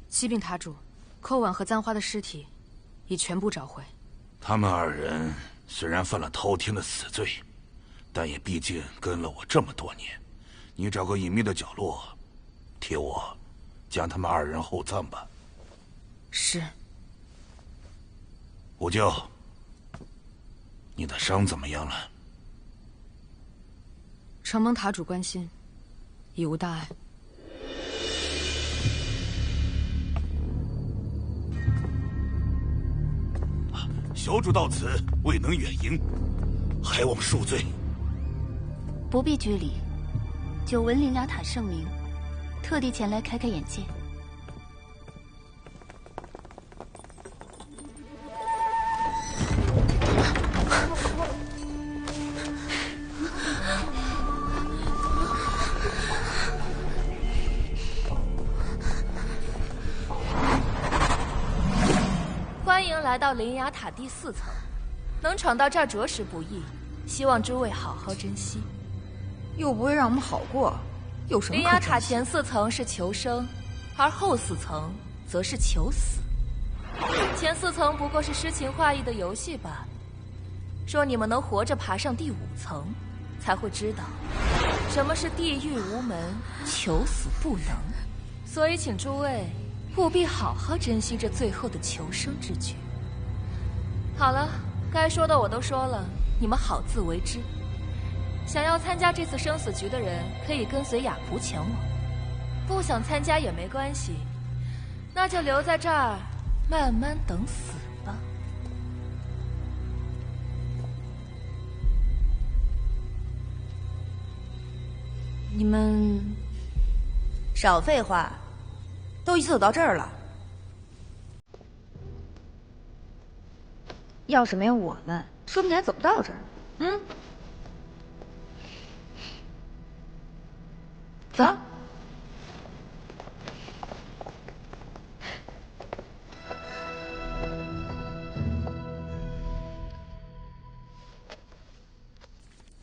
Speaker 10: 西并塔主，寇婉和簪花的尸体已全部找回。
Speaker 1: 他们二人虽然犯了偷天的死罪，但也毕竟跟了我这么多年。你找个隐秘的角落，替我将他们二人厚葬吧。
Speaker 10: 是。
Speaker 1: 五舅，你的伤怎么样了？
Speaker 10: 承蒙塔主关心，已无大碍。
Speaker 1: 小主到此未能远迎，还望恕罪。
Speaker 8: 不必拘礼，久闻灵牙塔盛名，特地前来开开眼界。
Speaker 12: 欢迎来到灵牙塔第4层，能闯到这儿着实不易，希望诸位好好珍惜。
Speaker 11: 又不会让我们好过，有什么可珍惜？
Speaker 12: 灵牙塔前4层是求生，而后4层则是求死。前4层不过是诗情画意的游戏罢了。若你们能活着爬上第5层，才会知道什么是地狱无门，求死不能。所以请诸位务必好好珍惜这最后的求生之举。好了，该说的我都说了，你们好自为之。想要参加这次生死局的人，可以跟随雅蒲前往；不想参加也没关系，那就留在这儿，慢慢等死吧。
Speaker 11: 你们少废话，都一起走到这儿了。要是没有我们，说不定还走不到这儿。嗯，走。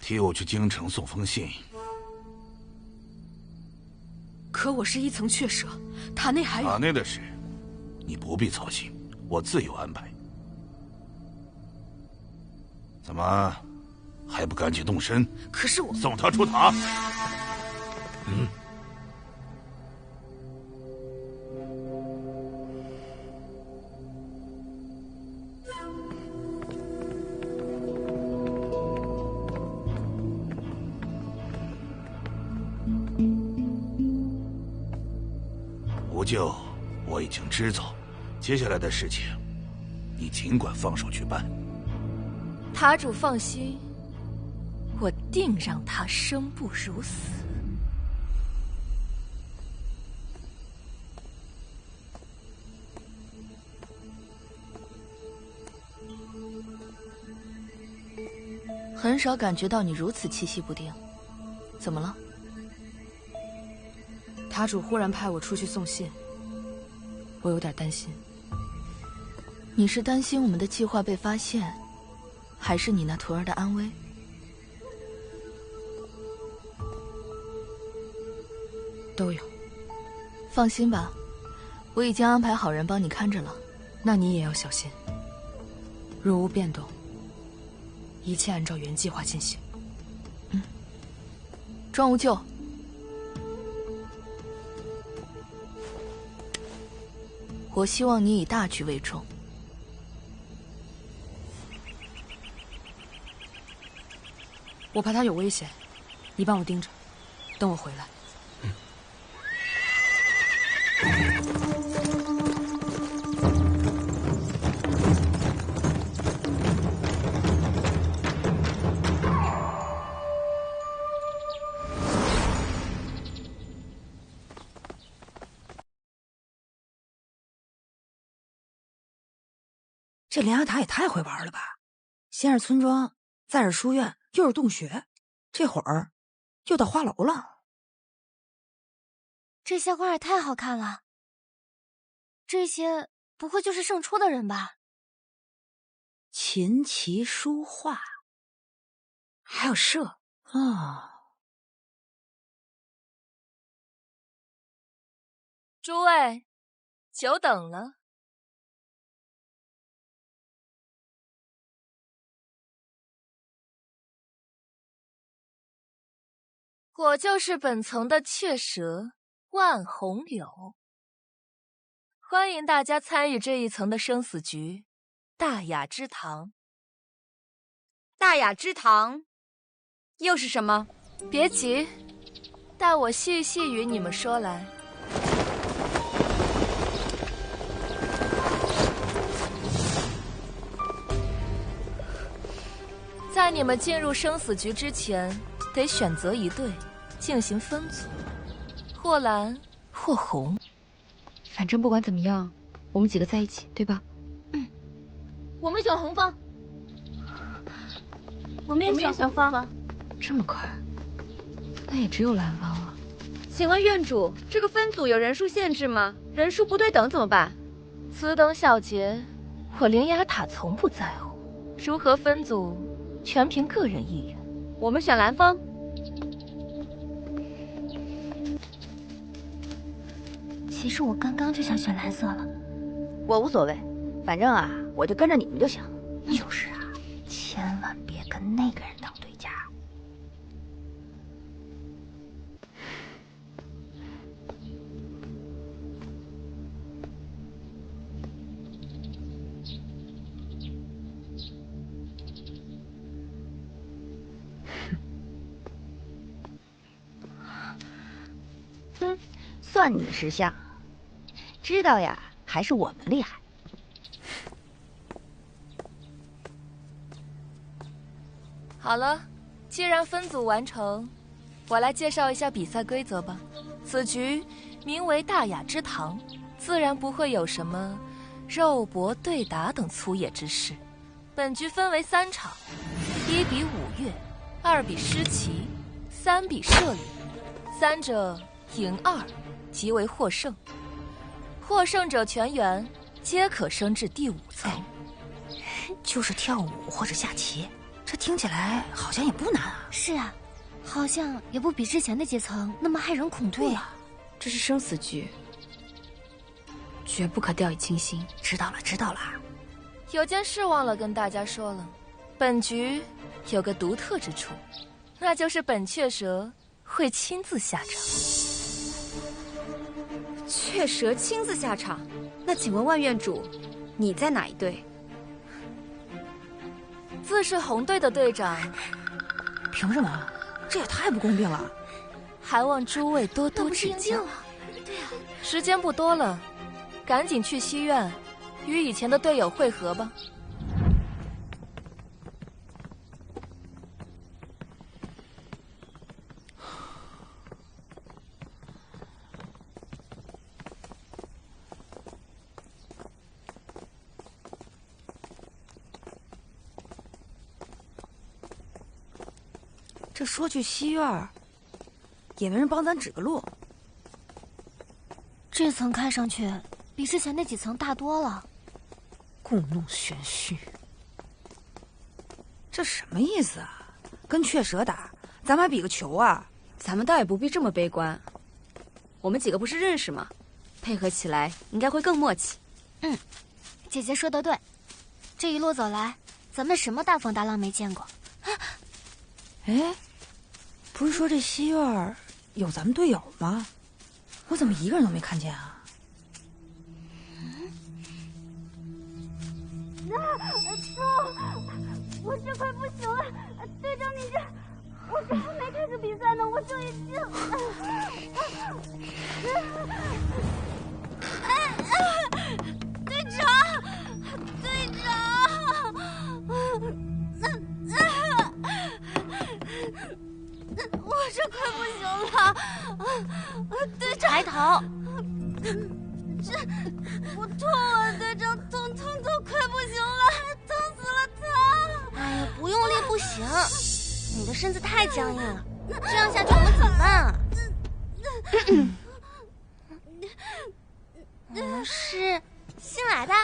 Speaker 1: 替我去京城送封信。
Speaker 10: 可我是1层雀舍，塔内还有……
Speaker 1: 塔内的事，你不必操心，我自有安排。怎么，还不赶紧动身？
Speaker 10: 可是我
Speaker 1: 送他出塔。
Speaker 16: 嗯。
Speaker 1: 吴舅，我已经知道，接下来的事情，你尽管放手去办。
Speaker 2: 塔主放心，我定让他生不如死。很少感觉到你如此气息不定，怎么了？
Speaker 10: 塔主忽然派我出去送信，我有点担心。
Speaker 2: 你是担心我们的计划被发现，还是你那徒儿的安危？
Speaker 10: 都有。
Speaker 2: 放心吧，我已经安排好人帮你看着了。
Speaker 10: 那你也要小心，若无变动，一切按照原计划进行。
Speaker 2: 庄无咎，我希望你以大局为重。
Speaker 10: 我怕他有危险，你帮我盯着，等我回来。
Speaker 11: 这莲芽塔也太会玩了吧！先是村庄，再是书院，又是洞穴，这会儿又到花楼了。
Speaker 8: 这些画也太好看了，这些不会就是胜出的人吧？
Speaker 11: 琴棋书画，还有射啊！
Speaker 2: 诸位，久等了。我就是本层的雀蛇万红柳，欢迎大家参与这一层的生死局——大雅之堂。
Speaker 12: 大雅之堂又是什么？
Speaker 2: 别急，待我细细与你们说来。在你们进入生死局之前，得选择一队进行分组，或蓝或红。
Speaker 15: 反正不管怎么样，我们几个在一起，对吧？
Speaker 8: 我们选红方。我们也选红方。
Speaker 15: 这么快？那也只有蓝方了。
Speaker 12: 请问院主，这个分组有人数限制吗？人数不对等怎么办？
Speaker 2: 此等小节，我灵牙塔从不在乎。如何分组，全凭个人意愿。
Speaker 12: 我们选蓝方。
Speaker 8: 其实我刚刚就想选蓝色了。
Speaker 11: 我无所谓，反正啊，我就跟着你们就行。
Speaker 8: 就是啊，千万别跟那个人当对家。
Speaker 11: 算你识相，知道呀，还是我们厉害。
Speaker 2: 好了，既然分组完成，我来介绍一下比赛规则吧。此局名为大雅之堂，自然不会有什么肉搏对打等粗野之事。本局分为3场，1比舞乐，2比诗棋，3比射礼，3者赢2即为获胜，获胜者全员皆可升至第5层。
Speaker 11: 就是跳舞或者下棋，这听起来好像也不难啊。
Speaker 8: 是啊，好像也不比之前的阶层那么骇人恐怖了。
Speaker 4: 这是生死局，绝不可掉以轻心。
Speaker 11: 知道了，知道了。
Speaker 2: 有件事忘了跟大家说了，本局有个独特之处，那就是本雀蛇
Speaker 4: 会亲自下场。
Speaker 12: 雀蛇亲自下场？那请问万院主，你在哪一队？
Speaker 4: 自是红队的队长。
Speaker 11: 凭什么？这也太不公平了！
Speaker 4: 还望诸位多多指教。
Speaker 8: 对啊，
Speaker 4: 时间不多了，赶紧去西院，与以前的队友会合吧。
Speaker 11: 这说去西院，也没人帮咱指个路。
Speaker 8: 这层看上去比之前那几层大多了。
Speaker 18: 故弄玄虚，
Speaker 11: 这什么意思啊？跟雀蛇打，咱们还比个球啊？
Speaker 12: 咱们倒也不必这么悲观。我们几个不是认识吗？配合起来应该会更默契。
Speaker 8: 姐姐说的对，这一路走来，咱们什么大风大浪没见过。
Speaker 11: 哎，不是说这西院有咱们队友吗？我怎么一个人都没看见啊？
Speaker 13: 我这快不行了，队长你这，我这还没开始比赛呢，我就已经，队长，我这快不行了，队长，
Speaker 8: 抬头。
Speaker 13: 我痛啊，队长，痛都快不行了，痛死了他！
Speaker 8: 哎呀，不用力不行，你的身子太僵硬了，这样下去我们怎么办啊？你们是新来的？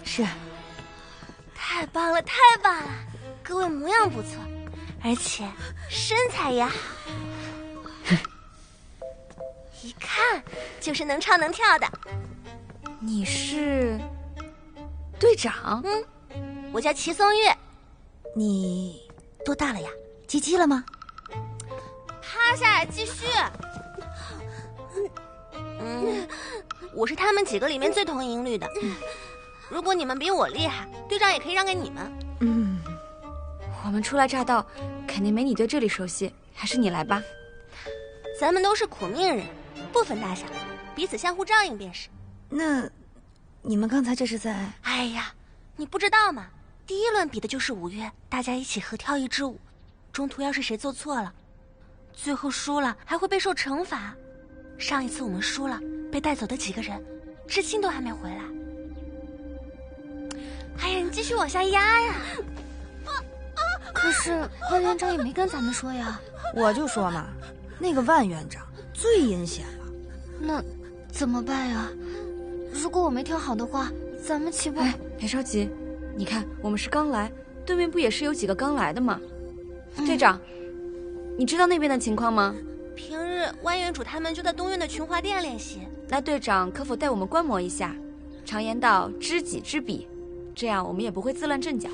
Speaker 11: 是。
Speaker 8: 太棒了，太棒了！各位模样不错，而且身材也好，一看就是能唱能跳的。
Speaker 12: 你是队长？
Speaker 8: 我叫齐松玉。
Speaker 11: 你多大了呀？接机了吗？
Speaker 8: 趴下来继续。我是他们几个里面最同音律的。如果你们比我厉害，队长也可以让给你们。
Speaker 12: 我们初来乍到，肯定没你对这里熟悉，还是你来吧。
Speaker 8: 咱们都是苦命人，不分大小，彼此相互照应便是。
Speaker 11: 那你们刚才这是在……
Speaker 8: 哎呀，你不知道吗？第一轮比的就是5月，大家一起合跳一支舞，中途要是谁做错了，最后输了还会被受惩罚。上一次我们输了，被带走的几个人，至今都还没回来。哎呀，你继续往下压呀！可是万院长也没跟咱们说呀。
Speaker 11: 我就说嘛，那个万院长最阴险了。
Speaker 8: 那怎么办呀？如果我没跳好的话，咱们岂不……
Speaker 12: 别着急，你看我们是刚来，对面不也是有几个刚来的吗？队长，你知道那边的情况吗？
Speaker 8: 平日万院主他们就在东院的群华殿练习。
Speaker 12: 那队长可否带我们观摩一下？常言道，知己知彼，这样我们也不会自乱阵脚。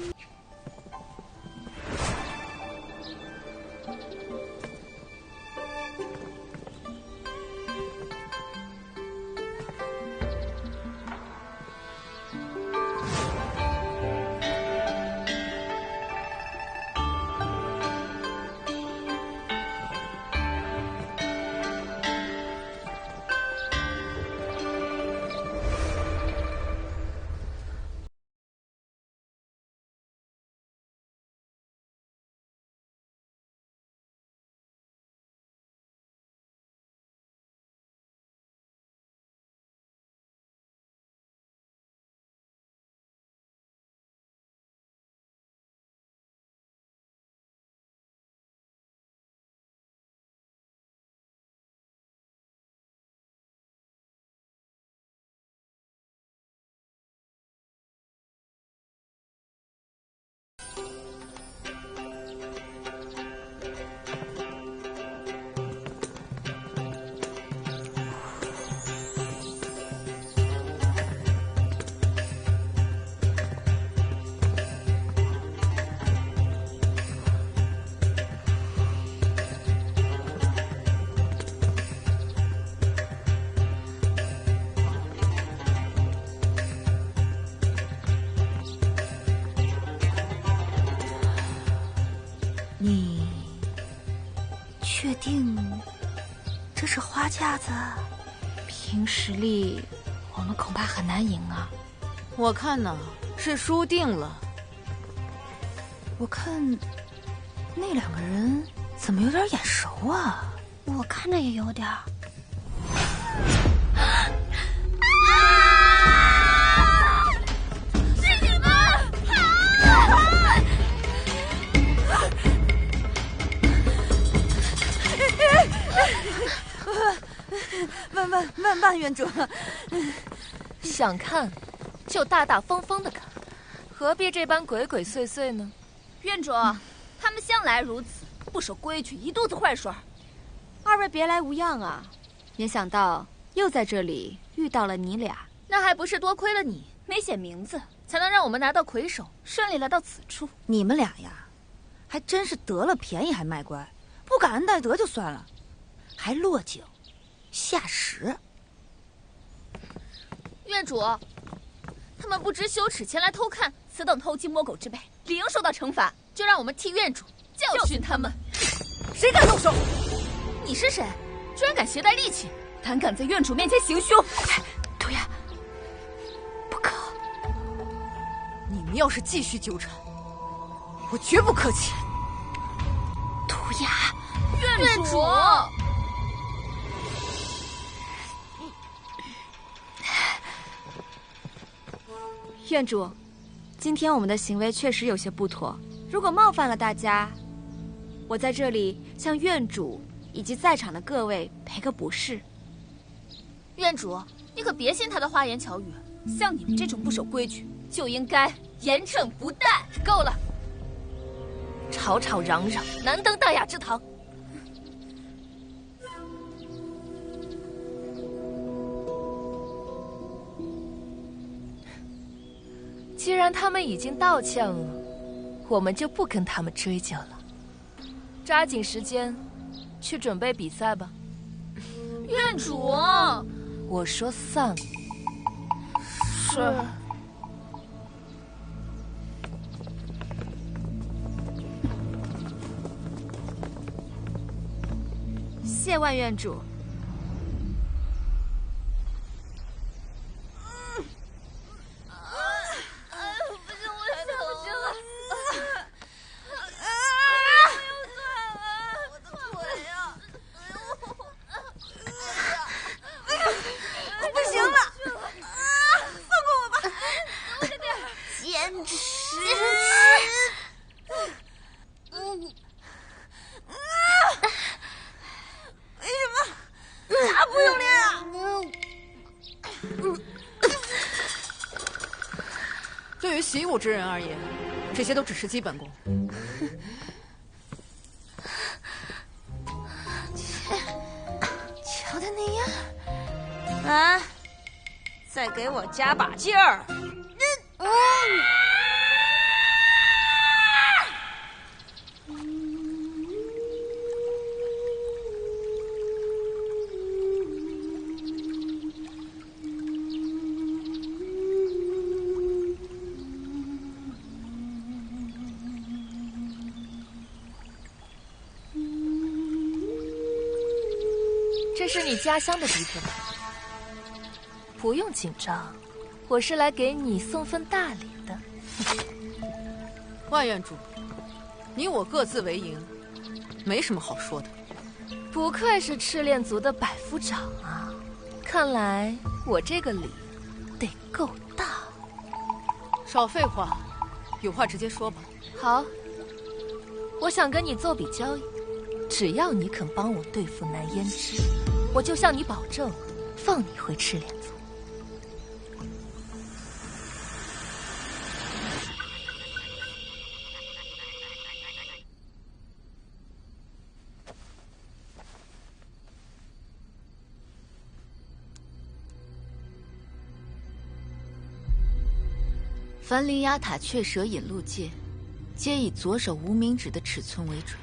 Speaker 11: 确定这是花架子？
Speaker 4: 凭实力，我们恐怕很难赢啊。
Speaker 5: 我看呢，是输定了。
Speaker 11: 我看那两个人怎么有点眼熟啊？
Speaker 4: 我看着也有点。
Speaker 13: 是你们！
Speaker 11: 万院主，
Speaker 12: 想看就大大方方的看，何必这般鬼鬼祟祟呢？
Speaker 8: 院主，他们向来如此，不守规矩，一肚子坏水。
Speaker 12: 二位别来无恙啊！没想到又在这里遇到了你俩。
Speaker 8: 那还不是多亏了你没写名字，才能让我们拿到魁首，顺利来到此处。
Speaker 11: 你们俩呀，还真是得了便宜还卖乖，不感恩戴德就算了，还落井下石。
Speaker 8: 院主，他们不知羞耻前来偷看，此等偷鸡摸狗之辈，理应受到惩罚。就让我们替院主教训他们。谁敢动手？你是谁？居然敢携带利器，胆敢在院主面前行凶！
Speaker 4: 涂鸦，不可！
Speaker 5: 你们要是继续纠缠，我绝不客气。
Speaker 4: 涂鸦，
Speaker 8: 院主。
Speaker 12: 院主，今天我们的行为确实有些不妥，如果冒犯了大家，我在这里向院主以及在场的各位赔个不是。
Speaker 8: 院主，你可别信他的花言巧语，像你们这种不守规矩，就应该严惩不贷。够了，吵吵嚷嚷，难登大雅之堂。
Speaker 12: 既然他们已经道歉了，我们就不跟他们追究了，抓紧时间去准备比赛吧。
Speaker 8: 院主，
Speaker 12: 我说散了。
Speaker 8: 是。
Speaker 12: 谢万院主。
Speaker 5: 对于习武之人而言，这些都只是基本功。
Speaker 11: 瞧他那样，
Speaker 3: 啊！再给我加把劲儿！
Speaker 12: 这是你家乡的敌人，不用紧张，我是来给你送份大礼的。
Speaker 5: 万院主，你我各自为营，没什么好说的。
Speaker 12: 不愧是赤练族的百夫长啊！看来我这个礼得够大。
Speaker 5: 少废话，有话直接说吧。
Speaker 12: 好，我想跟你做笔交易，只要你肯帮我对付南胭脂，我就向你保证，放你回赤练族。
Speaker 2: 凡灵牙塔雀蛇引路戒，皆以左手无名指的尺寸为准。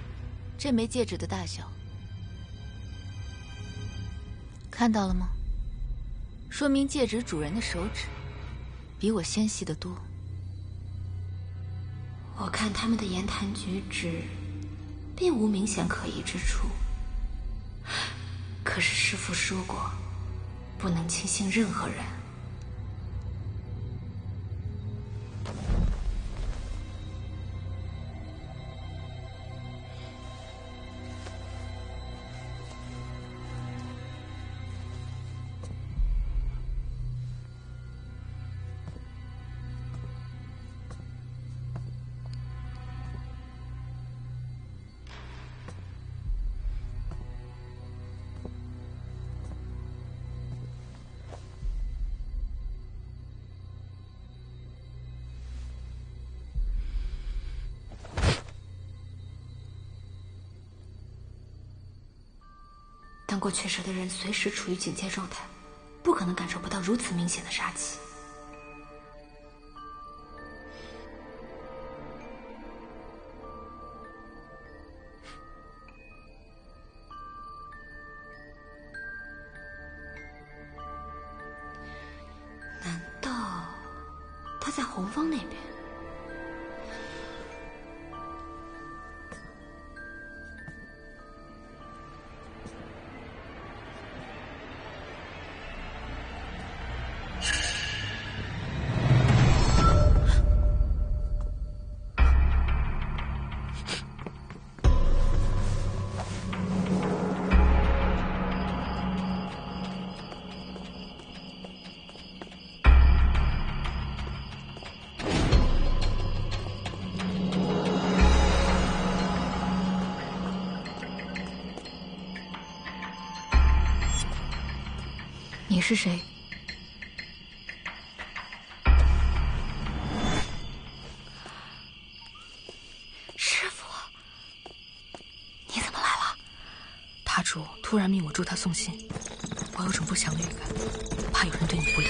Speaker 2: 这枚戒指的大小，看到了吗？说明戒指主人的手指比我纤细得多。
Speaker 4: 我看他们的言谈举止，并无明显可疑之处。可是师父说过，不能轻信任何人。当过雀蛇的人随时处于警戒状态，不可能感受不到如此明显的杀气。难道他在红方那边？你是谁？师父，你怎么来了？
Speaker 10: 塔主突然命我助他送信，我有种不祥的预感，怕有人对你不利。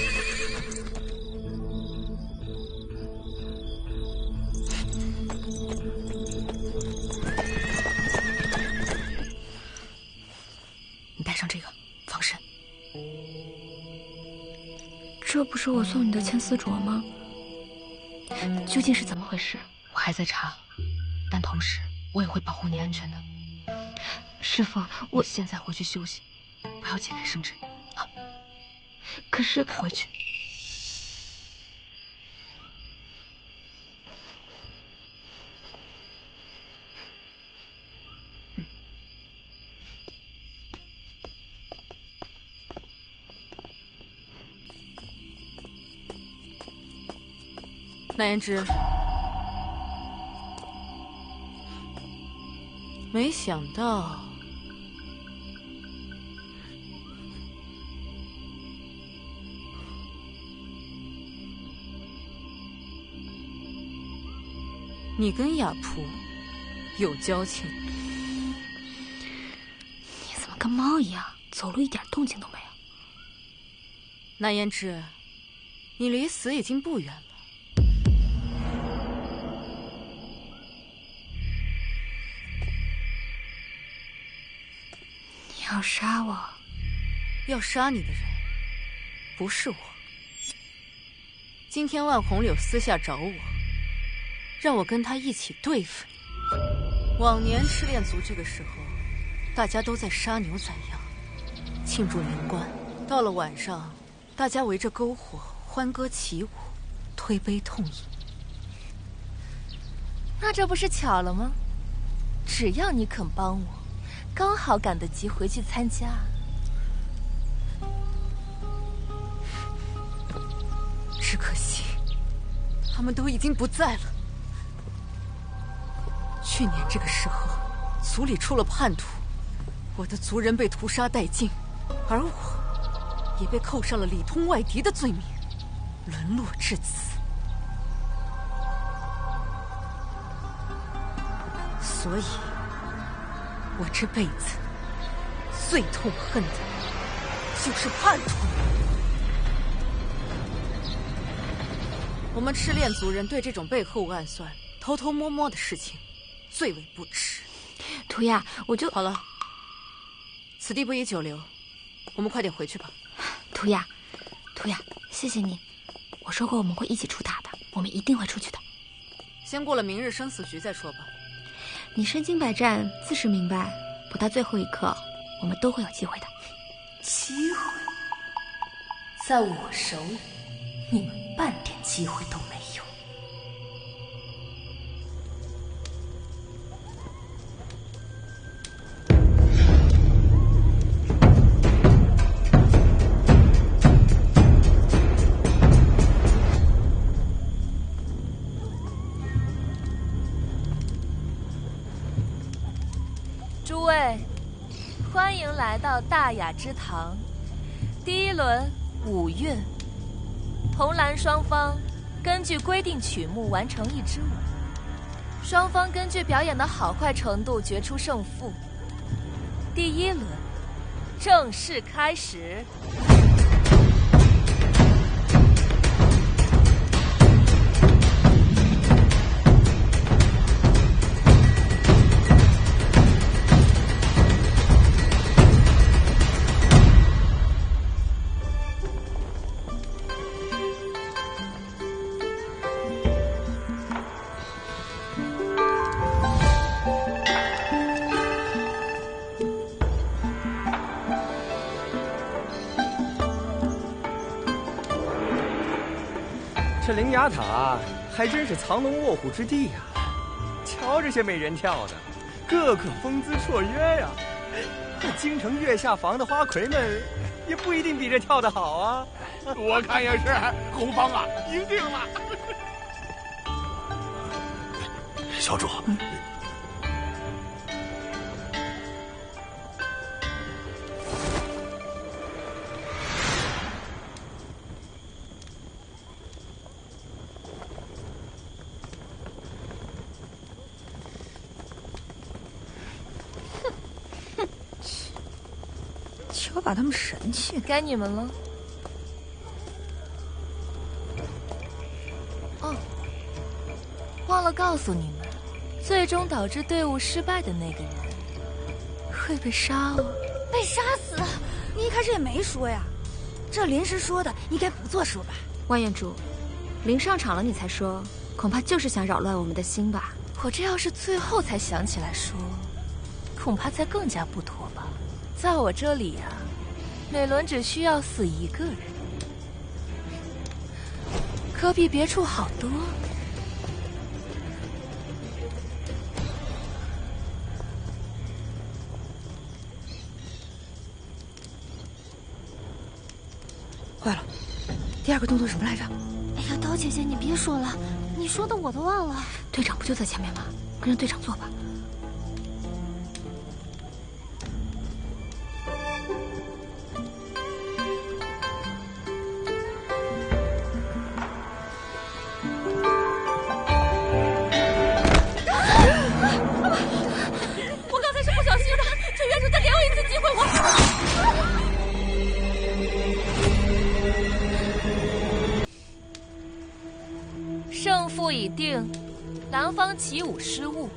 Speaker 10: 你带上这个，防身。
Speaker 4: 这不是我送你的千丝镯吗？究竟是怎么回事？
Speaker 10: 我还在查，但同时我也会保护你安全的。
Speaker 4: 师父，我
Speaker 10: 现在回去休息，不要解开圣旨啊！
Speaker 4: 可是
Speaker 10: 回去。
Speaker 5: 那言之，没想到你跟雅璞有交情。
Speaker 4: 你怎么跟猫一样，走路一点动静都没有？
Speaker 5: 那言之，你离死已经不远了。
Speaker 4: 要杀我？
Speaker 5: 要杀你的人不是我。今天万红柳私下找我，让我跟他一起对付你。往年赤练族这个时候，大家都在杀牛宰羊，庆祝年关。到了晚上，大家围着篝火欢歌起舞，推杯痛饮。
Speaker 8: 那这不是巧了吗？只要你肯帮我，刚好赶得及回去参加。
Speaker 5: 只可惜，他们都已经不在了。去年这个时候，族里出了叛徒，我的族人被屠杀殆尽，而我也被扣上了里通外敌的罪名，沦落至此。所以，我这辈子最痛恨的就是叛徒。我们赤练族人对这种背后暗算、偷偷摸摸的事情最为不耻。
Speaker 4: 涂鸦，我就
Speaker 5: 好了，此地不宜久留，我们快点回去吧。
Speaker 4: 涂鸦，涂鸦，谢谢你。我说过我们会一起出打的，我们一定会出去的。
Speaker 5: 先过了明日生死局再说吧。
Speaker 4: 你身经百战，自是明白，不到最后一刻，我们都会有机会的。
Speaker 14: 机会在我手里，你们半点机会都没有。
Speaker 12: 诸位，欢迎来到大雅之堂。第一轮5韵，红蓝双方根据规定曲目完成一支舞，双方根据表演的好坏程度决出胜负。第一轮正式开始。
Speaker 9: 这灵牙塔还真是藏龙卧虎之地呀！瞧这些美人跳的，个个风姿绰约呀！这京城月下坊的花魁们也不一定比这跳得好啊！
Speaker 1: 我看也是，红方啊，赢定了。
Speaker 16: 小主，
Speaker 11: 瞧把他们神气，
Speaker 12: 该你们了。哦，忘了告诉你们，最终导致队伍失败的那个人会被杀哦。
Speaker 11: 被杀死？你一开始也没说呀，这临时说的，应该不作数吧？
Speaker 4: 万院主，临上场了你才说，恐怕就是想扰乱我们的心吧？
Speaker 12: 我这要是最后才想起来说，恐怕才更加不妥吧。在我这里啊，每轮只需要死一个人，可比别处好多。
Speaker 11: 坏了，第二个动作什么来着？
Speaker 8: 哎呀，刀姐姐，你别说了，你说的我都忘了。
Speaker 4: 队长不就在前面吗？跟着队长做吧。
Speaker 12: 我刚才是不小心的，请院主再给我一次机会。胜负已定，蓝方起舞失误，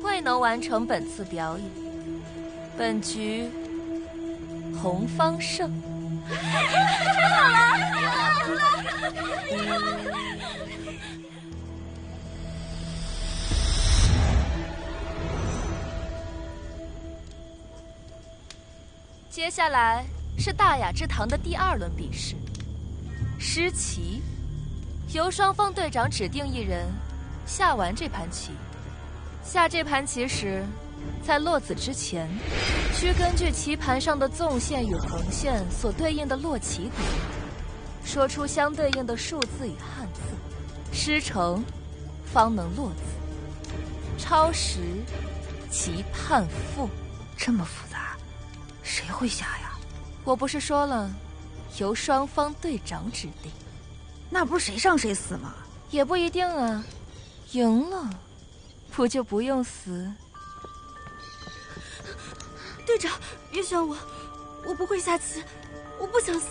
Speaker 12: 未能完成本次表演，本局红方胜。太好了！接下来是大雅之堂的第2轮比试，狮棋。由双方队长指定一人下完这盘棋。下这盘棋时，在落子之前，需根据棋盘上的纵线与横线所对应的落棋点，说出相对应的数字与汉字，师承方能落子。超时，棋判负。
Speaker 11: 这么复杂，谁会下呀？
Speaker 12: 我不是说了，由双方队长指定。
Speaker 11: 那不是谁上谁死吗？
Speaker 12: 也不一定啊，赢了，不就不用死？
Speaker 8: 队长，别选我，我不会下棋，我不想死。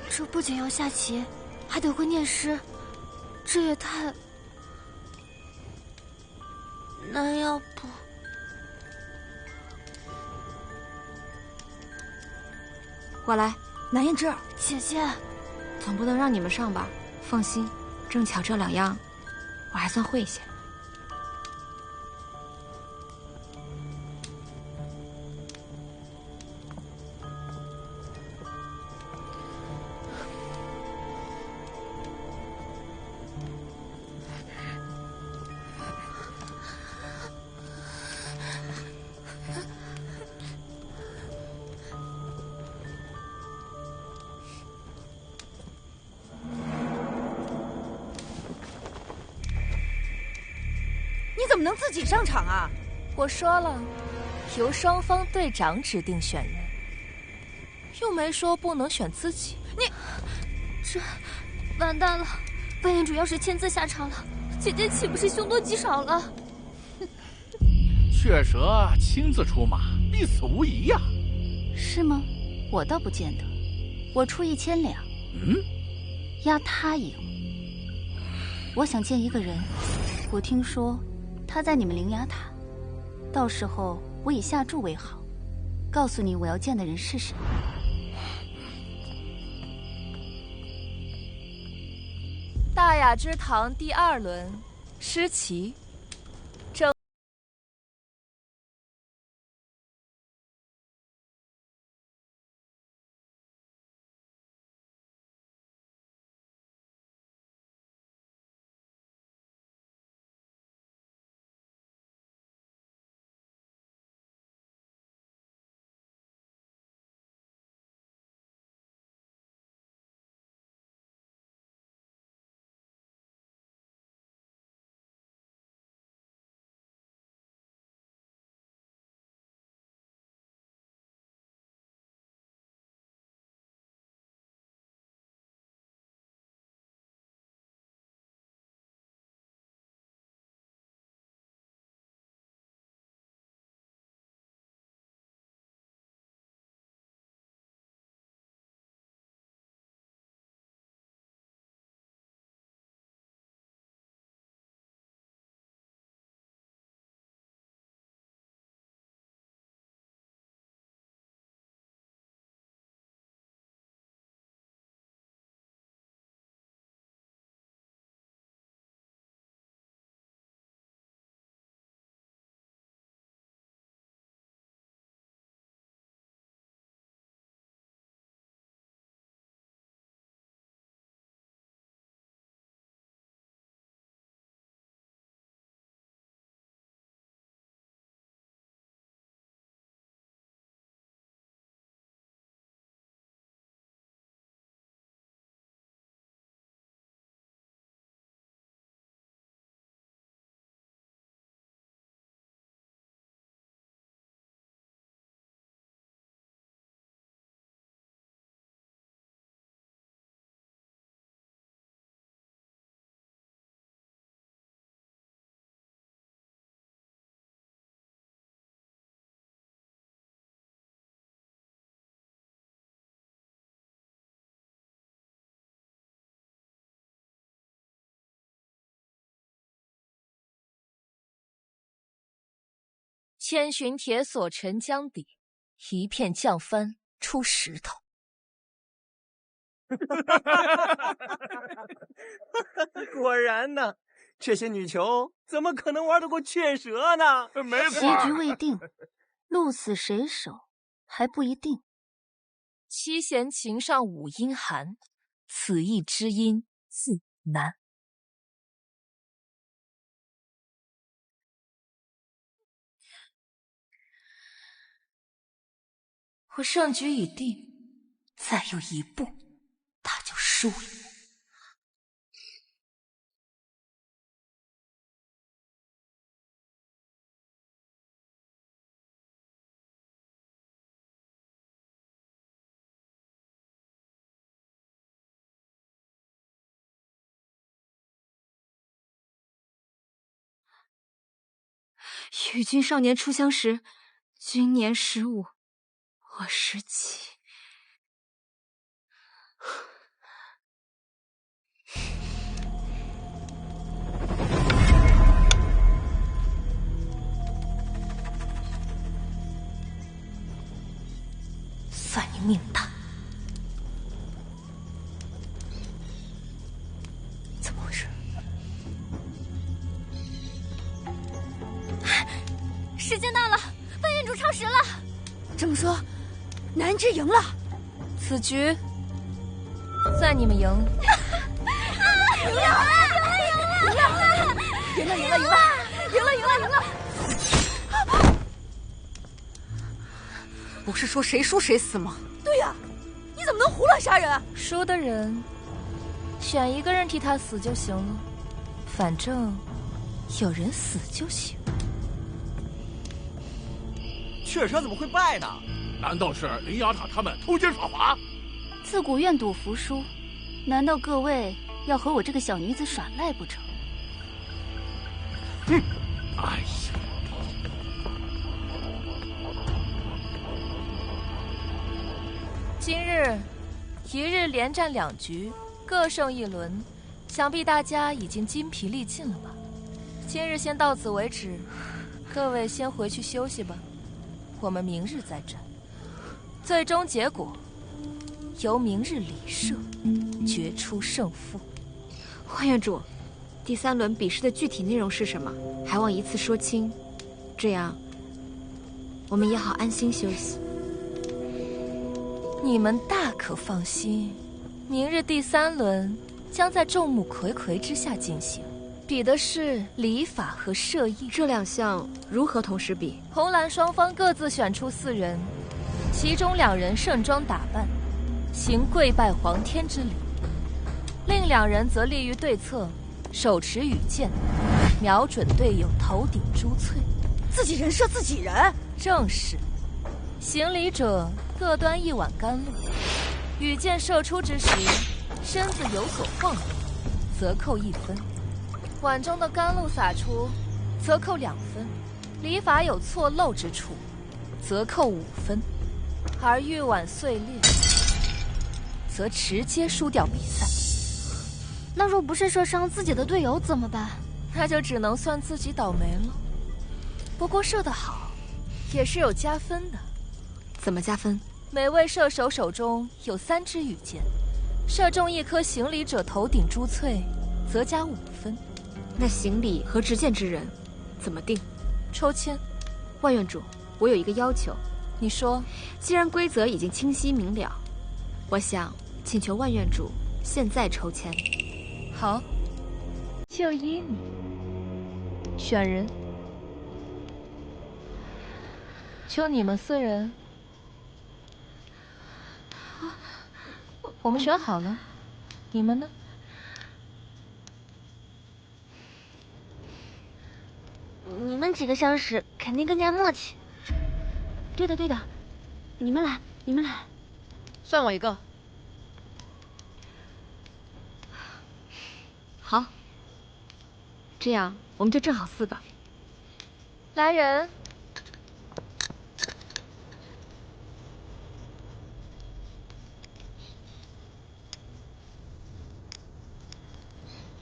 Speaker 8: 这不仅要下棋，还得会念诗，这也太……那要不……
Speaker 4: 我来，
Speaker 11: 南胭脂
Speaker 8: 姐姐。
Speaker 4: 总不能让你们上吧？放心，正巧这2样，我还算会些。
Speaker 11: 怎么能自己上场啊？
Speaker 8: 我说了，由双方队长指定选人，又没说不能选自己。
Speaker 4: 你，这完蛋了！扮演主要是亲自下场了，姐姐岂不是凶多吉少了？
Speaker 21: 雀蛇亲自出马，必死无疑呀。
Speaker 8: 是吗？我倒不见得。我出1000两，押他赢。我想见一个人，我听说他在你们灵牙塔，到时候我以下注为好，告诉你我要见的人是谁。大雅之堂第2轮，施棋。千寻铁锁沉江底，一片降帆出石头。
Speaker 9: 果然呢，这些女囚怎么可能玩得过雀蛇呢？
Speaker 21: 没错，
Speaker 8: 棋局未定，鹿死谁手还不一定。七弦琴上五音寒，此意知音自难。我胜局已定，再有一步，他就输了。
Speaker 4: 与君少年初相识，君年15，我17。
Speaker 8: 算你命大。怎么回事？
Speaker 4: 时间到了，扮演主超时了。
Speaker 11: 这么说，南之赢了。
Speaker 8: 此局算你们赢。
Speaker 4: 赢了！
Speaker 18: 不是说谁输谁死吗？
Speaker 11: 对呀，你怎么能胡乱杀人啊？
Speaker 8: 输的人选一个人替他死就行了，反正
Speaker 5: 有人死就行。
Speaker 9: 雀蛇怎么会败呢？
Speaker 21: 难道是灵牙塔他们偷奸耍滑？
Speaker 8: 自古愿赌服输，难道各位要和我这个小女子耍赖不成？
Speaker 21: 哼！哎呀！
Speaker 12: 今日一日连战2局，各胜1轮，想必大家已经筋疲力尽了吧？今日先到此为止，各位先回去休息吧。我们明日再战，最终结果由明日礼社决出胜负。
Speaker 4: 万院主，第3轮比试的具体内容是什么？还望一次说清，这样我们也好安心休息。
Speaker 12: 你们大可放心，明日第3轮将在众目睽睽之下进行，比的是礼法和射艺。
Speaker 4: 这2项如何同时比？
Speaker 12: 红蓝双方各自选出4人，其中2人盛装打扮，行跪拜皇天之礼，另2人则立于对侧，手持羽箭，瞄准队友头顶珠翠。
Speaker 11: 自己人射自己人？
Speaker 12: 正是。行礼者各端1碗甘露，羽箭射出之时，身子有所晃动，则扣1分；碗中的甘露洒出，则扣2分；礼法有错漏之处，则扣5分；而玉碗碎裂，则直接输掉比赛。
Speaker 8: 那若不慎射伤自己的队友怎么办？
Speaker 12: 那就只能算自己倒霉了。不过射得好，也是有加分的。
Speaker 4: 怎么加分？
Speaker 12: 每位射手手中有3支羽箭，射中1颗行礼者头顶珠翠，则加5分。
Speaker 4: 那行礼和执剑之人怎么定？
Speaker 12: 抽签。
Speaker 4: 万院主，我有一个要求。
Speaker 12: 你说。
Speaker 4: 既然规则已经清晰明了，我想请求万院主现在抽签。
Speaker 12: 好，就依你。选人。就你们4人。我们选好了，你们呢？
Speaker 8: 你们几个相识，肯定更加默契。对的，对的，你们来，你们来。
Speaker 5: 算我一个。
Speaker 4: 好，这样我们就正好4个。
Speaker 12: 来人。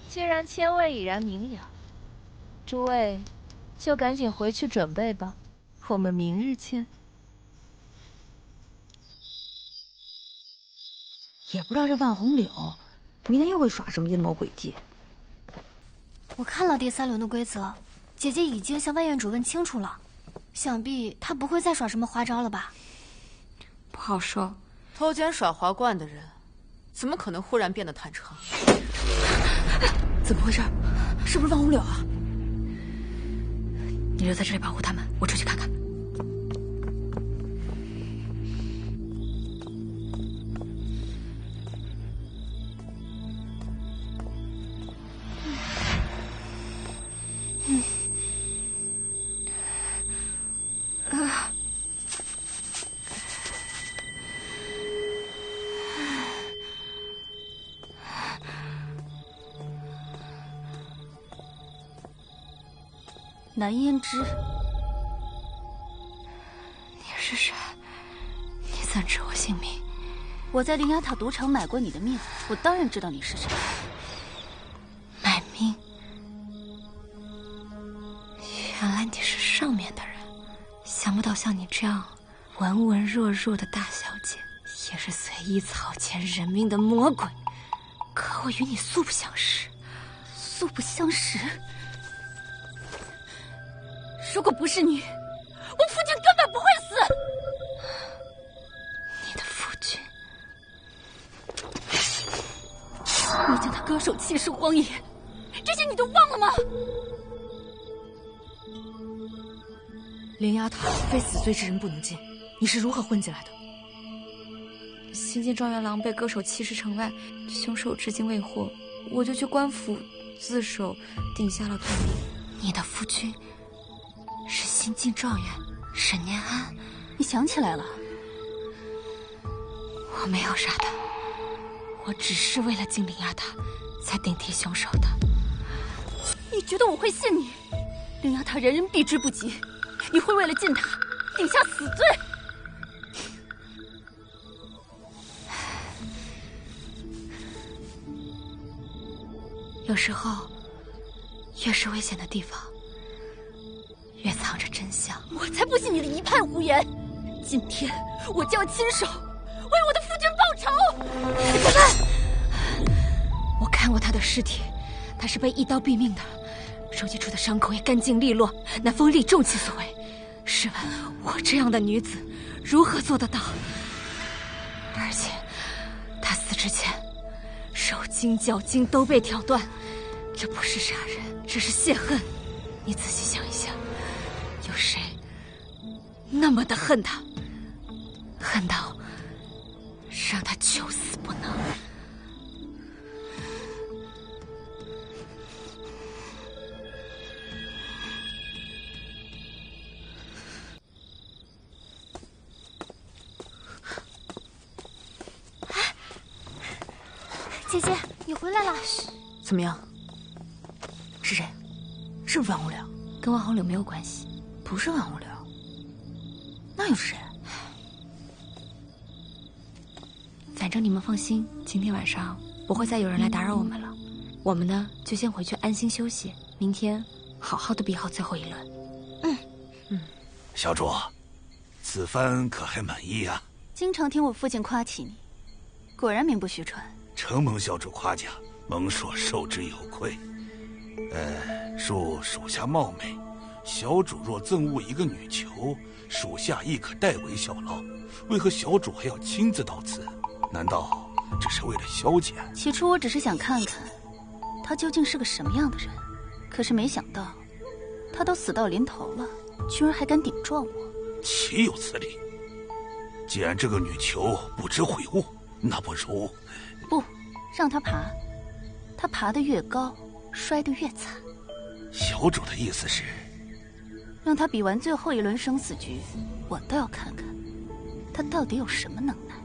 Speaker 12: 既然签位已然明了，诸位就赶紧回去准备吧，我们明日见。
Speaker 11: 也不知道这万红柳明天又会耍什么阴谋诡计。
Speaker 8: 我看了第3轮的规则，姐姐已经向万院主问清楚了，想必她不会再耍什么花招了吧？
Speaker 4: 不好说。
Speaker 5: 偷奸耍滑惯的人，怎么可能忽然变得坦诚？
Speaker 11: 怎么回事？是不是万红柳啊？
Speaker 4: 你留在这里保护他们，我出去看看。
Speaker 8: 南胭脂，
Speaker 4: 你是谁？你怎知我姓名？
Speaker 8: 我在灵牙塔赌场买过你的命，我当然知道你是谁。
Speaker 4: 买命？原来你是上面的人，想不到像你这样文文弱弱的大小姐，也是随意草菅人命的魔鬼。可我与你素不相识。
Speaker 8: 素不相识？如果不是你，我父亲根本不会死。
Speaker 4: 你的父亲？
Speaker 8: 你将他割手弃尸荒野，这些你都忘了吗？
Speaker 10: 灵牙塔非死罪之人不能进，你是如何混进来的？
Speaker 4: 新进状元郎被割手弃尸城外，凶手至今未获，我就去官府自首，定下了罪名。你的夫君是新晋状元沈念安。
Speaker 11: 你想起来了？
Speaker 4: 我没有杀他，我只是为了进灵牙塔才顶替凶手的。
Speaker 11: 你觉得我会信你？灵牙塔人人避之不及，你会为了进塔顶下死罪？
Speaker 4: 有时候，越是危险的地方，越藏着真相。
Speaker 11: 我才不信你的一派胡言！今天我就要亲手为我的夫君报仇！
Speaker 4: 小曼，我看过他的尸体，他是被一刀毙命的，手击出的伤口也干净利落，那锋利重器所为。试问我这样的女子，如何做得到？而且，他死之前，手筋脚筋都被挑断，这不是杀人，这是泄恨。你仔细想一想，有谁那么的恨他，恨到让他求死不能？
Speaker 8: 姐姐，你回来了。
Speaker 10: 怎么样？是谁？是不是王无聊？
Speaker 4: 跟王洪柳没有关系。
Speaker 10: 不是王无聊，那又是谁？
Speaker 4: 反正你们放心，今天晚上不会再有人来打扰我们了。我们呢，就先回去安心休息，明天好好的比好最后一轮。
Speaker 1: 小主，此番可还满意啊？
Speaker 11: 经常听我父亲夸起你，果然名不虚传。
Speaker 1: 承蒙小主夸奖，蒙硕受之有愧。属下冒昧，小主若赠物一个女囚，属下亦可代为效劳。为何小主还要亲自到此？难道只是为了消遣？
Speaker 11: 起初我只是想看看他究竟是个什么样的人，可是没想到他都死到临头了，居然还敢顶撞我，
Speaker 1: 岂有此理！既然这个女囚不知悔悟，那不如
Speaker 11: 不让他爬，他爬得越高，摔得越惨。
Speaker 1: 小主的意思是，
Speaker 11: 让他比完最后一轮生死局，我倒要看看他到底有什么能耐。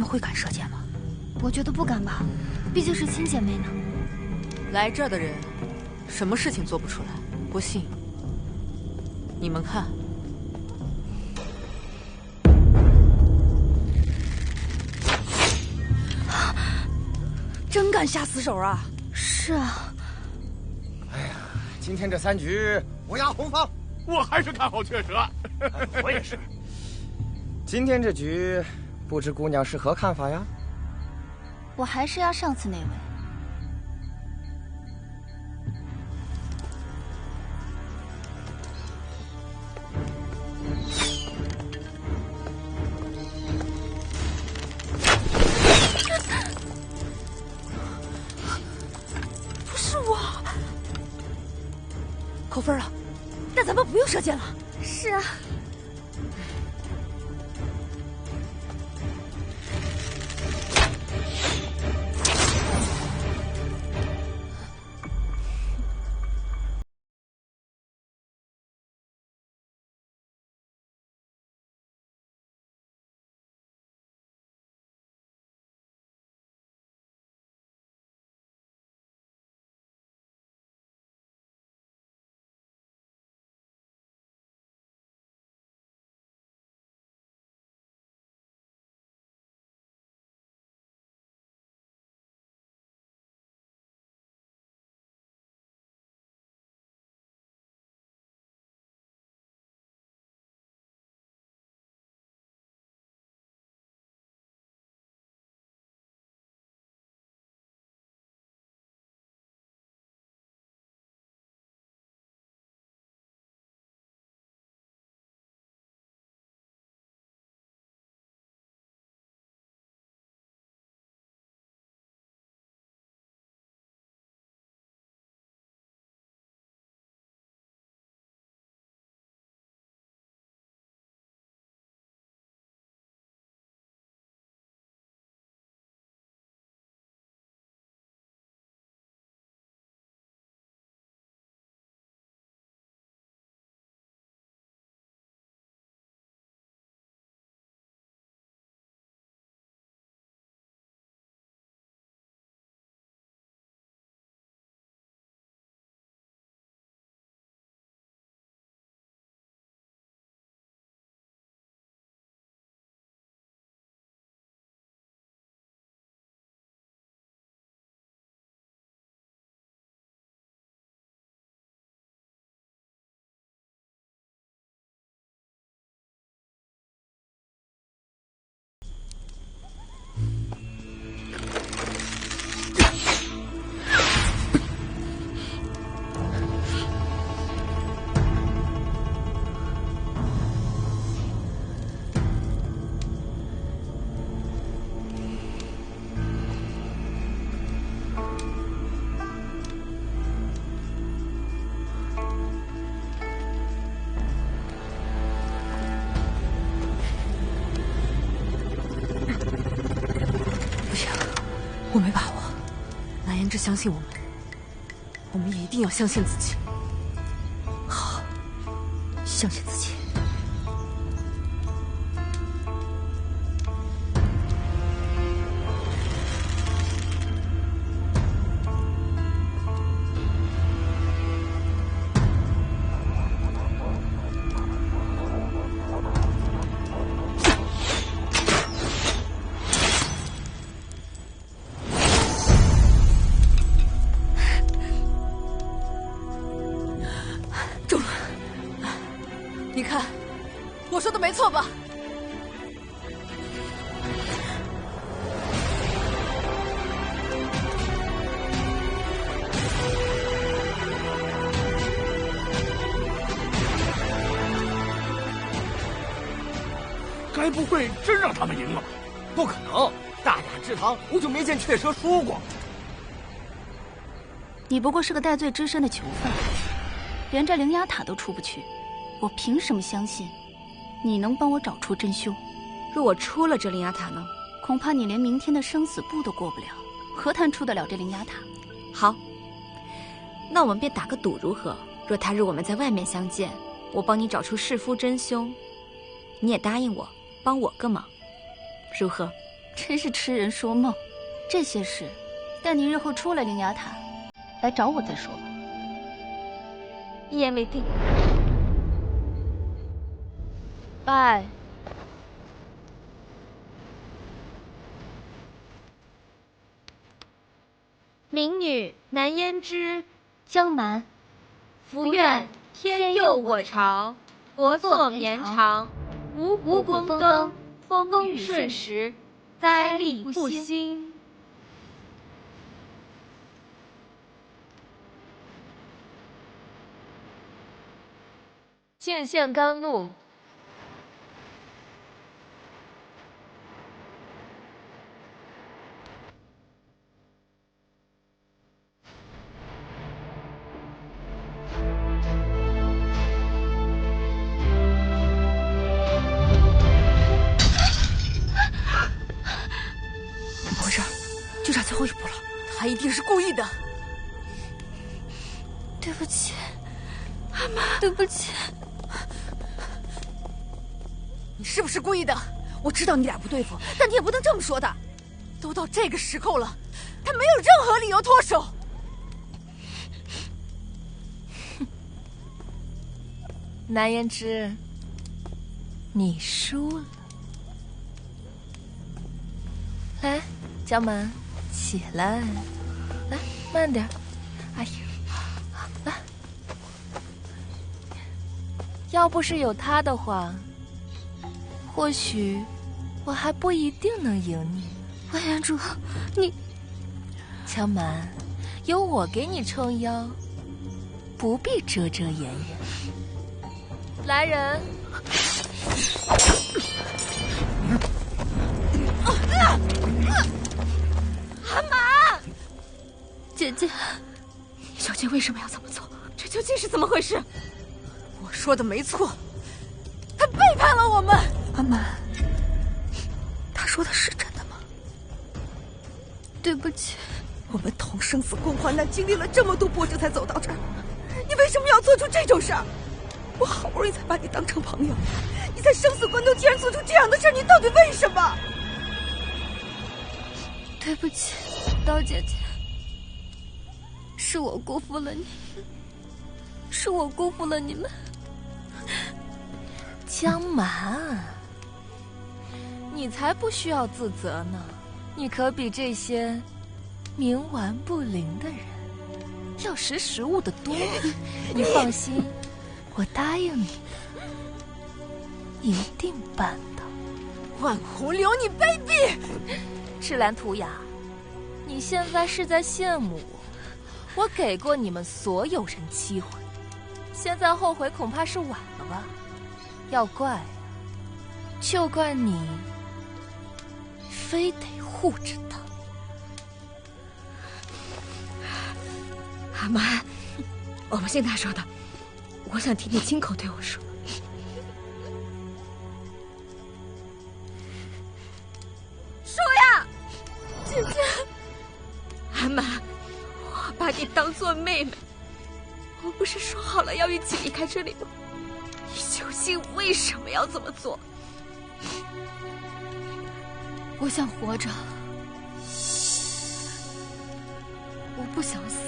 Speaker 11: 会敢射箭吗？
Speaker 8: 我觉得不敢吧，毕竟是亲姐妹呢。
Speaker 5: 来这儿的人，什么事情做不出来？不信，你们看。
Speaker 11: 真敢下死手啊！
Speaker 8: 是啊。
Speaker 9: 哎呀，今天这3局我压红方。
Speaker 21: 我还是看好雀蛇。
Speaker 9: 我也是。今天这局，不知姑娘是何看法呀？
Speaker 11: 我还是压上次那位。扣分了，但咱们不用射箭了。
Speaker 3: 是啊。
Speaker 18: 我没把握。蓝颜之相信我们，我们也一定要相信自己。
Speaker 11: 好，相信自己。
Speaker 18: 你看，我说的没错吧？
Speaker 21: 该不会真让他们赢了吧？
Speaker 9: 不可能，大雅之堂我就没见雀蛇输过。
Speaker 3: 你不过是个戴罪之身的囚犯，连这灵牙塔都出不去，我凭什么相信你能帮我找出真凶？
Speaker 12: 若我出了这灵牙塔呢？
Speaker 3: 恐怕你连明天的生死簿都过不了，何谈出得了这灵牙塔？
Speaker 12: 好，那我们便打个赌如何？若他日我们在外面相见，我帮你找出弑夫真凶，你也答应我帮我个忙，如何？
Speaker 3: 真是痴人说梦。这些事，待你日后出了灵牙塔，来找我再说吧。
Speaker 12: 一言为定。
Speaker 15: 拜。
Speaker 7: 民女南胭脂，江南。福愿天佑我朝，国祚绵长，五谷丰登，风雨顺时，灾利不兴。见县甘露。
Speaker 11: 最后一步了，
Speaker 18: 他一定是故意的。
Speaker 7: 对不起，阿妈，对不起。
Speaker 18: 你是不是故意的？
Speaker 11: 我知道你俩不对付，但你也不能这么说的。
Speaker 18: 都到这个时候了，他没有任何理由脱手。
Speaker 12: 南言之，你输了。来，江满，起来，来，慢点。哎呀，来。要不是有他的话，或许我还不一定能赢你。
Speaker 7: 万言主，你，
Speaker 12: 江满，有我给你撑腰，不必遮遮掩掩。来人！
Speaker 7: 阿玛，姐姐，你究竟为什么要这么做？
Speaker 18: 这究竟是怎么回事？我说的没错，他背叛了我们。
Speaker 11: 阿满，他说的是真的吗？
Speaker 7: 对不起，
Speaker 11: 我们同生死共患难，经历了这么多波折才走到这儿，你为什么要做出这种事儿？我好不容易才把你当成朋友，你在生死关头竟然做出这样的事儿，你到底为什么？
Speaker 7: 对不起，刀姐姐，是我辜负了你，是我辜负了你们。
Speaker 12: 江满，你才不需要自责呢，你可比这些冥顽不灵的人要识时务的多。你放心，我答应你，一定办到。
Speaker 18: 万红流，你卑鄙！
Speaker 12: 赤兰图雅，你现在是在羡慕我？我给过你们所有人机会，现在后悔恐怕是晚了吧？要怪啊，就怪你非得护着他。
Speaker 4: 阿满，我不信他说的，我想听你亲口对我说。
Speaker 7: 说呀，姐姐。
Speaker 4: 阿满，我把你当做妹妹，我不是说好了要一起离开这里吗？你究竟为什么要这么做？
Speaker 7: 我想活着，我不想死。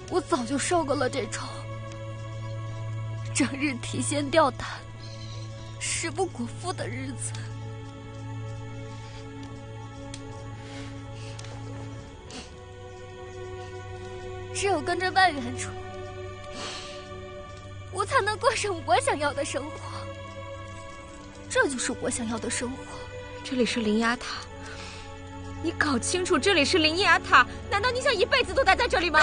Speaker 7: 我早就受够了这种整日提心吊胆、食不果腹的日子。只有跟着万元主，我才能过上我想要的生活。这就是我想要的生活。
Speaker 4: 这里是灵牙塔，你搞清楚，这里是灵牙塔。难道你想一辈子都待在这里吗？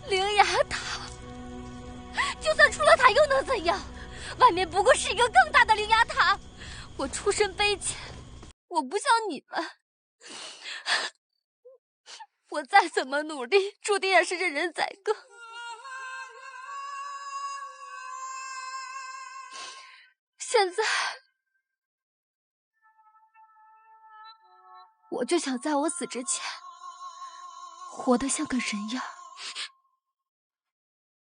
Speaker 7: 灵牙塔，就算出了塔又能怎样？外面不过是一个更大的灵牙塔。我出身卑贱，我不像你们。我再怎么努力，注定也是任人宰割。现在，我就想在我死之前，活得像个人样。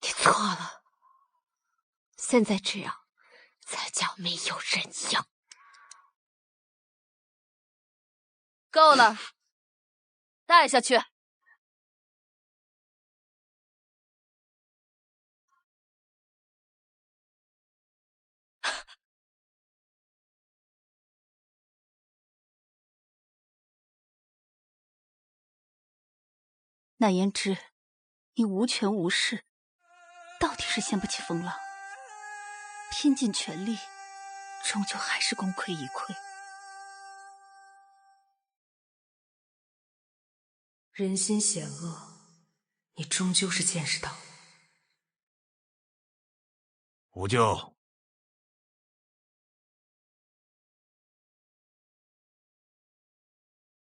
Speaker 4: 你错了，现在这样才叫没有人样。
Speaker 5: 够了，带下去。
Speaker 11: 那言之，你无权无势，到底是掀不起风浪。拼尽全力，终究还是功亏一篑。
Speaker 10: 人心险恶，你终究是见识到了。
Speaker 1: 五舅，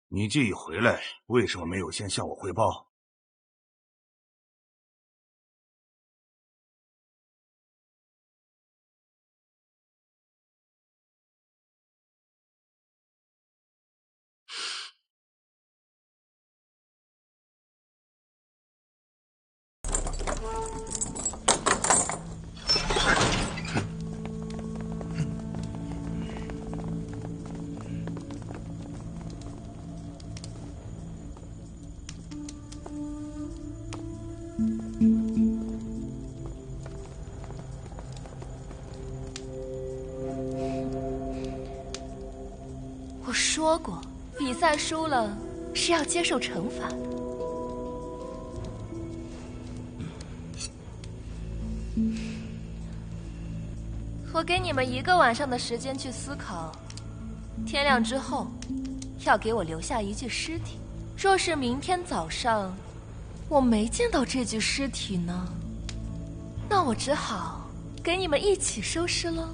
Speaker 1: 你既已回来，为什么没有先向我汇报？
Speaker 8: 我说过，比赛输了是要接受惩罚的。我给你们1个晚上的时间去思考，天亮之后要给我留下一具尸体。若是明天早上我没见到这具尸体呢，那我只好给你们一起收尸了。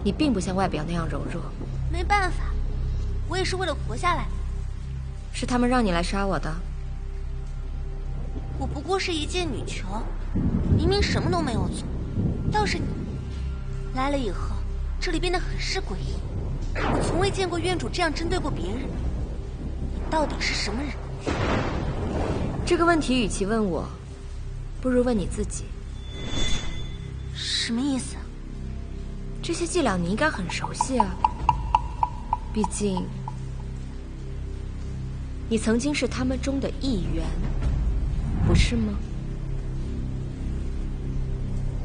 Speaker 12: 你并不像外表那样柔弱。
Speaker 8: 没办法，我也是为了活下来。
Speaker 12: 是他们让你来杀我的？
Speaker 8: 我不过是一介女囚，明明什么都没有做。要是你来了以后，这里变得很是诡异。我从未见过院主这样针对过别人。你到底是什么人？
Speaker 12: 这个问题与其问我，不如问你自己。
Speaker 8: 什么意思？
Speaker 12: 这些伎俩你应该很熟悉啊，毕竟你曾经是他们中的一员，不是吗？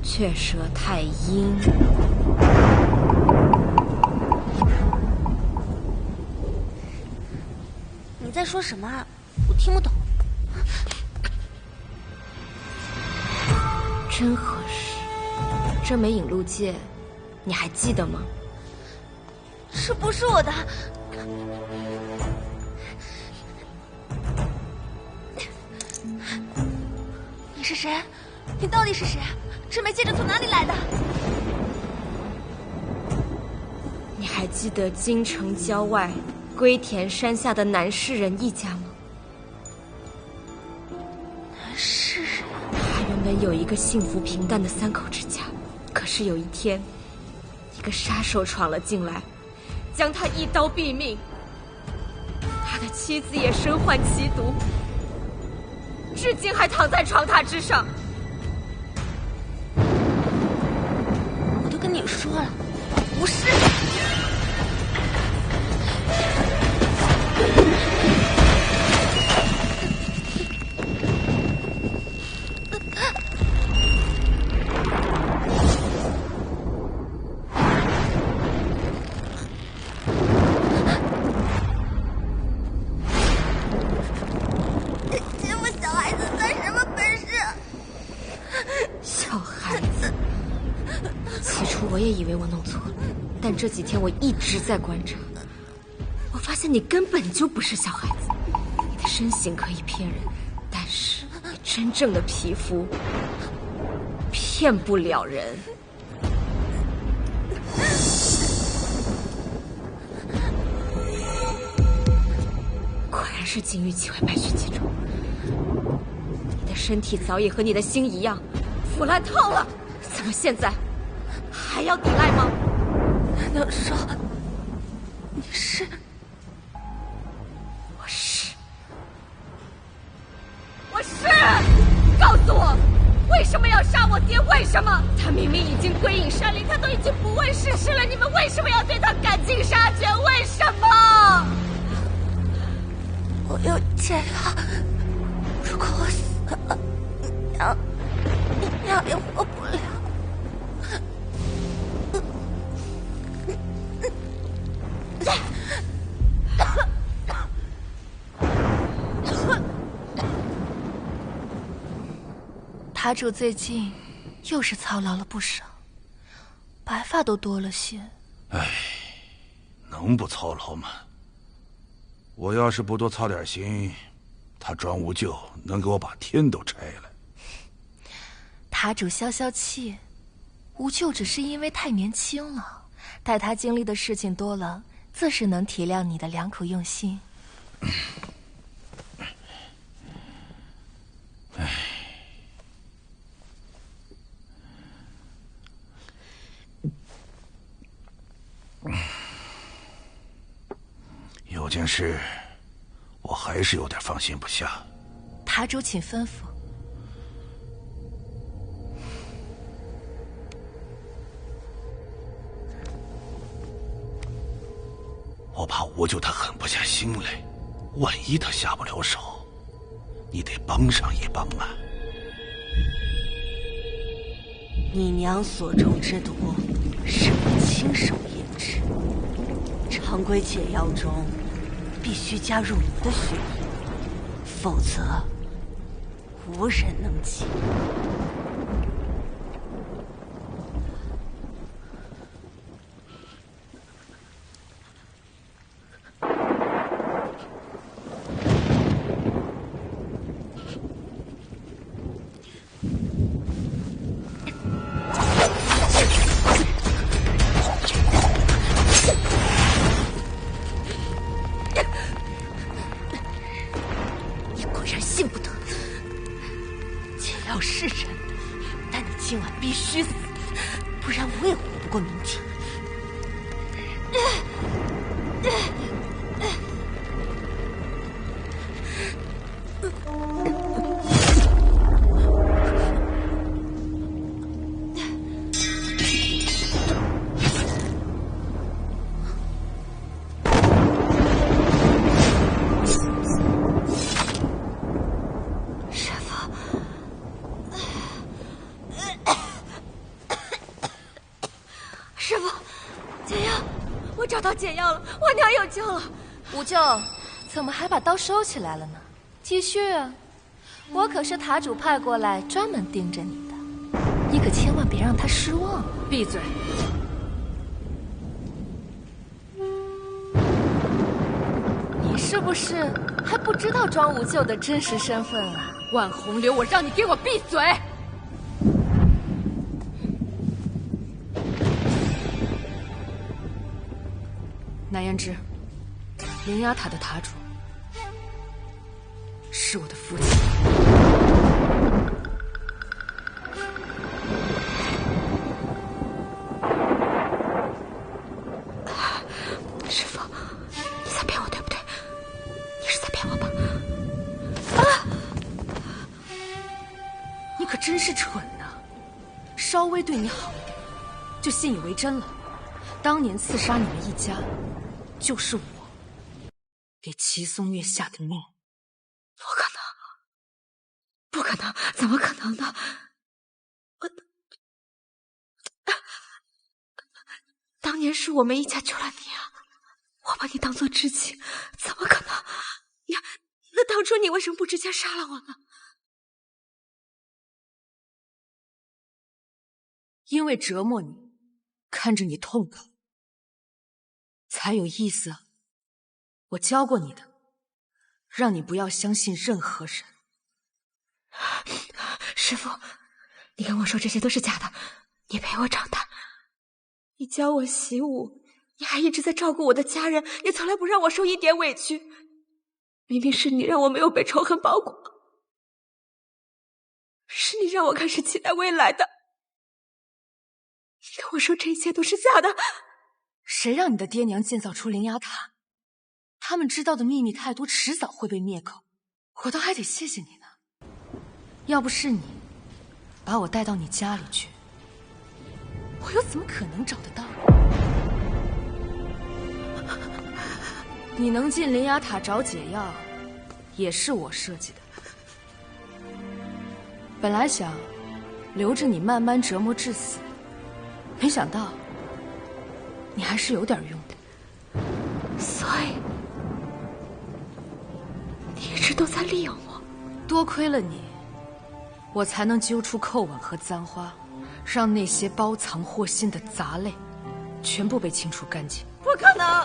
Speaker 12: 雀舌太阴，
Speaker 8: 你在说什么啊？我听不懂。
Speaker 12: 真合适，这枚引路剑你还记得吗？
Speaker 8: 这不是我的。你是谁？你到底是谁？这枚戒指从哪里来的？
Speaker 12: 你还记得京城郊外龟田山下的南市人一家吗？
Speaker 8: 南市人？
Speaker 12: 他原本有一个幸福平淡的3口之家，可是有一天，一个杀手闯了进来，将他一刀毙命。他的妻子也身患奇毒，至今还躺在床榻之上。
Speaker 8: 我都跟你说了，不是。
Speaker 12: 但这几天我一直在观察，我发现你根本就不是小孩子。你的身形可以骗人，但是你真正的皮肤骗不了人。果然是金玉其外，败絮其中。你的身体早已和你的心一样腐烂透了，怎么现在还要抵赖吗？
Speaker 8: 难道说你是？
Speaker 12: 我是，告诉我，我
Speaker 13: 为什么要杀我爹？为什么？他明明已经归隐山林，他都已经不问世事了，你们为什么要对他赶尽杀绝？为什么？
Speaker 3: 我有解药，如果我死了，娘也活不了。
Speaker 2: 塔主最近又是操劳了不少，白发都多了些。
Speaker 1: 哎，能不操劳吗？我要是不多操点心，他庄无咎能给我把天都拆了。
Speaker 2: 塔主消消气，无咎只是因为太年轻了，待他经历的事情多了，自是能体谅你的良苦用心。
Speaker 1: 有件事，我还是有点放心不下。
Speaker 2: 塔主，请吩咐。
Speaker 1: 我怕无咎他狠不下心来，万一他下不了手，你得帮上一帮啊。
Speaker 3: 你娘所中之毒，是我亲手研制。常规解药中，必须加入你的血液，否则无人能解。
Speaker 12: 解药了，我娘有救了。
Speaker 2: 无咎，怎么还把刀收起来了呢？继续啊！我可是塔主派过来专门盯着你的，你可千万别让他失望。
Speaker 6: 闭嘴！
Speaker 2: 你是不是还不知道庄无咎的真实身份啊？
Speaker 6: 万红流，我让你给我闭嘴！南胭脂，灵牙塔的塔主是我的父亲。
Speaker 12: 师父，你在骗我对不对？你是在骗我吧？
Speaker 6: 你可真是蠢呐！稍微对你好一点，就信以为真了。当年刺杀你们一家，就是我给齐松月下的命。
Speaker 12: 不可能，不可能，怎么可能呢？当年是我们一家救了你啊，我把你当做知己，怎么可能？那当初你为什么不直接杀了我呢？
Speaker 6: 因为折磨你，看着你痛苦，才有意思啊。我教过你的，让你不要相信任何人。
Speaker 12: 师父，你跟我说这些都是假的。你陪我长大，你教我习武，你还一直在照顾我的家人，你从来不让我受一点委屈。明明是你让我没有被仇恨包裹，是你让我开始期待未来的。你跟我说这一切都是假的。
Speaker 6: 谁让你的爹娘建造出灵牙塔？他们知道的秘密太多，迟早会被灭口。我倒还得谢谢你呢，要不是你，
Speaker 10: 把我带到你家里去，我又怎么可能找得到？你能进灵牙塔找解药，也是我设计的。本来想留着你慢慢折磨致死，没想到你还是有点用的。
Speaker 4: 所以你一直都在利用我。
Speaker 10: 多亏了你，我才能揪出寇吻和簪花，让那些包藏祸心的杂类全部被清除干净。
Speaker 12: 不可能！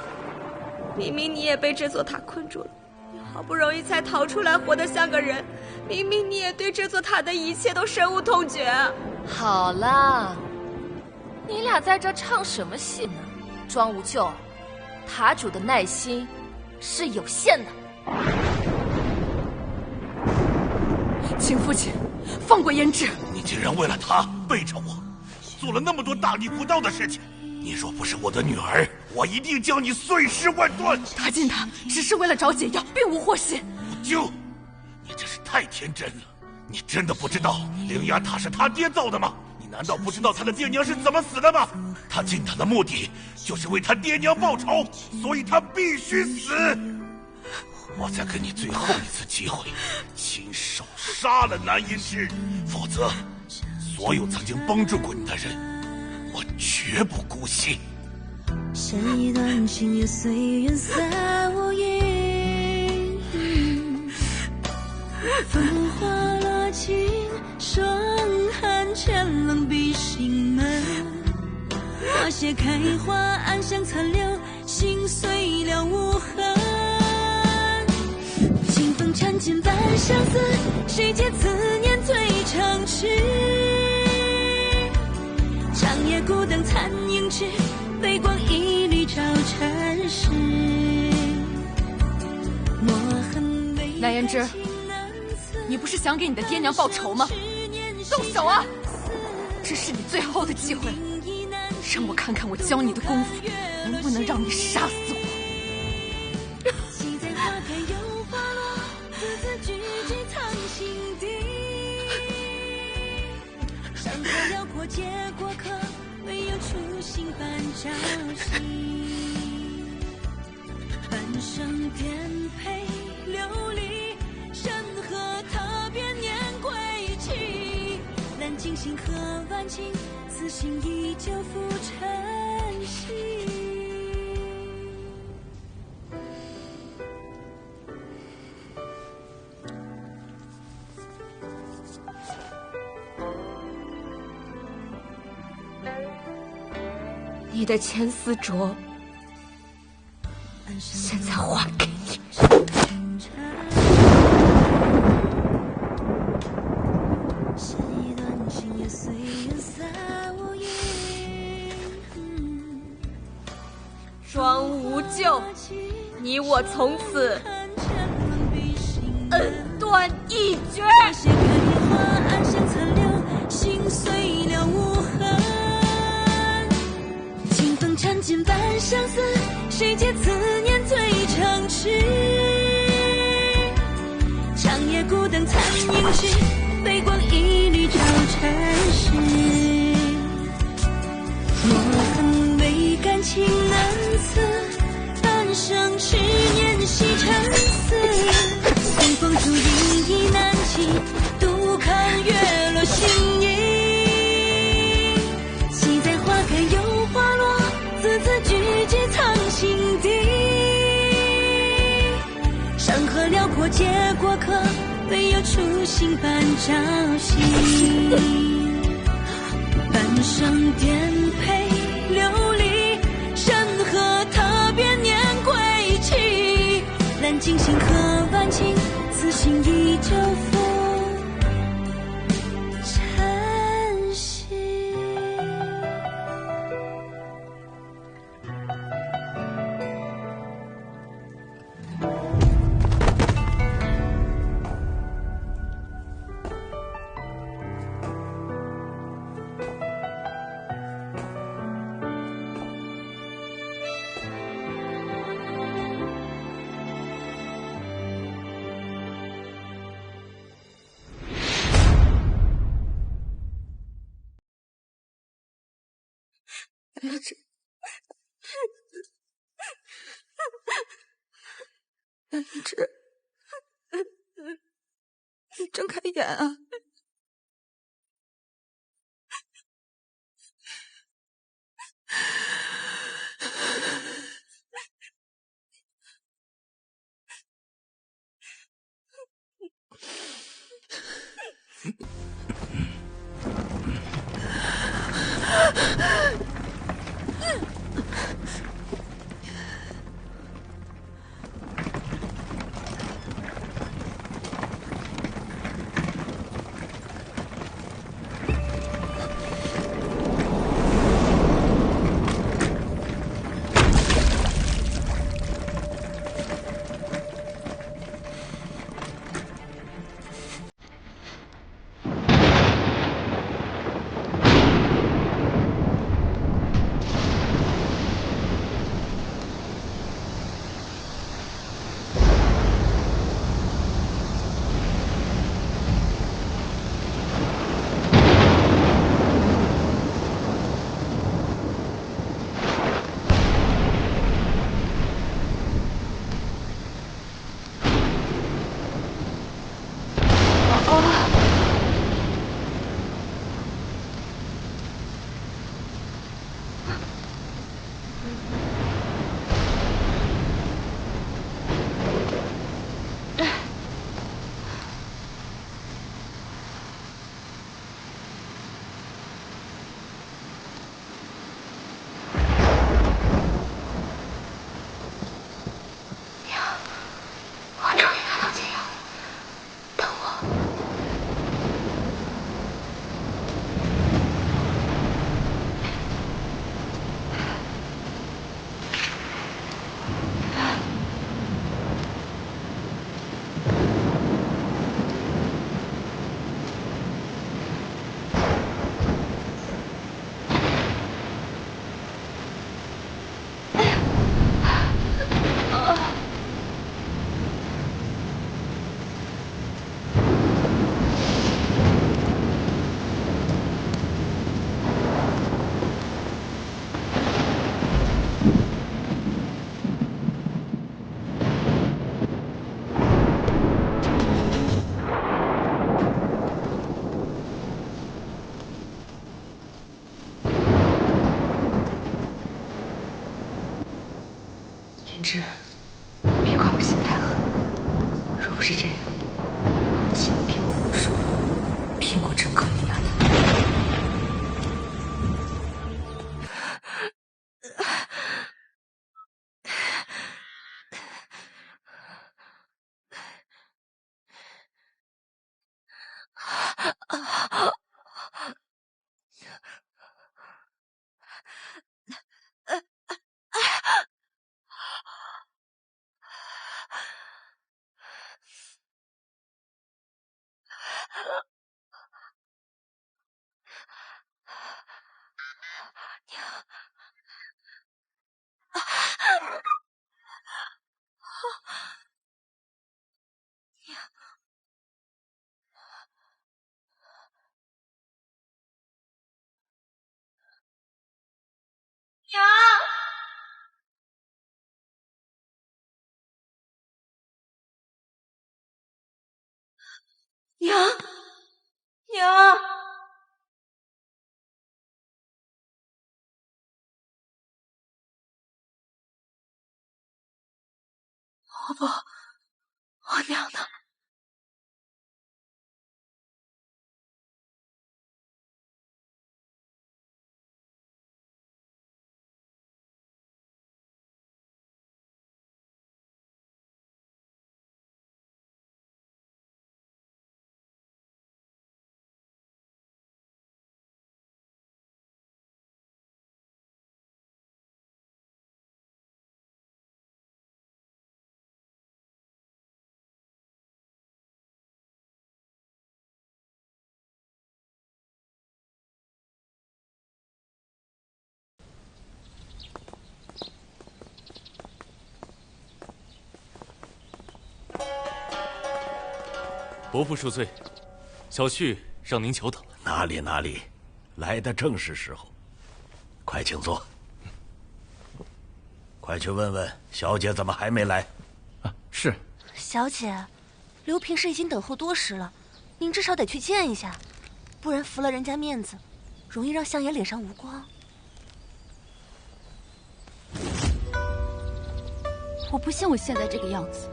Speaker 12: 明明你也被这座塔困住了，你好不容易才逃出来，活得像个人。明明你也对这座塔的一切都深恶痛绝。
Speaker 2: 好啦，你俩在这唱什么戏呢？庄无咎，塔主的耐心是有限的。
Speaker 10: 请父亲放过胭脂。
Speaker 1: 你竟然为了她背着我，做了那么多大逆不道的事情。你若不是我的女儿，我一定将你碎尸万段。
Speaker 10: 他进塔只是为了找解药，并无祸心。
Speaker 1: 无咎，你真是太天真了。你真的不知道灵牙塔是他爹造的吗？你难道不知道他的爹娘是怎么死的吗？他进塔的目的就是为他爹娘报仇，所以他必须死。我再给你最后一次机会，亲手杀了南音之，否则所有曾经帮助过你的人，我绝不姑息。
Speaker 13: 这一段情也随缘散无影，风花落尽，霜寒渐冷闭心门。花谢开花，暗香残留，心碎了无痕。清风缠尽半相思，谁解此念最长痴？长夜孤灯残影至，微光一缕照尘世。
Speaker 10: 南胭脂，你不是想给你的爹娘报仇吗？动手啊！这是你最后的机会了，让我看看我教你的功夫能不能让你杀死我。山河辽阔皆过客，唯有初心伴朝夕。半生颠沛流离，山河踏遍年归期。揽尽星河万顷，此心依旧付尘息。
Speaker 12: 你的千丝镯，现在还给你。庄无咎，你我从此恩断义绝。
Speaker 13: 暗香残留，心碎了无痕。清风缠尽半相思，谁解此念最长痴？长夜孤灯残影至，微光一缕照尘世。墨痕为感情难辞，半生痴念系沉思。随风逐影亦难及，独看月落星移。惜在花开又花落，字字句句藏心底。山河辽阔皆过客，唯有初心伴朝夕。半生颠沛流离，山河踏遍年归期。揽尽星河万顷，此心依旧付尘息。南芝，南芝，你睁开眼啊！
Speaker 10: 云芝，别怪我心太狠。若不是这样，岂能骗我无数，骗过整个林雅塔？
Speaker 13: 娘，娘，我不，我娘呢？
Speaker 19: 伯父恕罪，小婿让您久等了。
Speaker 16: 哪里哪里，来的正是时候。快请坐。快去问问小姐怎么还没来。
Speaker 21: 啊，是。
Speaker 8: 小姐，刘平是已经等候多时了，您至少得去见一下，不然服了人家面子，容易让相爷脸上无光。
Speaker 11: 我不信我现在这个样子，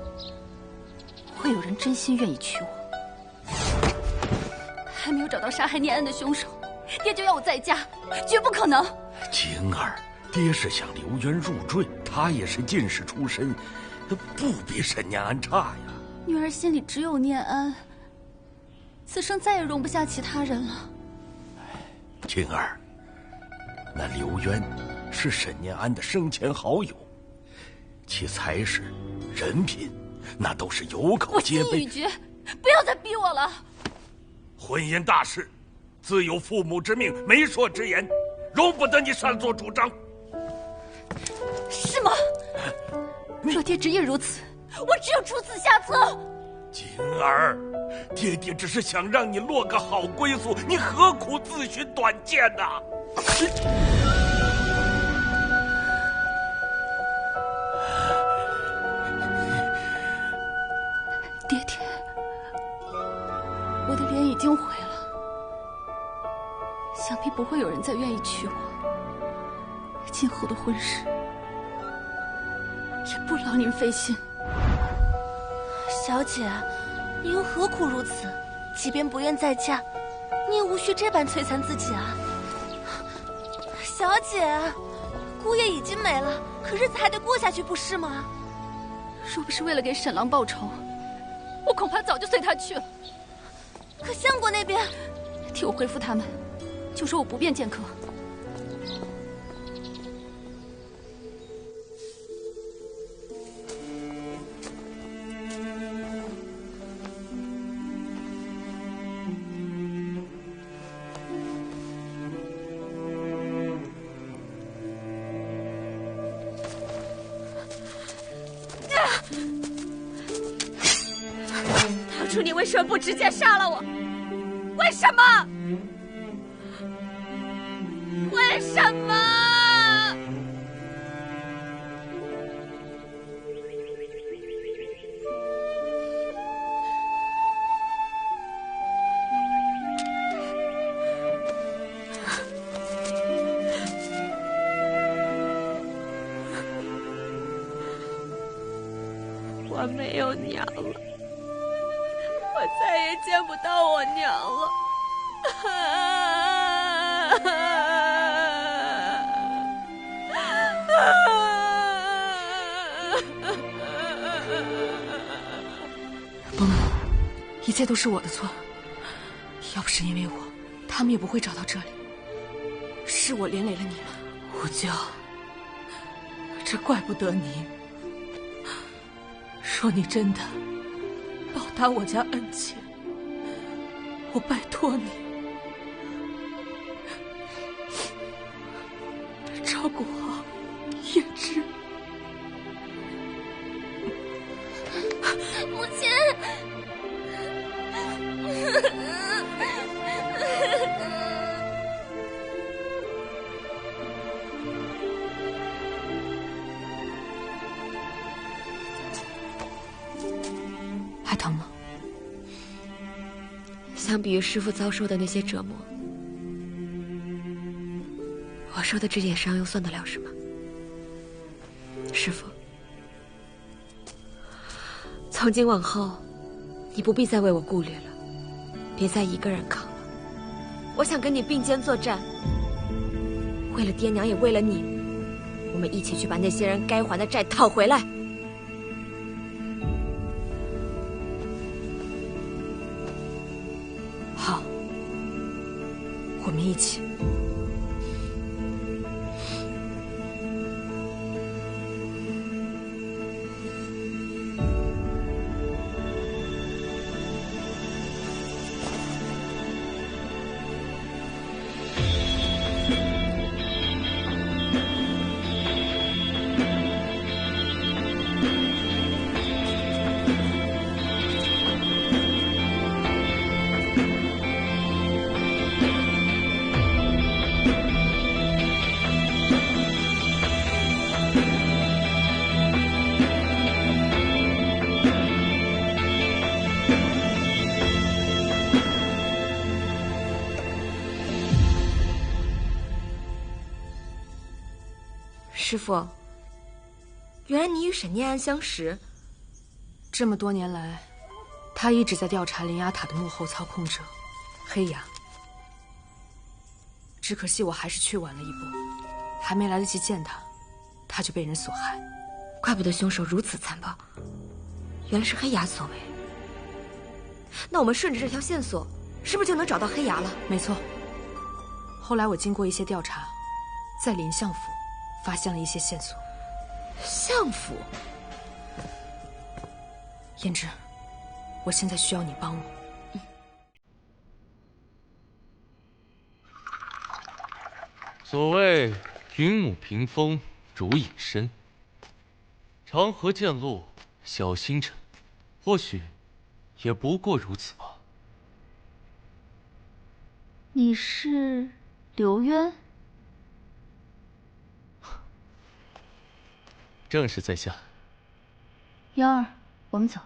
Speaker 11: 会有人真心愿意娶我。还没有找到杀害念恩的凶手，爹就要我再嫁，绝不可能。
Speaker 16: 晴儿，爹是想刘渊入赘，他也是进士出身，不比沈念安差呀。
Speaker 11: 女儿心里只有念安，此生再也容不下其他人了。
Speaker 16: 晴儿，那刘渊是沈念安的生前好友，其才识、人品，那都是有口皆碑。
Speaker 11: 我心意已决，不要再逼我了。
Speaker 16: 婚姻大事，自有父母之命、媒妁之言，容不得你擅作主张。
Speaker 11: 是吗？若爹执意如此，我只有出此下策。
Speaker 16: 晴儿，爹爹只是想让你落个好归宿，你何苦自寻短见呢？
Speaker 11: 爹爹，我的脸已经毁了，想必不会有人再愿意娶我。今后的婚事也不劳您费心。
Speaker 8: 小姐，你又何苦如此？即便不愿再嫁，你也无需这般摧残自己啊。小姐，姑爷已经没了，可日子还得过下去，不是吗？
Speaker 11: 若不是为了给沈郎报仇，我恐怕早就随他去了。
Speaker 8: 可相国那边，
Speaker 11: 替我回复他们，就说我不便见客。
Speaker 12: 当初你为什么不直接杀了我？为什么？为什么？我没有娘了，我再也见不到我娘了。
Speaker 10: 伯母，一切都是我的错，要不是因为我，他们也不会找到这里。是我连累了你们，
Speaker 11: 吴娇，这怪不得你。若你真的报答我家恩情，我拜托你照顾好叶芝。
Speaker 8: 母亲，
Speaker 10: 还疼吗？
Speaker 12: 相比于师父遭受的那些折磨，我受的这点伤又算得了什么？师父，从今往后，你不必再为我顾虑了，别再一个人扛了。我想跟你并肩作战，为了爹娘，也为了你，我们一起去把那些人该还的债讨回来。
Speaker 10: 好，我们一起。
Speaker 12: 师父，原来你与沈念安相识。
Speaker 10: 这么多年来，他一直在调查灵牙塔的幕后操控者黑牙。只可惜我还是去晚了一步，还没来得及见他，他就被人所害。
Speaker 12: 怪不得凶手如此残暴，原来是黑牙所为。那我们顺着这条线索，是不是就能找到黑牙了？
Speaker 10: 没错。后来我经过一些调查，在林相府发现了一些线索。
Speaker 12: 相府？
Speaker 10: 胭脂，我现在需要你帮我。
Speaker 20: 所谓云母屏风，烛影深；长河渐落，晓星沉。或许也不过如此吧。
Speaker 7: 你是刘渊？
Speaker 20: 正是在下。
Speaker 7: 幺儿，我们走。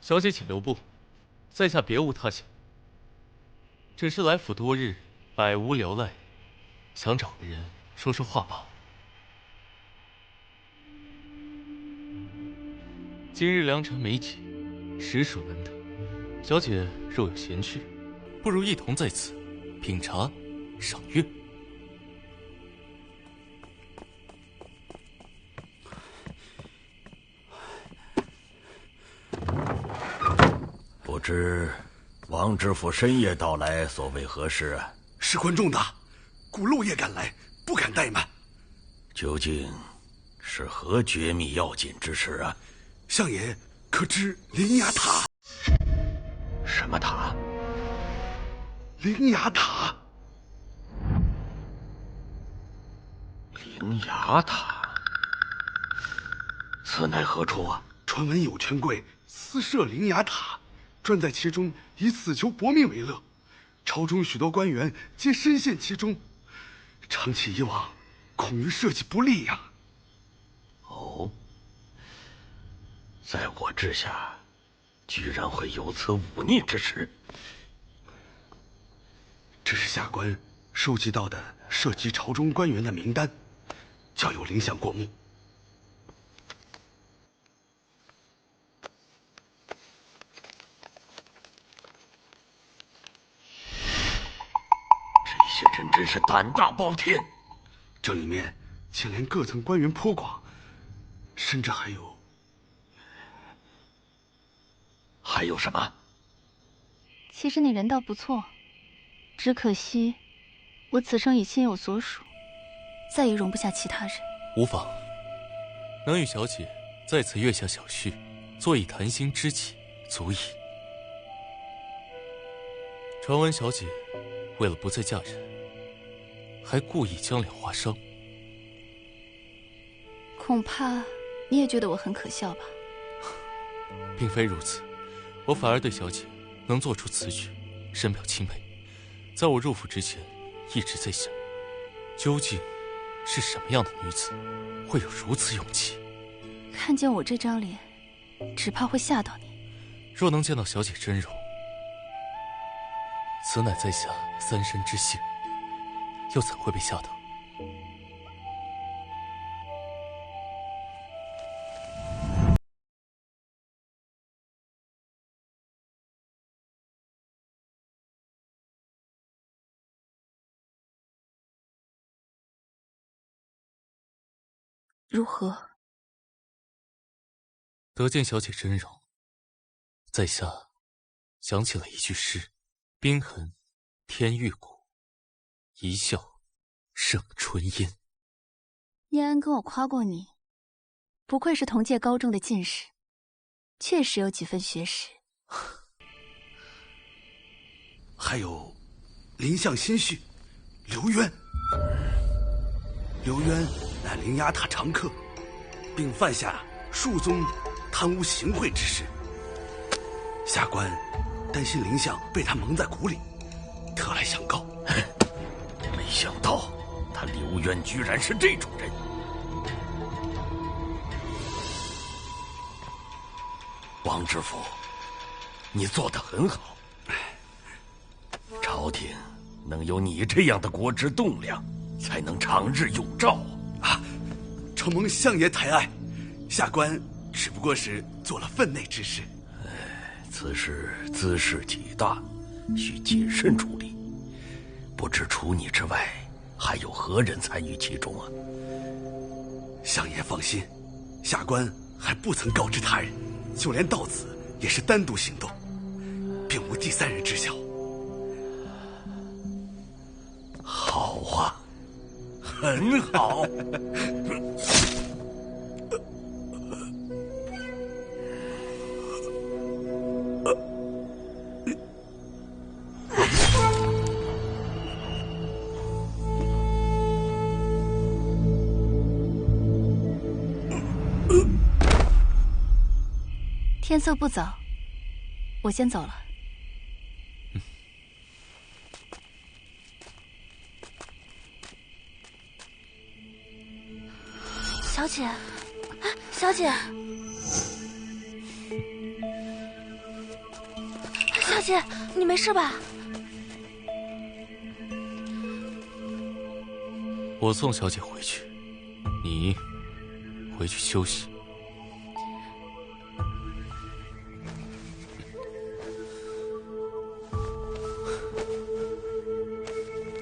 Speaker 20: 小姐请留步，在下别无他想，只是来府多日，百无聊赖，想找个人说说话罢了。今日良辰美景，实属难得。小姐若有闲趣，不如一同在此品茶、赏月。
Speaker 16: 不知王知府深夜到来，所为何事啊？
Speaker 21: 事关重大，故漏夜赶来，不敢怠慢。
Speaker 16: 究竟是何绝密要紧之事啊？
Speaker 21: 相爷可知灵牙塔？
Speaker 16: 什么塔？
Speaker 21: 灵牙塔。
Speaker 16: 灵牙塔？此乃何处啊？
Speaker 21: 传闻有权贵私设灵牙塔，专在其中以死求搏命为乐。朝中许多官员皆深陷其中，长期以往，恐于社稷不利呀。
Speaker 16: 哦，在我治下，居然会有此忤逆之事。
Speaker 21: 这是下官收集到的涉及朝中官员的名单，交由林相过目。
Speaker 16: 这些人真是胆大包天，
Speaker 21: 这里面牵连各层官员颇广，甚至还有
Speaker 16: 什么？
Speaker 7: 其实你人倒不错，只可惜我此生已心有所属，再也容不下其他人。
Speaker 20: 无妨，能与小姐在此月下小叙，坐以谈心知己，足矣。传闻小姐为了不再嫁人，还故意将脸划伤。
Speaker 7: 恐怕你也觉得我很可笑吧？
Speaker 20: 并非如此，我反而对小姐能做出此举深表钦佩。在我入府之前，一直在想，究竟是什么样的女子会有如此勇气？
Speaker 7: 看见我这张脸，只怕会吓到你。
Speaker 20: 若能见到小姐真容，此乃在下三生之幸，又怎会被吓到？
Speaker 7: 如何？
Speaker 20: 得见小姐真容，在下想起了一句诗：冰痕天玉骨，一笑胜春烟。
Speaker 7: 念安跟我夸过你，不愧是同届高中的进士，确实有几分学识。
Speaker 21: 还有林相心绪刘渊。刘渊乃灵牙塔常客，并犯下数宗贪污行贿之事。下官担心林相被他蒙在鼓里，特来相告。
Speaker 16: 没想到他刘渊居然是这种人。王知府，你做得很好。朝廷能有你这样的国之栋梁，才能长日永照
Speaker 21: 啊！承蒙相爷抬爱，下官只不过是做了分内之事。
Speaker 16: 此事兹事体大，需谨慎处理。不知除你之外，还有何人参与其中啊？
Speaker 21: 相爷放心，下官还不曾告知他人，就连到此也是单独行动，并无第三人知晓。
Speaker 16: 好啊，很好。
Speaker 8: 天色不早，我先走了。小姐，小姐，小姐，你没事吧？
Speaker 20: 我送小姐回去，你回去休息。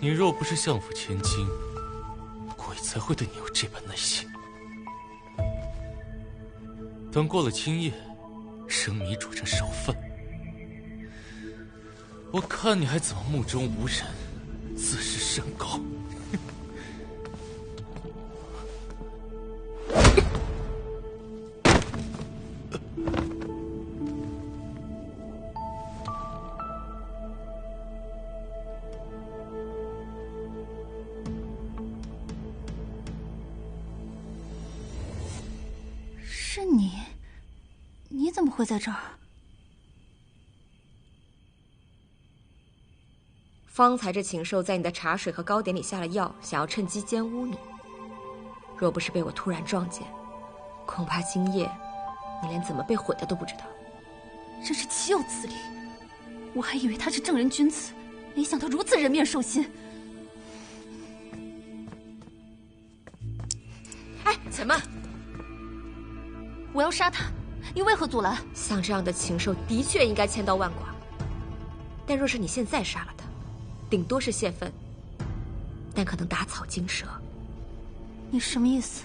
Speaker 20: 你若不是相府千金，鬼才会对你有这般耐心。等过了今夜，生米煮成熟饭，我看你还怎么目中无人，自视甚高。
Speaker 8: 是你？你怎么会在这儿？
Speaker 12: 方才这禽兽在你的茶水和糕点里下了药，想要趁机奸污你。若不是被我突然撞见，恐怕今夜你连怎么被毁的都不知道。
Speaker 8: 真是岂有此理！我还以为他是正人君子，没想到如此人面兽心。
Speaker 12: 哎，且慢！
Speaker 8: 我要杀他，你为何阻拦？
Speaker 12: 像这样的禽兽的确应该千刀万剐，但若是你现在杀了他，顶多是泄愤，但可能打草惊蛇。
Speaker 8: 你什么意思？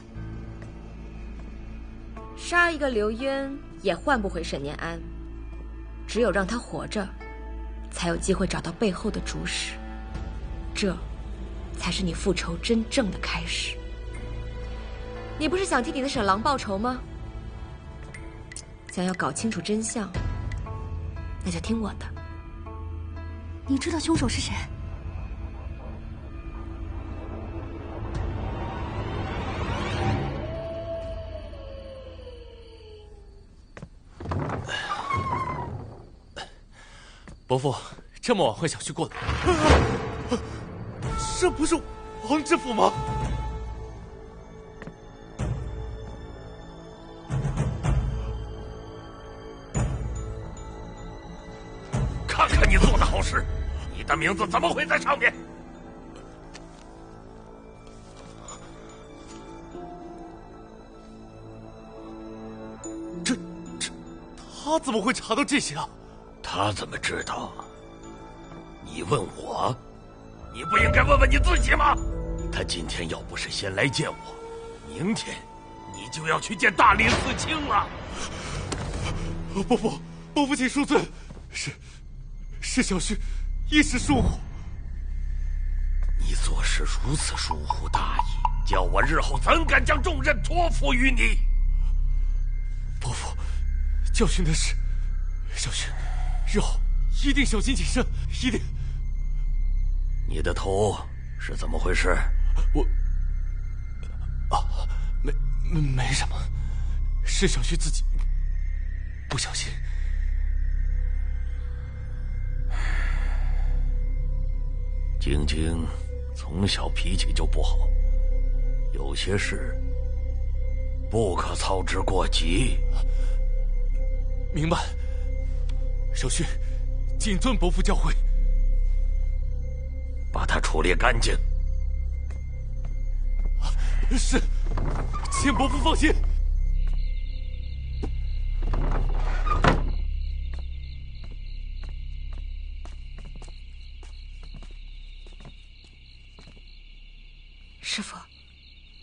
Speaker 12: 杀一个刘渊也换不回沈念安，只有让他活着，才有机会找到背后的主使，这才是你复仇真正的开始。你不是想替你的沈郎报仇吗？想要搞清楚真相，那就听我的。
Speaker 8: 你知道凶手是谁？
Speaker 20: 伯父，这么晚会想去过来？这不是王知府吗？
Speaker 16: 看看你做的好事，你的名字怎么会在上面？
Speaker 20: 他怎么会查到这些啊？
Speaker 16: 他怎么知道？你问我，你不应该问问你自己吗？他今天要不是先来见我，明天你就要去见大理寺卿了。
Speaker 20: 伯父请恕罪，是小婿一时疏忽。
Speaker 16: 你做事如此疏忽大意，叫我日后怎敢将重任托付于你？
Speaker 20: 伯父，教训的是小婿，日后一定小心谨慎，一定。
Speaker 16: 你的头是怎么回事？
Speaker 20: 没什么，是小婿自己不小心。
Speaker 16: 晶晶从小脾气就不好，有些事不可操之过急。
Speaker 20: 明白，小婿谨遵伯父教诲。
Speaker 16: 把他处理干净。
Speaker 20: 是，请伯父放心。
Speaker 12: 师父，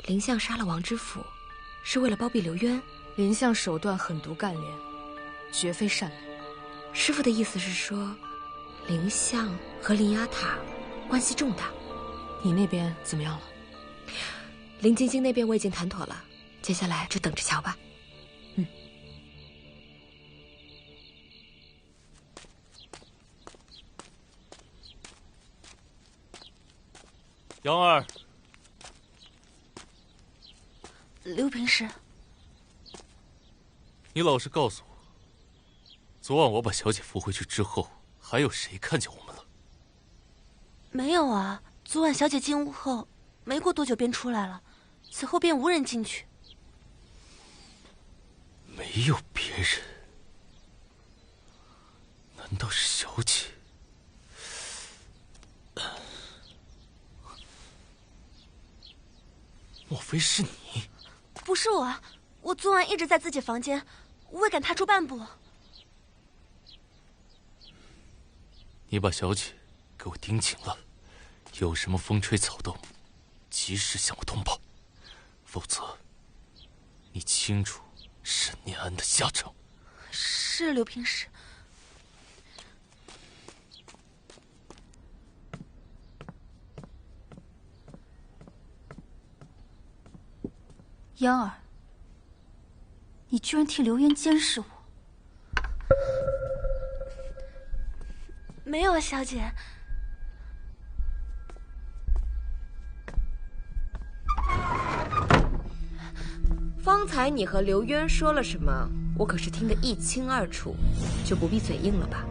Speaker 12: 林相杀了王知府，是为了包庇刘渊。
Speaker 10: 林相手段狠毒干练，绝非善类。
Speaker 12: 师父的意思是说，林相和林雅塔关系重大。
Speaker 10: 你那边怎么样了？
Speaker 12: 林晶晶那边我已经谈妥了，接下来就等着瞧吧。
Speaker 20: 杨儿，
Speaker 8: 刘平时，
Speaker 20: 你老实告诉我，昨晚我把小姐扶回去之后，还有谁看见我们了？
Speaker 8: 没有啊，昨晚小姐进屋后，没过多久便出来了，此后便无人进去。
Speaker 20: 没有别人？难道是小姐？莫非是你？
Speaker 8: 不是我，我昨晚一直在自己房间，未敢踏出半步。
Speaker 20: 你把小姐给我盯紧了，有什么风吹草动，及时向我通报，否则你清楚沈念安的下场。
Speaker 8: 是刘平时。
Speaker 11: 央儿，你居然替刘渊监视我！
Speaker 8: 没有啊，小姐。
Speaker 12: 方才你和刘渊说了什么？我可是听得一清二楚，就不必嘴硬了吧？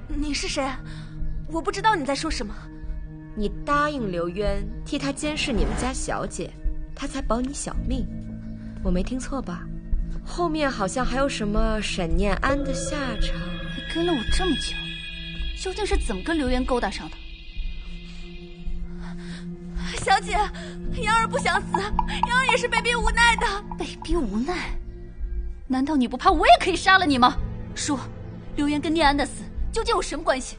Speaker 8: 你是谁？我不知道你在说什么。
Speaker 12: 你答应刘渊替他监视你们家小姐，他才保你小命，我没听错吧？后面好像还有什么沈念安的下场。
Speaker 11: 你跟了我这么久，究竟是怎么跟刘渊勾搭上的？
Speaker 8: 小姐，央儿不想死，央儿也是被逼无奈的。
Speaker 11: 被逼无奈？难道你不怕我也可以杀了你吗？说，刘渊跟念安的死究竟有什么关系？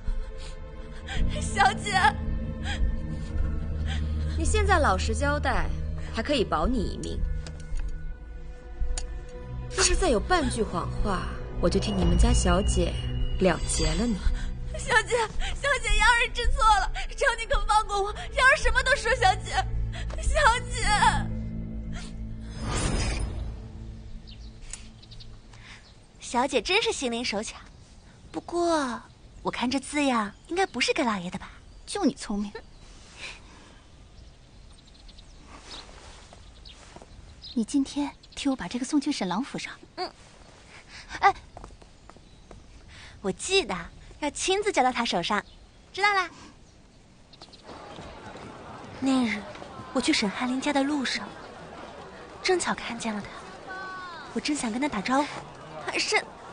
Speaker 8: 小姐，
Speaker 12: 你现在老实交代，还可以保你一命。要是再有半句谎话，我就替你们家小姐了结了你。
Speaker 8: 小姐，小姐，央儿知错了，求你可放过我，央儿什么都说。小姐，小姐，小姐真是心灵手巧。不过我看这字样，应该不是给老爷的吧？
Speaker 11: 就你聪明。你今天替我把这个送去沈郎府上。
Speaker 8: 哎，我记得要亲自交到他手上，知道啦。那日我去沈翰林家的路上，正巧看见了他，我正想跟他打招呼，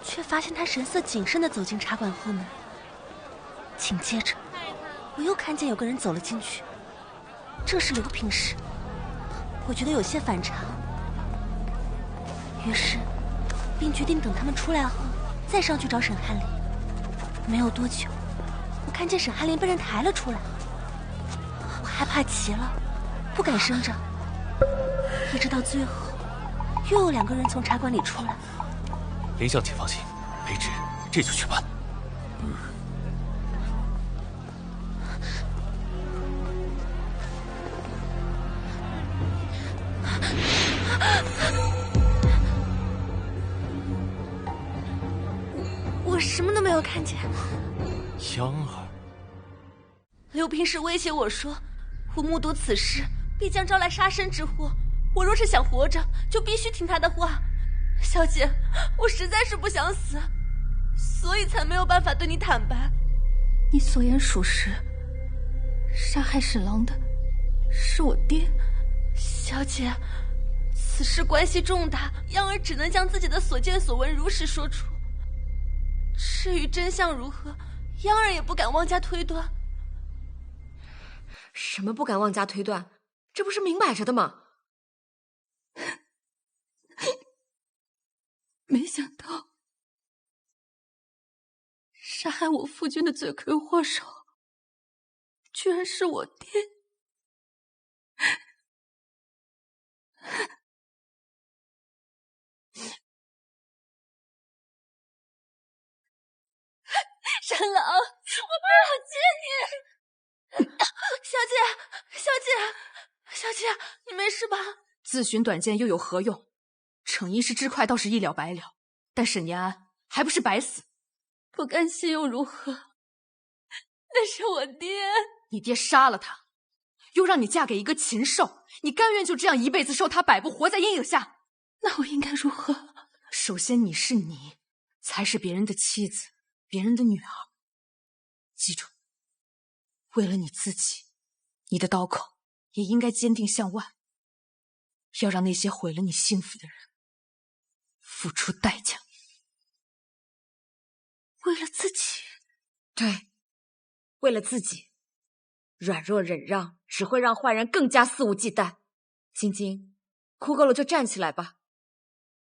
Speaker 8: 却发现他神色谨慎地走进茶馆后门。紧接着，我又看见有个人走了进去，这是刘平时。我觉得有些反常，于是便决定等他们出来后再上去找沈翰林。没有多久，我看见沈翰林被人抬了出来，我害怕极了，不敢声张。一直到最后，又有2个人从茶馆里出来。
Speaker 20: 林相，请放心，卑职这就去办。
Speaker 8: 我什么都没有看见。
Speaker 20: 央儿，
Speaker 8: 刘平时威胁我说，我目睹此事必将招来杀身之祸，我若是想活着，就必须听他的话。小姐，我实在是不想死，所以才没有办法对你坦白。
Speaker 11: 你所言属实，杀害沈郎的是我爹。
Speaker 8: 小姐，此事关系重大，央儿只能将自己的所见所闻如实说出。至于真相如何，央儿也不敢妄加推断。
Speaker 12: 什么不敢妄加推断？这不是明摆着的吗？
Speaker 14: 没想到，杀害我夫君的罪魁祸首，居然是我爹。
Speaker 13: 山狼，我不要见你！小姐，你没事吧？
Speaker 18: 自寻短见又有何用？逞一时之快倒是一了百了，但沈念安还不是白死？
Speaker 14: 不甘心又如何？那是我爹。
Speaker 18: 你爹杀了他，又让你嫁给一个禽兽，你甘愿就这样一辈子受他摆布，活在阴影下？
Speaker 14: 那我应该如何？
Speaker 18: 首先你是你，才是别人的妻子，别人的女儿。记住，为了你自己，你的刀口也应该坚定向外，要让那些毁了你幸福的人付出代价。
Speaker 14: 为了自己？
Speaker 12: 对，为了自己。软弱忍让只会让坏人更加肆无忌惮。晶晶，哭够了就站起来吧，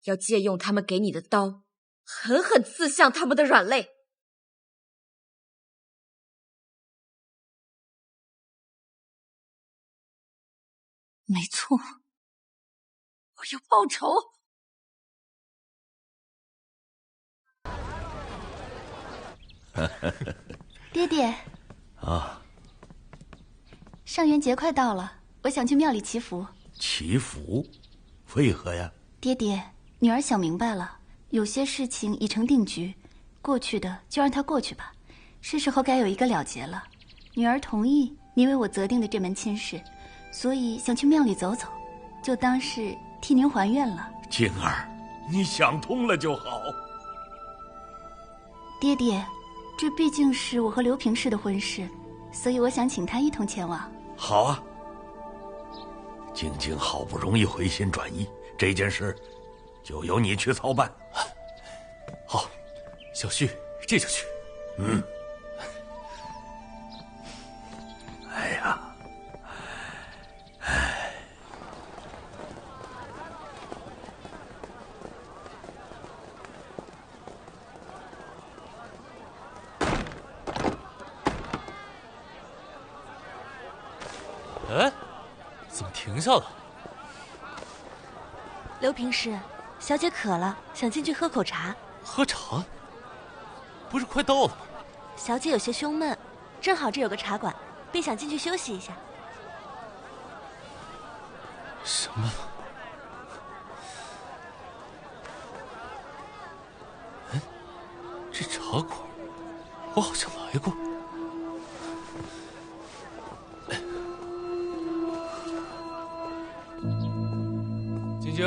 Speaker 12: 要借用他们给你的刀，狠狠刺向他们的软肋。
Speaker 14: 没错，我要报仇。
Speaker 8: 爹爹
Speaker 16: 啊，
Speaker 8: 上元节快到了，我想去庙里祈福。
Speaker 16: 祈福？为何呀？
Speaker 8: 爹爹，女儿想明白了，有些事情已成定局，过去的就让它过去吧，是时候该有一个了结了。女儿同意您为我择定的这门亲事，所以想去庙里走走，就当是替您还愿了。
Speaker 16: 静儿，你想通了就好。
Speaker 8: 爹爹，这毕竟是我和刘平氏的婚事，所以我想请他一同前往。
Speaker 16: 好啊，晶晶好不容易回心转意，这件事就由你去操办。
Speaker 20: 好，小旭这就去。
Speaker 16: 嗯。哎呀，
Speaker 20: 哎，怎么停下了？
Speaker 7: 刘平氏，小姐渴了，想进去喝口茶。
Speaker 20: 喝茶？不是快到了吗？
Speaker 7: 小姐有些胸闷，正好这有个茶馆，便想进去休息一下。
Speaker 20: 什么？哎，这茶馆我好像来过。晶晶，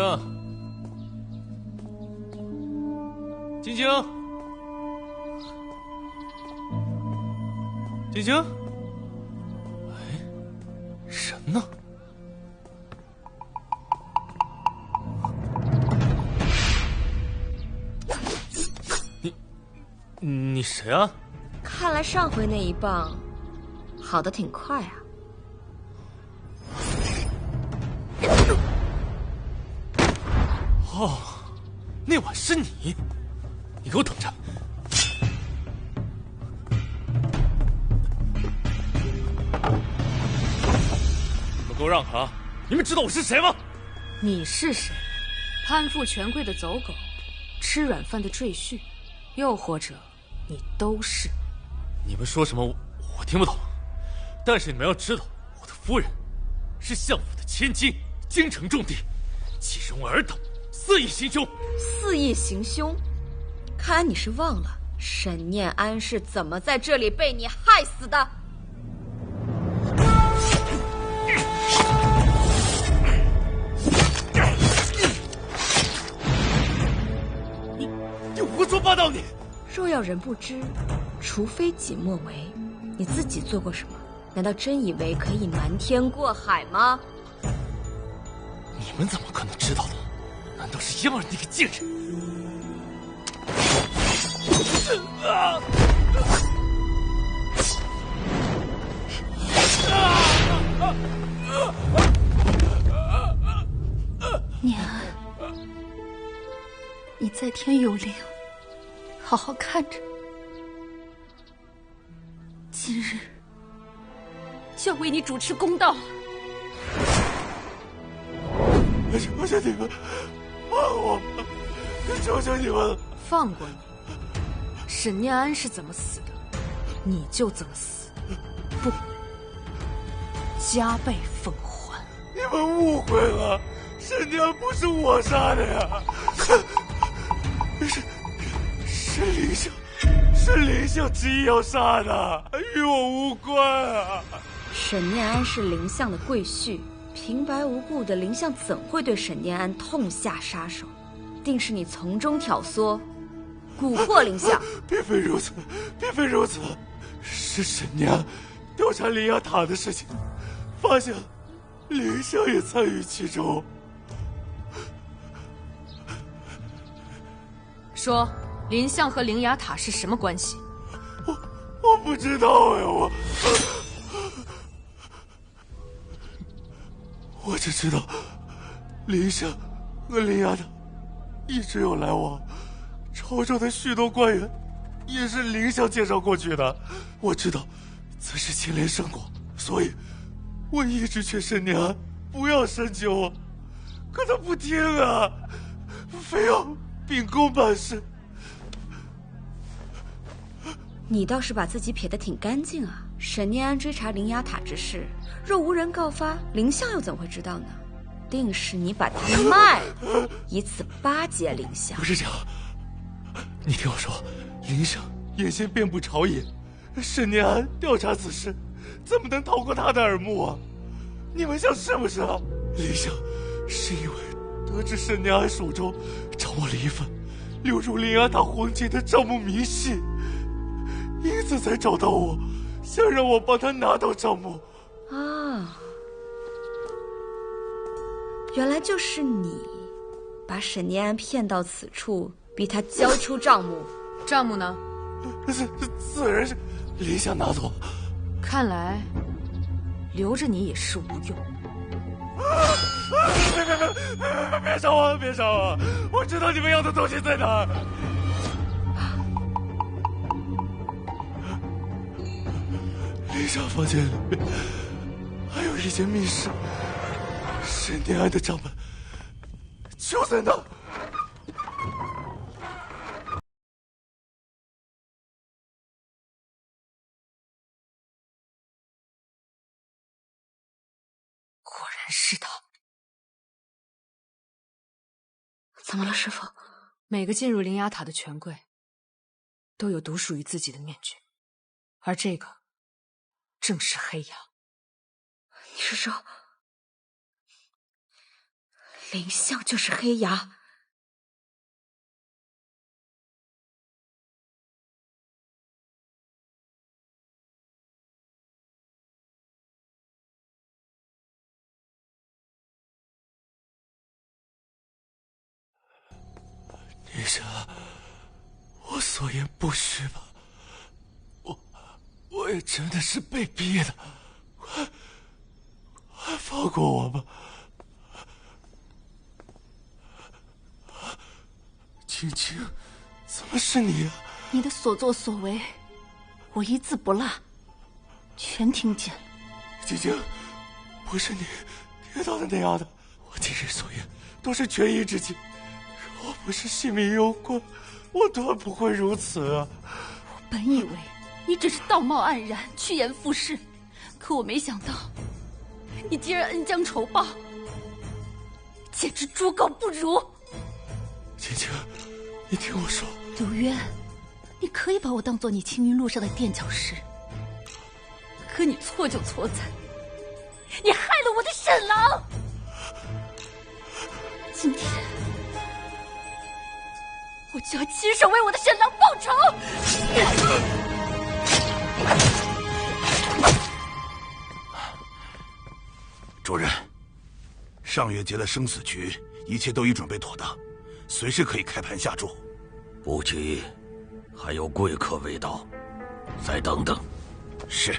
Speaker 20: 晶晶，晶晶，哎，人呢？你谁啊？
Speaker 12: 看来上回那一棒好的挺快啊。
Speaker 20: 哦，那晚是你！你给我等着！你们给我让开啊！你们知道我是谁吗？
Speaker 18: 你是谁？攀附权贵的走狗，吃软饭的赘婿，又或者你都是？
Speaker 20: 你们说什么我听不懂，但是你们要知道，我的夫人是相府的千金，京城重地，其中尔等肆意行凶。
Speaker 12: 肆意行凶？看来你是忘了沈念安是怎么在这里被你害死的。
Speaker 20: 你胡说八道！你
Speaker 12: 若要人不知，除非己莫为。你自己做过什么？难道真以为可以瞒天过海吗？
Speaker 20: 你们怎么可能知道的？难道是燕儿那个贱人？
Speaker 14: 在天有灵，好好看着。今日就要为你主持公道。
Speaker 1: 求求你们，放我吧！求求你们了，
Speaker 18: 放过你。沈念安是怎么死的，你就怎么死，不，加倍奉还。
Speaker 1: 你们误会了，沈念安不是我杀的呀，是林香，是林香执意要杀的，与我无关啊！
Speaker 12: 沈念安是林相的贵婿，平白无故的林相怎会对沈念安痛下杀手？定是你从中挑唆，蛊惑林相。
Speaker 1: 并非如此，并非如此，是沈念安调查灵牙塔的事情，发现林香也参与其中。
Speaker 18: 说，林相和灵牙塔是什么关系？
Speaker 1: 我不知道呀，我只知道林相和灵牙塔一直有来往，朝中的许多官员也是林相介绍过去的。我知道此事牵连甚广，所以我一直劝沈念安不要深究，可他不听啊，非要秉公办事。
Speaker 12: 你倒是把自己撇得挺干净啊！沈念安追查灵牙塔之事，若无人告发，林相又怎会知道呢？定是你把他卖了，以此巴结林相。
Speaker 1: 不是这样，你听我说，林相眼线遍布朝野，沈念安调查此事，怎么能逃过他的耳目啊？你们想是不是啊？林相是因为得知沈念安手中掌握了一份流入灵牙塔黄金的账目明细，因此才找到我，想让我帮他拿到账目。
Speaker 12: 啊，原来就是你把沈念安骗到此处，逼他交出账目。
Speaker 18: 账目呢？
Speaker 1: 自然是林相拿走。
Speaker 18: 看来留着你也是无用。
Speaker 1: 别杀我！别杀我！我知道你们要的东西在哪儿。林相房间里面还有一间密室，沈念安的账本就在那。
Speaker 14: 果然是他。
Speaker 10: 怎么了，师父？
Speaker 18: 每个进入灵牙塔的权贵都有独属于自己的面具，而这个正是黑牙。
Speaker 10: 你是说林相就是黑牙？
Speaker 1: 女神，我所言不虚吧？我也真的是被逼的，快放过我吧！青青，怎么是你啊？
Speaker 14: 你的所作所为，我一字不落，全听见了。
Speaker 1: 青青，不是你听到的那样的，我今日所言都是权宜之计。若不是性命攸关，我断不会如此啊！
Speaker 14: 我本以为你只是道貌岸然、趋炎附势，可我没想到，你竟然恩将仇报，简直猪狗不如！
Speaker 1: 青青，你听我说，
Speaker 14: 刘渊，你可以把我当做你青云路上的垫脚石，可你错就错在，你害了我的沈郎。今天，我就要亲手为我的沈郎报仇！
Speaker 1: 主任，上月结了生死局，一切都已准备妥当，随时可以开盘下注。
Speaker 16: 不急，还有贵客未到，再等等。
Speaker 1: 是。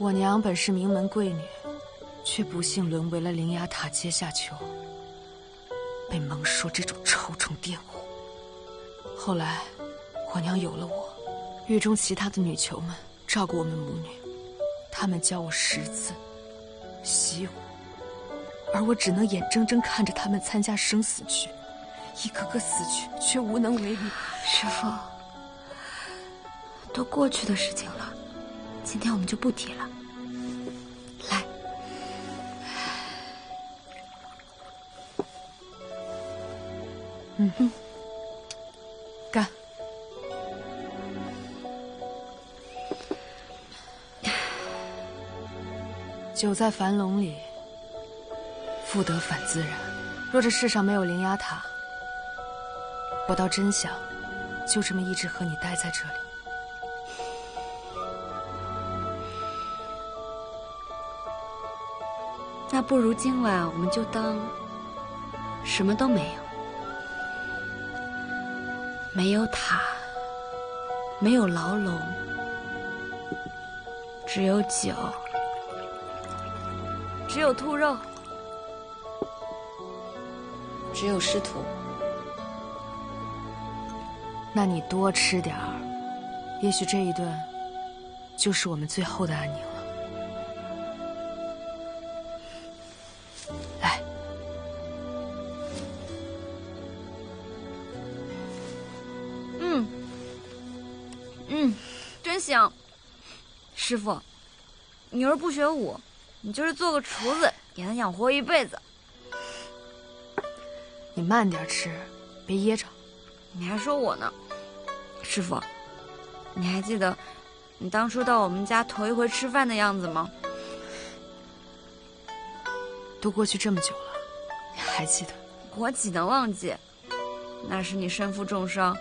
Speaker 10: 我娘本是名门贵女，却不幸沦为了灵牙塔阶下囚，被蒙受这种超重玷污。后来，我娘有了我，狱中其他的女囚们照顾我们母女，她们教我识字、习武，而我只能眼睁睁看着她们参加生死局，一个个死去，却无能为力。
Speaker 4: 师父，都过去的事情了，今天我们就不提了。来，
Speaker 10: 嗯哼，干！酒在樊笼里，复得返自然。若这世上没有灵牙塔，我倒真想就这么一直和你待在这里。
Speaker 4: 那不如今晚我们就当什么都没有，没有塔，没有牢笼，只有酒，只有兔肉，只有师徒。
Speaker 10: 那你多吃点儿，也许这一顿就是我们最后的安宁了。来，
Speaker 4: 真香。师傅，你要是不学武，你就是做个厨子也能养活一辈子。
Speaker 10: 你慢点吃，别噎着。
Speaker 4: 你还说我呢，师傅，你还记得你当初到我们家头一回吃饭的样子吗？
Speaker 10: 都过去这么久了，你还记得？
Speaker 4: 我岂能忘记？那时你身负重伤，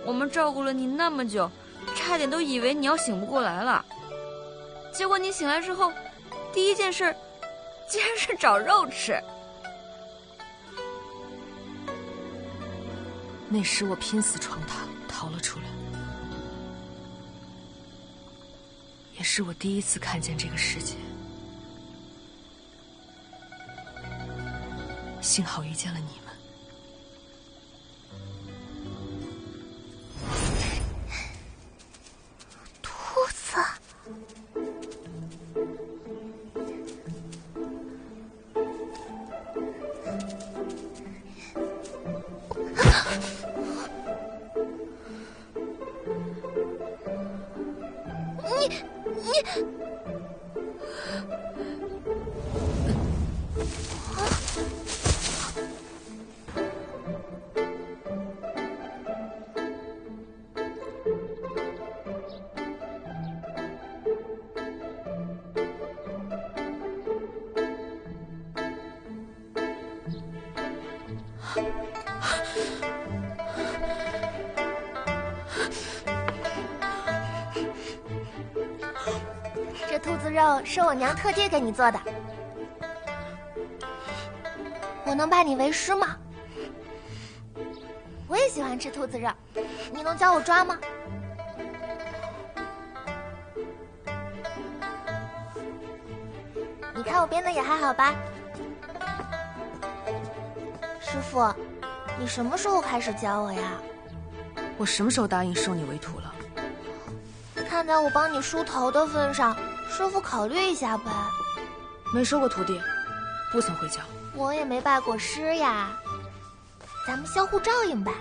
Speaker 4: 我们照顾了你那么久，差点都以为你要醒不过来了。结果你醒来之后，第一件事竟然是找肉吃。
Speaker 10: 那时我拼死闯塔逃了出来，也是我第一次看见这个世界。幸好遇见了你们。
Speaker 8: 兔子，你。这兔子肉是我娘特地给你做的，我能拜你为师吗？我也喜欢吃兔子肉，你能教我抓吗？你看我编的也还好吧？师傅，你什么时候开始教我呀？
Speaker 10: 我什么时候答应收你为徒了？
Speaker 8: 看在我帮你梳头的份上，师傅考虑一下呗。
Speaker 10: 没收过徒弟，不曾会教。
Speaker 8: 我也没拜过师呀，咱们相互照应呗。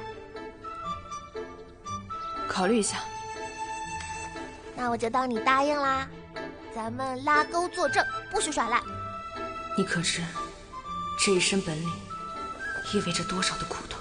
Speaker 10: 考虑一下。
Speaker 8: 那我就当你答应啦。咱们拉钩作证，不许耍赖。
Speaker 10: 你可知，这一身本领意味着多少的苦痛？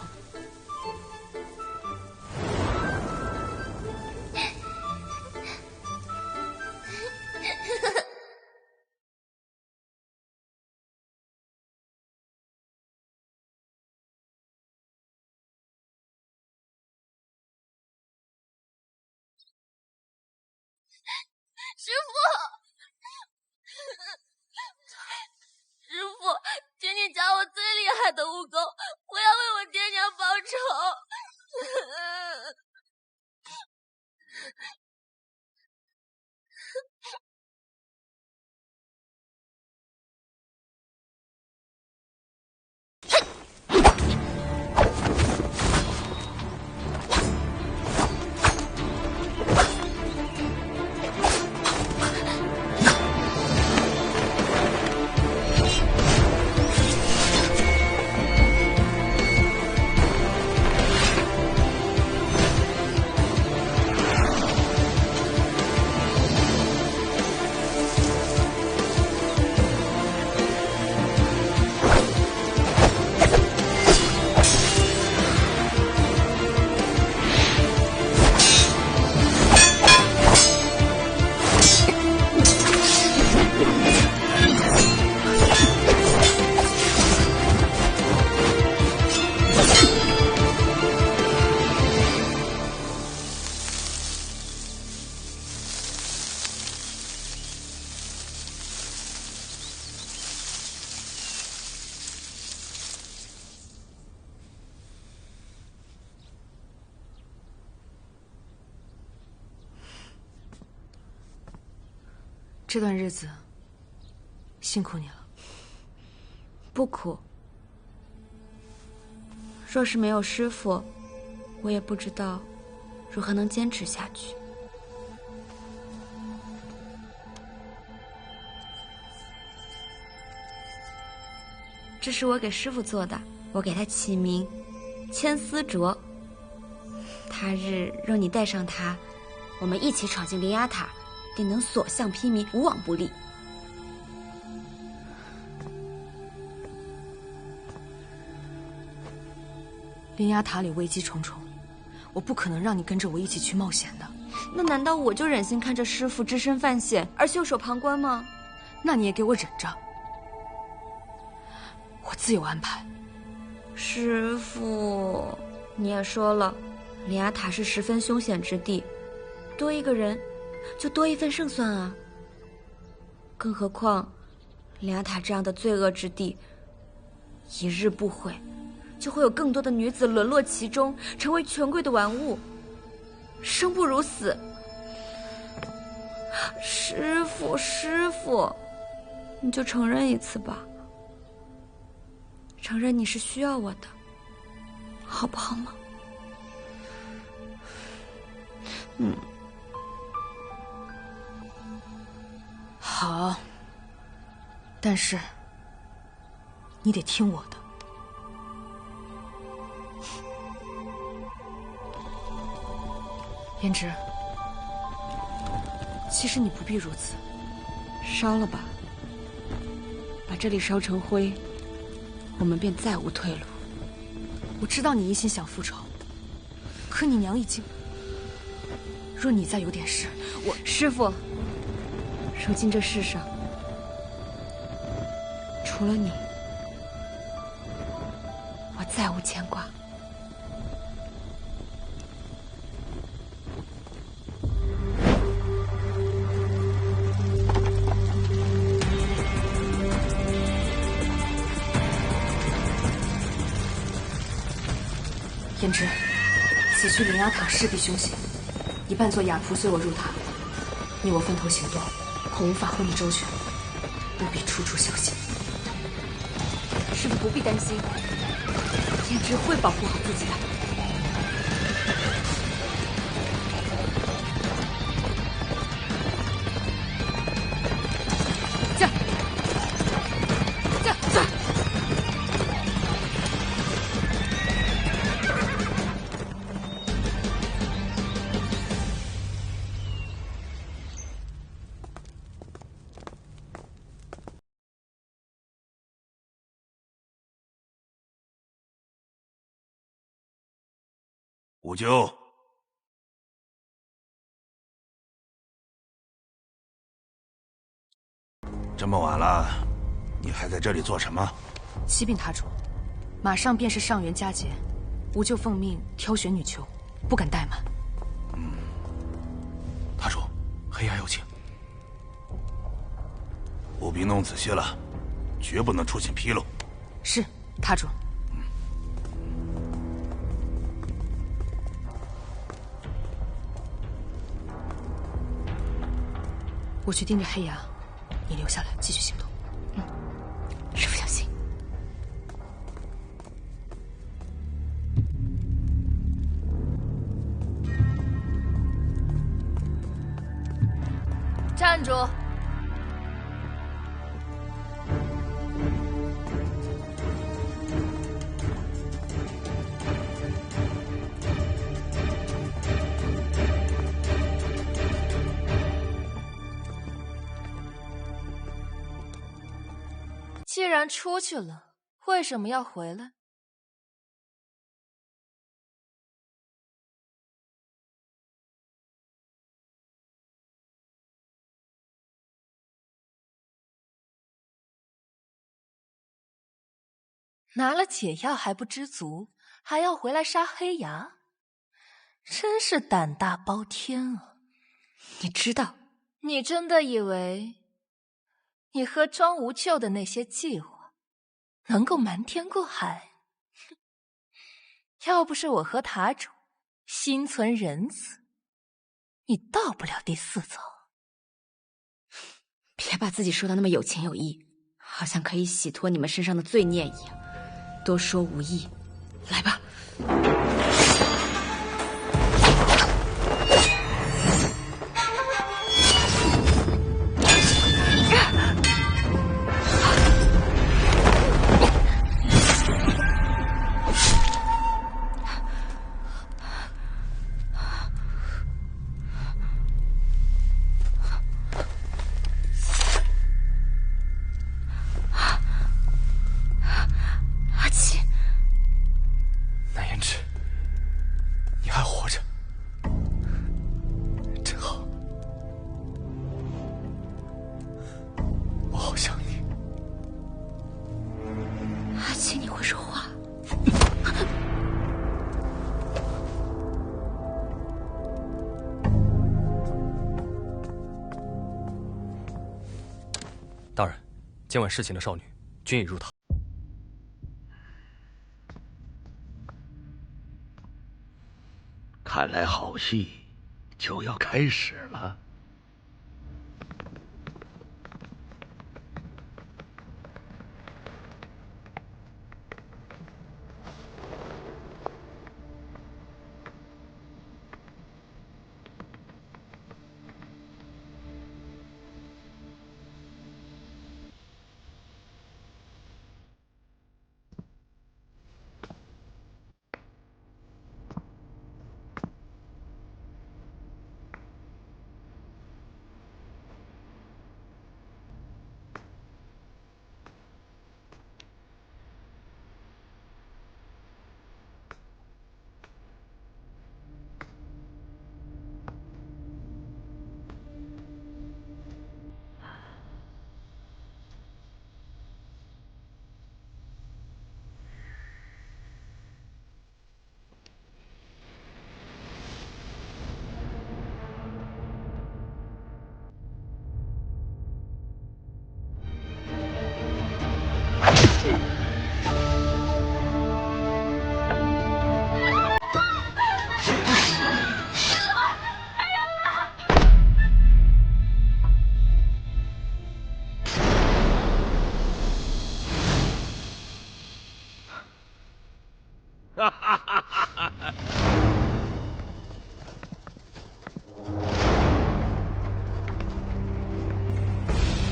Speaker 13: 师傅，师傅，请你教我最厉害的武功，我要为我爹娘报仇。
Speaker 10: 这段日子辛苦你了。
Speaker 12: 不苦。若是没有师父，我也不知道如何能坚持下去。这是我给师父做的，我给他起名千丝镯。他日若你带上它，我们一起闯进灵牙塔，定能所向披靡，无往不利。
Speaker 10: 灵牙塔里危机重重，我不可能让你跟着我一起去冒险的。
Speaker 12: 那难道我就忍心看着师父只身犯险而袖手旁观吗？
Speaker 10: 那你也给我忍着，我自有安排。
Speaker 12: 师父，你也说了，灵牙塔是十分凶险之地，多一个人就多一份胜算啊。更何况，灵牙塔这样的罪恶之地，一日不毁，就会有更多的女子沦落其中，成为权贵的玩物，生不如死。师父，师父，你就承认一次吧，承认你是需要我的，好不好吗？
Speaker 10: 好，但是你得听我的。胭脂，其实你不必如此，
Speaker 12: 烧了吧，把这里烧成灰，我们便再无退路。
Speaker 10: 我知道你一心想复仇，可你娘已经……若你再有点事，我……
Speaker 12: 师父，如今这世上，除了你，我再无牵挂。
Speaker 10: 胭脂，此去灵牙塔势必凶险，你扮作哑仆随我入塔，你我分头行动，恐无法护理周全，务必处处小心。
Speaker 12: 师父不必担心，胭脂会保护好自己的。
Speaker 1: 五舅，这么晚了，你还在这里做什么？
Speaker 10: 启禀塔主，马上便是上元佳节，吾舅奉命挑选女囚，不敢怠慢。
Speaker 20: 塔主，黑牙有请。
Speaker 1: 务必弄仔细了，绝不能出现纰漏。
Speaker 10: 是，塔主。我去盯着黑牙，你留下来继续行动。
Speaker 12: 师父小心。
Speaker 2: 站住！既然出去了，为什么要回来？拿了解药还不知足，还要回来杀黑牙，真是胆大包天啊！
Speaker 12: 你知道？
Speaker 2: 你真的以为你和庄无咎的那些计划能够瞒天过海？要不是我和塔主心存仁慈，你到不了第4层。
Speaker 12: 别把自己说的那么有情有义，好像可以洗脱你们身上的罪孽一样。多说无益，来吧。
Speaker 17: 大人，今晚侍寝的少女均已入堂。
Speaker 16: 看来好戏就要开始了。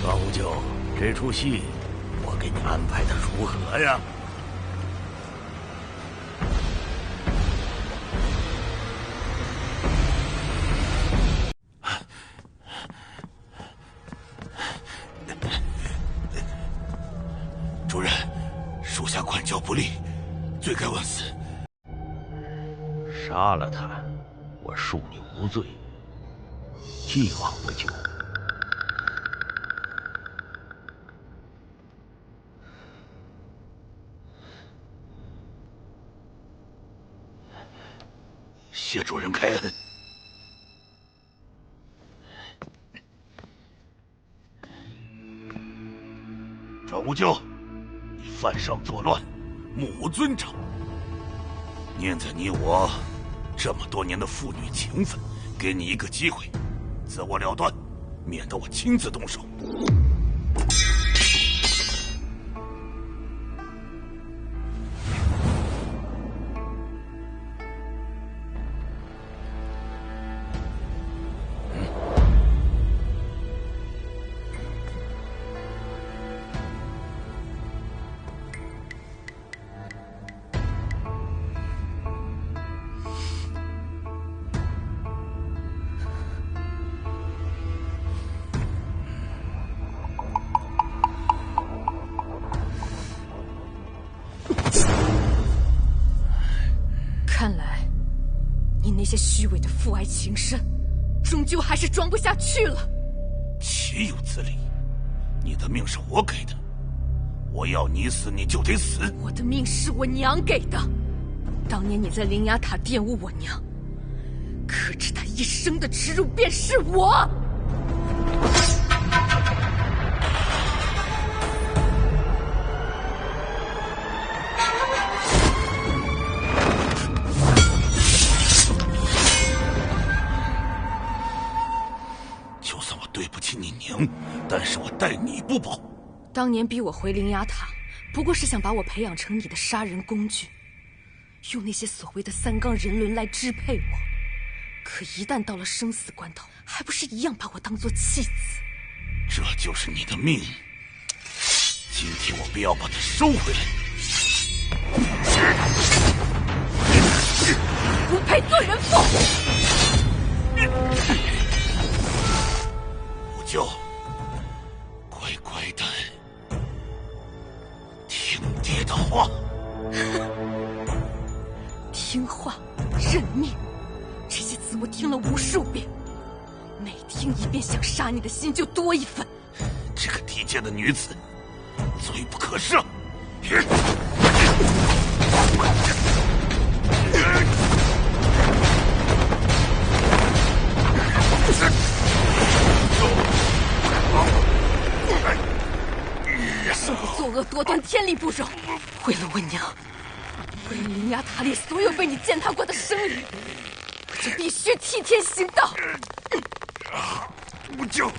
Speaker 16: 高九，这出戏我给你安排的如何呀？
Speaker 1: 主人，属下管教不力，罪该万死。
Speaker 16: 杀了他，我恕你无罪，既往不咎。
Speaker 1: 谢主人开恩。庄无咎，你犯上作乱，目无尊长。念在你我这么多年的父女情分，给你一个机会，自我了断，免得我亲自动手。
Speaker 18: 看来，你那些虚伪的父爱情深，终究还是装不下去了。
Speaker 1: 岂有此理！你的命是我给的，我要你死，你就得死。
Speaker 18: 我的命是我娘给的。当年你在灵牙塔玷污我娘，可知她一生的耻辱便是我。
Speaker 1: 就算我对不起你娘，但是我待你不薄。
Speaker 10: 当年逼我回灵牙塔，不过是想把我培养成你的杀人工具，用那些所谓的三纲人伦来支配我。可一旦到了生死关头，还不是一样把我当作弃子？
Speaker 1: 这就是你的命。今天我必要把它收回来。
Speaker 10: 不配做人妇。
Speaker 1: 不就乖乖的听爹的话。
Speaker 10: 听话，认命，这些词我听了无数遍，每听一遍，想杀你的心就多一分。
Speaker 1: 这个低贱的女子，罪不可赦。
Speaker 10: 是我作恶多端，天理不容。为了我娘，为了灵牙塔里所有被你践踏过的生灵，我就必须替天行道。
Speaker 1: 不就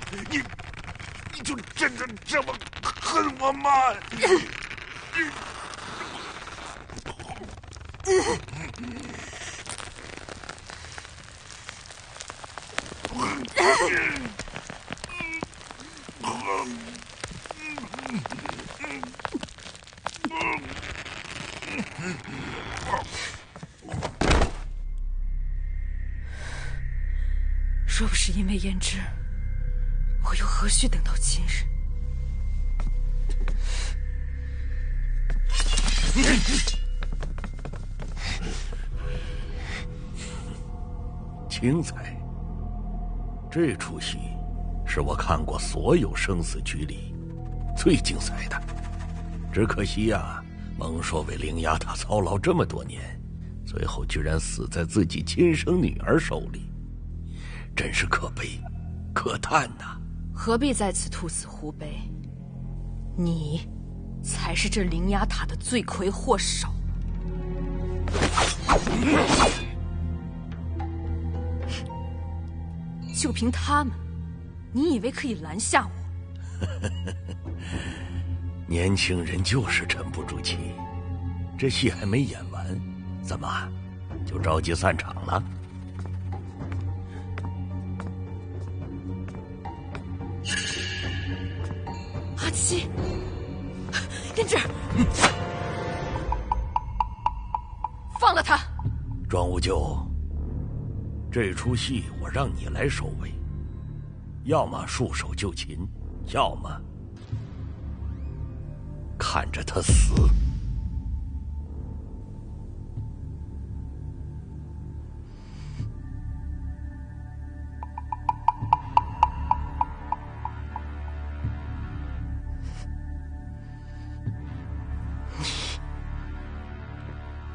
Speaker 1: 你就真的这么恨我吗？
Speaker 10: 若不是因为胭脂，我又何须等到今日？
Speaker 16: 精彩！这出戏是我看过所有生死局里最精彩的。只可惜呀，蒙硕为灵牙塔操劳这么多年，最后居然死在自己亲生女儿手里，真是可悲可叹呐！
Speaker 10: 何必在此兔死狐悲？你才是这灵牙塔的罪魁祸首。就凭他们，你以为可以拦下我？
Speaker 16: 年轻人就是沉不住气，这戏还没演完，怎么就着急散场了？
Speaker 10: 阿七，胭脂，放了他！
Speaker 16: 庄无咎，这出戏我让你来收尾，要么束手就擒，要么看着他死。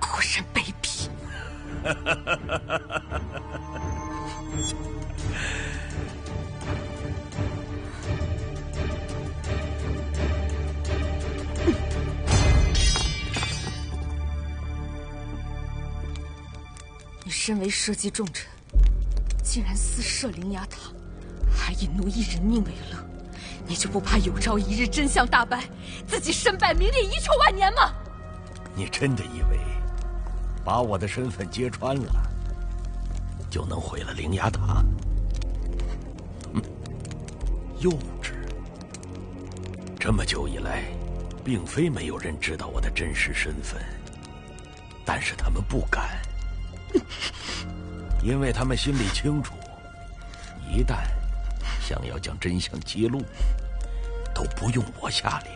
Speaker 10: 果然卑鄙！你身为社稷重臣，竟然私设灵牙塔，还以奴役人命为乐，你就不怕有朝一日真相大白，自己身败名裂，遗臭万年吗？
Speaker 16: 你真的以为把我的身份揭穿了，就能毁了灵牙塔？幼稚！这么久以来，并非没有人知道我的真实身份，但是他们不敢，因为他们心里清楚，一旦想要将真相揭露，都不用我下令，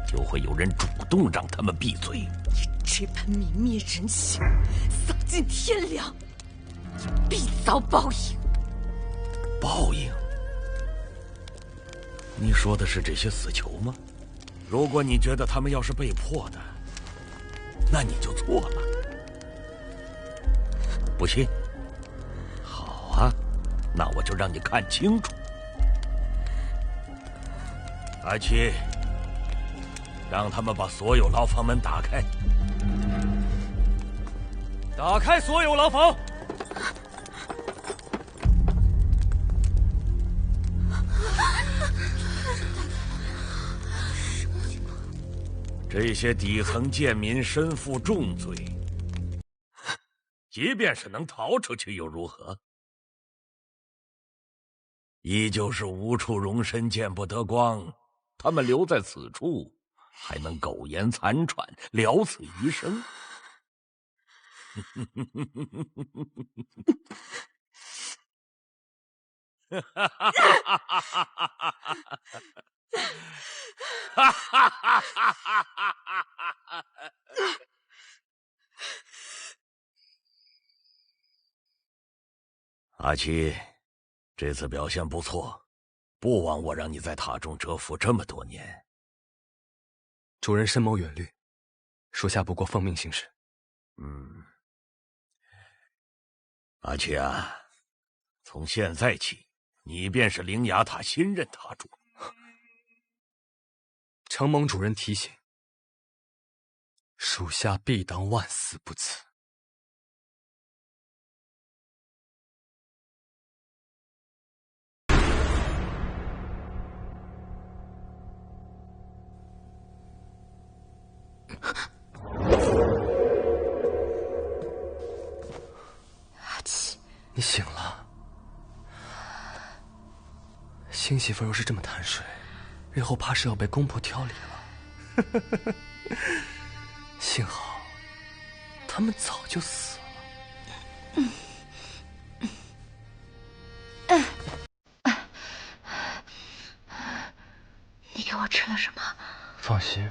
Speaker 16: 就会有人主动让他们闭嘴。
Speaker 10: 你这般泯灭人性、丧尽天良，你必遭报应。
Speaker 16: 报应？你说的是这些死囚吗？如果你觉得他们要是被迫的，那你就错了。不信？好啊，那我就让你看清楚。阿七，让他们把所有牢房门打开。
Speaker 17: 打开所有牢房！
Speaker 16: 这些底层贱民身负重罪，即便是能逃出去又如何？依旧是无处容身，见不得光。他们留在此处，还能苟延残喘，了此余生。阿七，这次表现不错，不枉我让你在塔中蛰伏这么多年。
Speaker 9: 主人深谋远虑，属下不过奉命行事。
Speaker 16: 阿七啊，从现在起，你便是灵牙塔新任塔主。
Speaker 9: 承蒙主人提醒，属下必当万死不辞。
Speaker 4: 阿七，
Speaker 9: 你醒了。新媳妇若是这么贪睡，日后怕是要被公婆挑理了。幸好他们早就死了。
Speaker 4: 你给我吃了什么？
Speaker 9: 放心，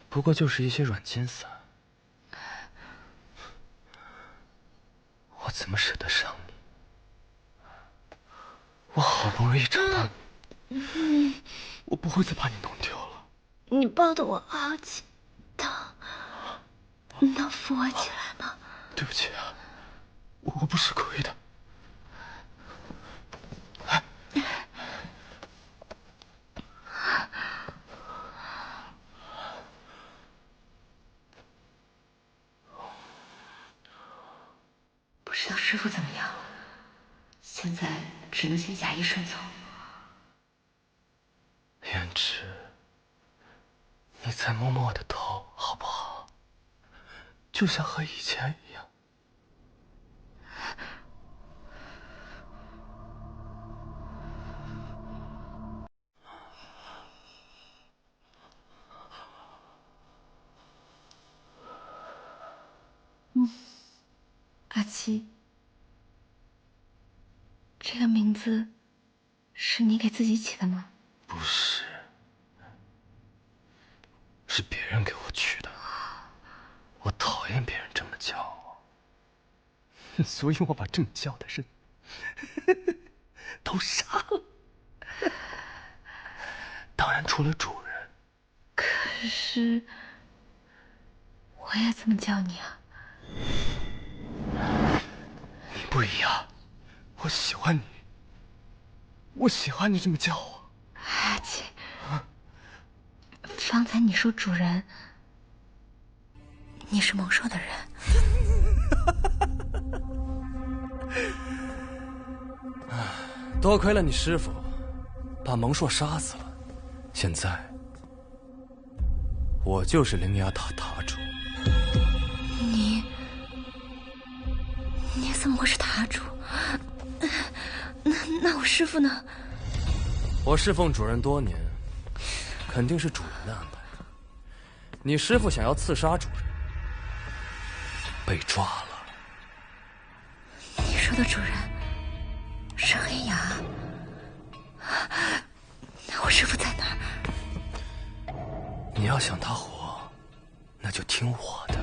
Speaker 9: 不过就是一些软筋散。我怎么舍得伤你？我好不容易找到你，我不会再把你弄丢了。
Speaker 4: 你抱得我好紧，疼，你能扶我起来吗？
Speaker 9: 对不起啊，我不是故意的。
Speaker 4: 不知道师父怎么样，现在只能先假意顺从。
Speaker 9: 胭脂，你再摸摸我的头好不好？就像和以前一样。
Speaker 4: 阿七，这个名字是你给自己起的吗？
Speaker 9: 不是，是别人给我取的。我讨厌别人这么叫我，所以我把这么叫的人都杀了。当然，除了主人。
Speaker 4: 可是，我也这么叫你啊。
Speaker 9: 你不一样，我喜欢你，我喜欢你这么叫我。
Speaker 4: 阿七，方才你说主人，你是蒙受的人。
Speaker 9: 多亏了你师父，把蒙硕杀死了。现在，我就是灵牙塔塔主。
Speaker 4: 你怎么会是塔主？那我师父呢？
Speaker 9: 我侍奉主人多年，肯定是主人的安排。你师父想要刺杀主人，被抓了。
Speaker 4: 你说的主人是黑牙？那我师父在哪儿？
Speaker 9: 你要想他活，那就听我的。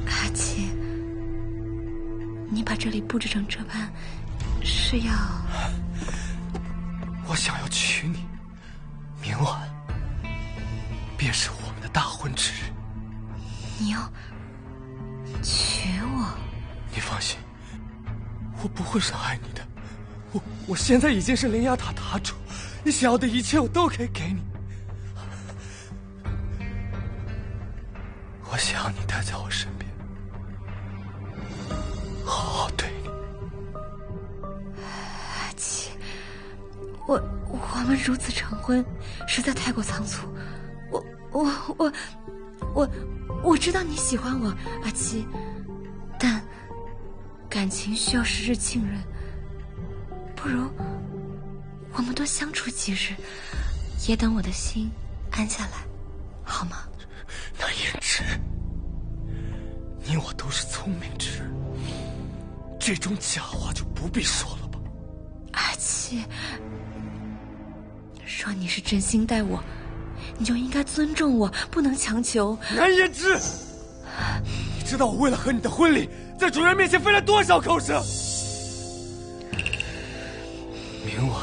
Speaker 4: 阿七，你把这里布置成这般，是要……
Speaker 9: 我想要娶你，明晚便是我们的大婚之日。
Speaker 4: 你要娶我？
Speaker 9: 你放心，我不会伤害你的。我现在已经是灵牙塔塔主，你想要的一切我都可以给你。我想要你待在我身边，
Speaker 4: 我们如此成婚，实在太过仓促。我知道你喜欢我，阿七，但感情需要时日浸润，不如我们多相处几日，也等我的心安下来，好吗？
Speaker 9: 那胭脂，你我都是聪明之人，这种假话就不必说了吧。
Speaker 4: 阿七，若你是真心待我，你就应该尊重我，不能强求。
Speaker 9: 南胭脂，你知道我为了和你的婚礼，在主人面前费了多少口舌？明晚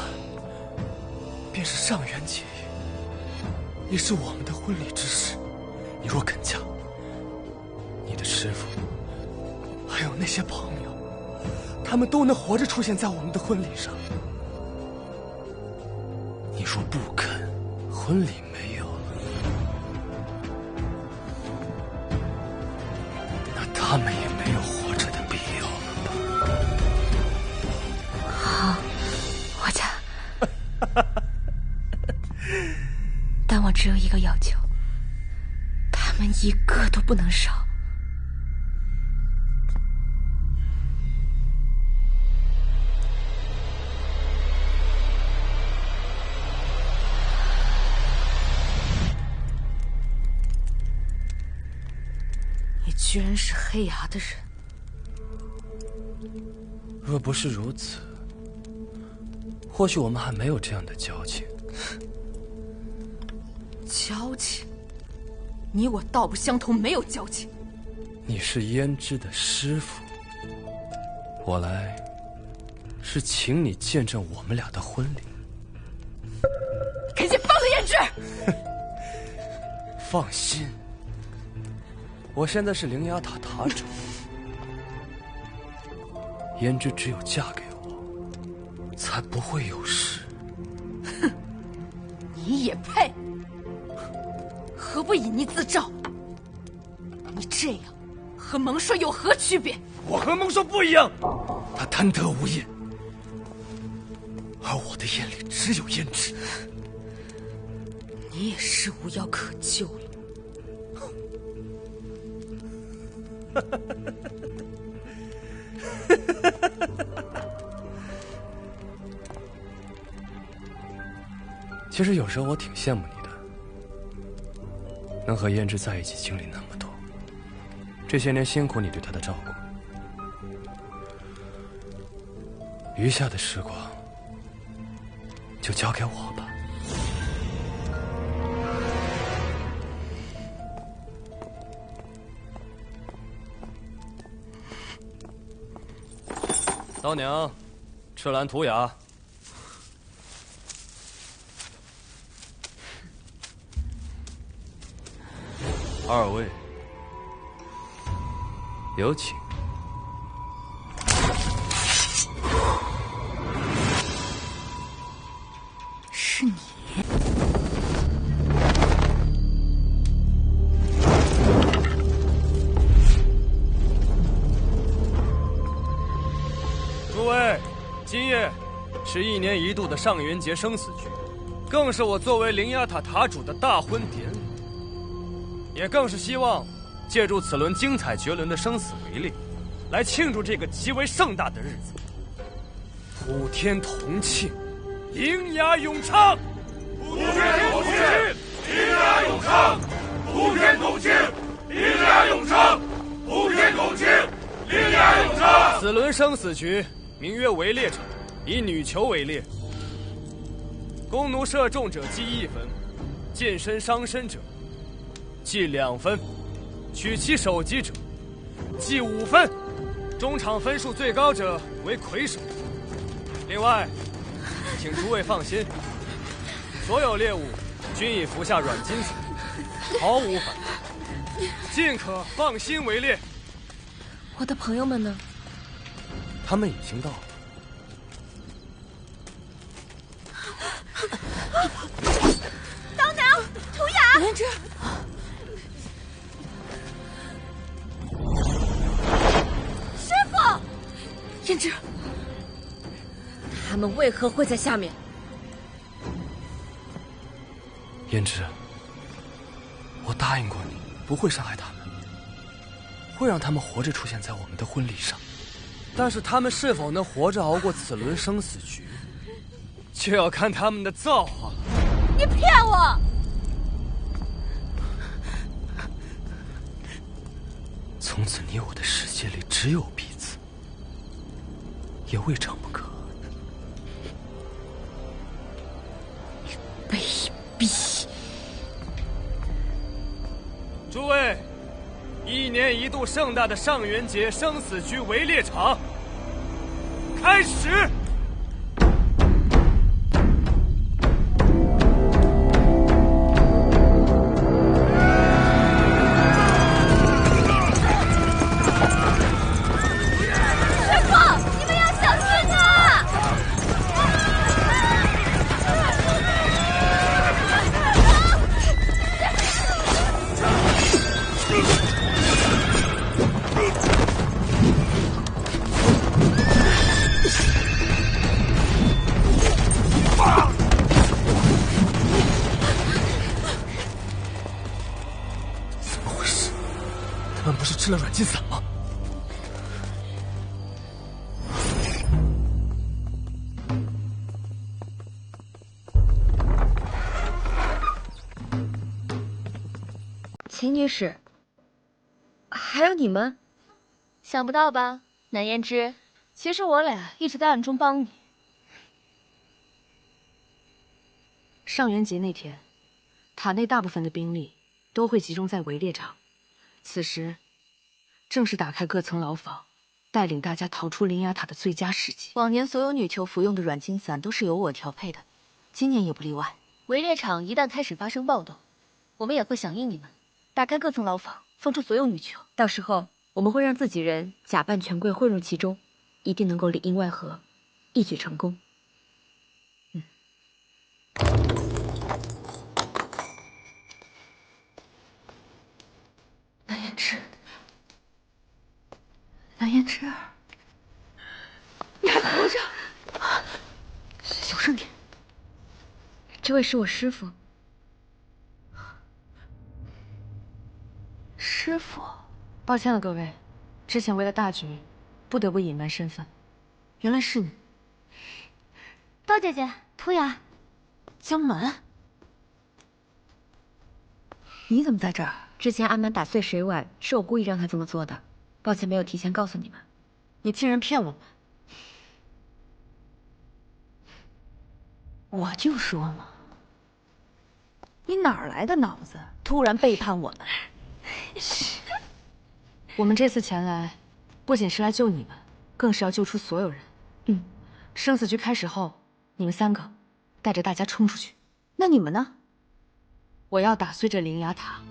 Speaker 9: 便是上元节日，也是我们的婚礼之时。你若肯嫁，你的师父还有那些朋友，他们都能活着出现在我们的婚礼上。你若不肯，婚礼没有了，那他们也没有活着的必要了吧？
Speaker 4: 好，我嫁。但我只有一个要求，他们一个都不能少。
Speaker 10: 你居然是黑崖的人！
Speaker 9: 若不是如此，或许我们还没有这样的交情。
Speaker 10: 交情？你我道不相同，没有交情。
Speaker 9: 你是胭脂的师父，我来是请你见证我们俩的婚礼。
Speaker 10: 赶紧放了胭脂！
Speaker 9: 放心，我现在是灵牙塔塔主，胭脂只有嫁给我，才不会有事。
Speaker 10: 哼，你也配？何不以逆自照？你这样和蒙帅有何区别？
Speaker 9: 我和蒙帅不一样，他贪得无厌，而我的眼里只有胭脂。
Speaker 10: 你也是无药可救了。
Speaker 9: 其实有时候我挺羡慕你的，能和胭脂在一起经历那么多，这些年辛苦你对她的照顾，余下的时光就交给我吧。刀娘，赤兰图雅。二位，有请。
Speaker 10: 是你。
Speaker 9: 诸位，今夜是1年1度的上元节生死局，更是我作为灵牙塔塔主的大婚典礼。也更是希望借助此轮精彩绝伦的生死围猎，来庆祝这个极为盛大的日子。普天同庆，灵牙咏唱。
Speaker 1: 普天同庆，灵牙咏唱。普天同庆，灵牙咏唱。普天同庆，灵牙咏唱。
Speaker 9: 此轮生死局名曰围猎场，以女囚为猎。弓弩射中者记1分，近身伤身者记2分，取其首级者记5分，中场分数最高者为魁首。另外，请诸位放心，所有猎物均已服下软金锁，毫无反应，尽可放心围猎。
Speaker 4: 我的朋友们呢？
Speaker 9: 他们已经到了。
Speaker 13: 刀娘，图雅，
Speaker 10: 胭脂。
Speaker 13: 师傅，
Speaker 10: 胭脂，
Speaker 12: 他们为何会在下面？
Speaker 9: 胭脂，我答应过你，不会伤害他们，会让他们活着出现在我们的婚礼上。但是他们是否能活着熬过此轮生死局，就要看他们的造化。
Speaker 8: 你骗我！
Speaker 9: 从此你我的世界里只有彼此，也未尝不可。
Speaker 4: 卑鄙！
Speaker 17: 诸位，1年1度盛大的上元节生死局围猎场开始。
Speaker 9: 吃了软禁散吗？
Speaker 4: 秦女士，还有你们，
Speaker 7: 想不到吧，南胭脂？其实我俩一直在暗中帮你。
Speaker 10: 上元节那天，塔内大部分的兵力都会集中在围猎场，此时正是打开各层牢房，带领大家逃出灵牙塔的最佳时机。
Speaker 14: 往年所有女囚服用的软禁散都是由我调配的，今年也不例外。
Speaker 7: 围猎场一旦开始发生暴动，我们也会响应你们，打开各层牢房，放出所有女囚。
Speaker 12: 到时候我们会让自己人假扮权贵混入其中，一定能够里应外合，一举成功。
Speaker 10: 南胭脂，南胭脂，你还活着？小声点。
Speaker 12: 这位是我师父。
Speaker 10: 师父，抱歉了各位，之前为了大局，不得不隐瞒身份。原来是你，
Speaker 7: 刀姐姐，涂雅，
Speaker 10: 江蛮，你怎么在这儿？
Speaker 12: 之前阿满打碎水碗，是我故意让他这么做的，抱歉没有提前告诉你们。
Speaker 10: 你竟然骗我们！我就说嘛，你哪儿来的脑子，突然背叛我们？我们这次前来，不仅是来救你们，更是要救出所有人。生死局开始后，你们3个带着大家冲出去。那你们呢？我要打碎这灵牙塔，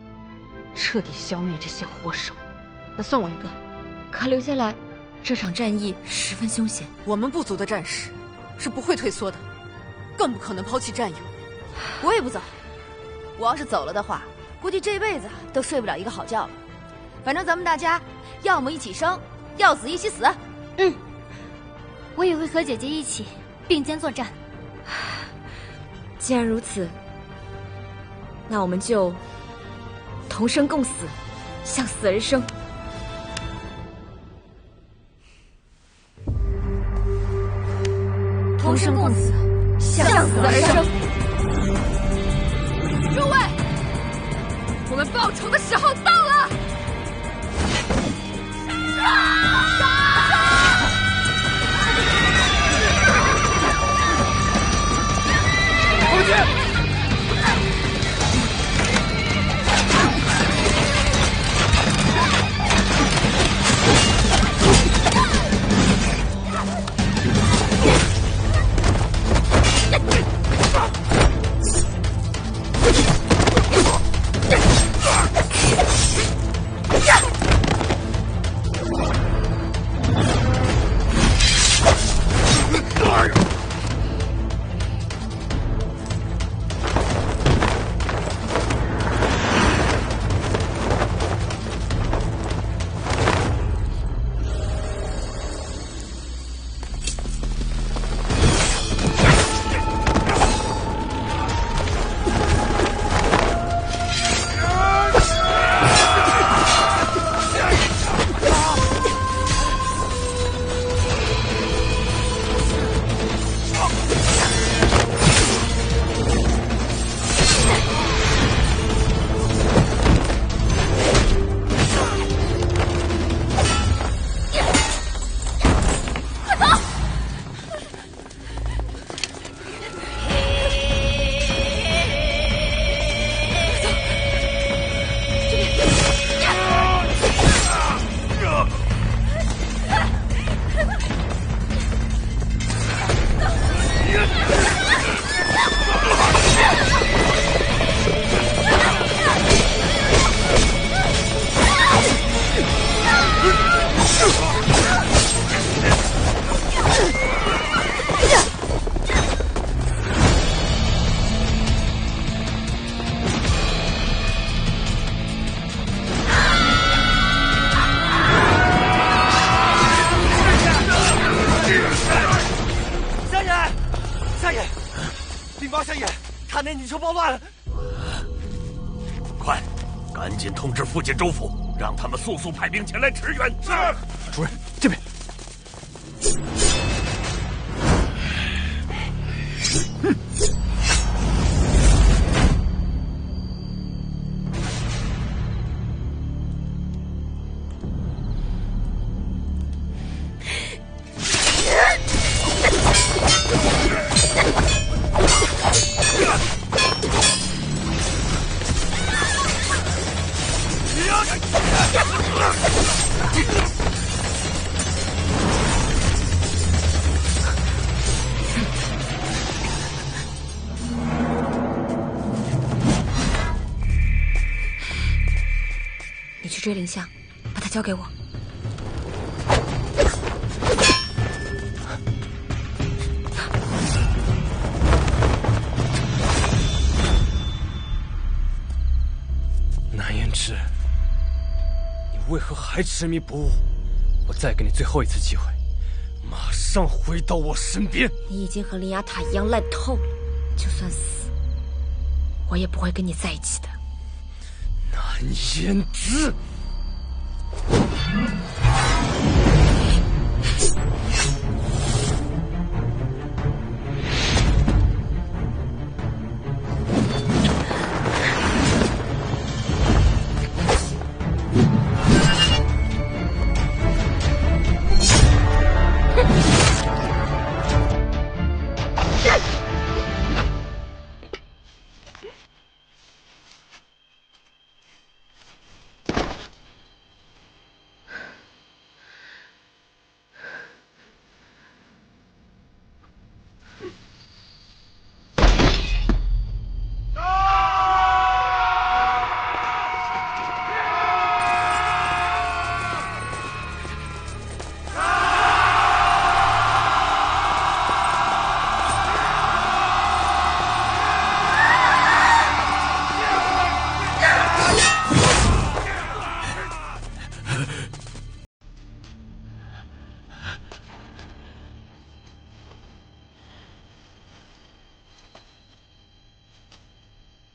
Speaker 10: 彻底消灭这些活手。那送我一个。
Speaker 12: 可留下来，这场战役十分凶险。
Speaker 18: 我们部族的战士是不会退缩的，更不可能抛弃战友。
Speaker 11: 我也不走，我要是走了的话，估计这辈子都睡不了一个好觉了。反正咱们大家要么一起生，要死一起死。
Speaker 7: 我也会和姐姐一起并肩作战。
Speaker 12: 既然如此，那我们就同生共死，向死而生。
Speaker 10: 同生共死，向死而生。
Speaker 6: 诸位，我们报仇的时候到了！
Speaker 17: 同志！
Speaker 16: 那女囚暴乱，快，赶紧通知附近州府，让他们速速派兵前来驰援。是，
Speaker 9: 主任，这边。
Speaker 12: 你去追林夏，把他交给我。
Speaker 9: 南胭脂，你为何还执迷不悟？我再给你最后一次机会，马上回到我身边。
Speaker 12: 你已经和林雅塔一样烂透了，就算死，我也不会跟你在一起的。
Speaker 9: 南胭脂，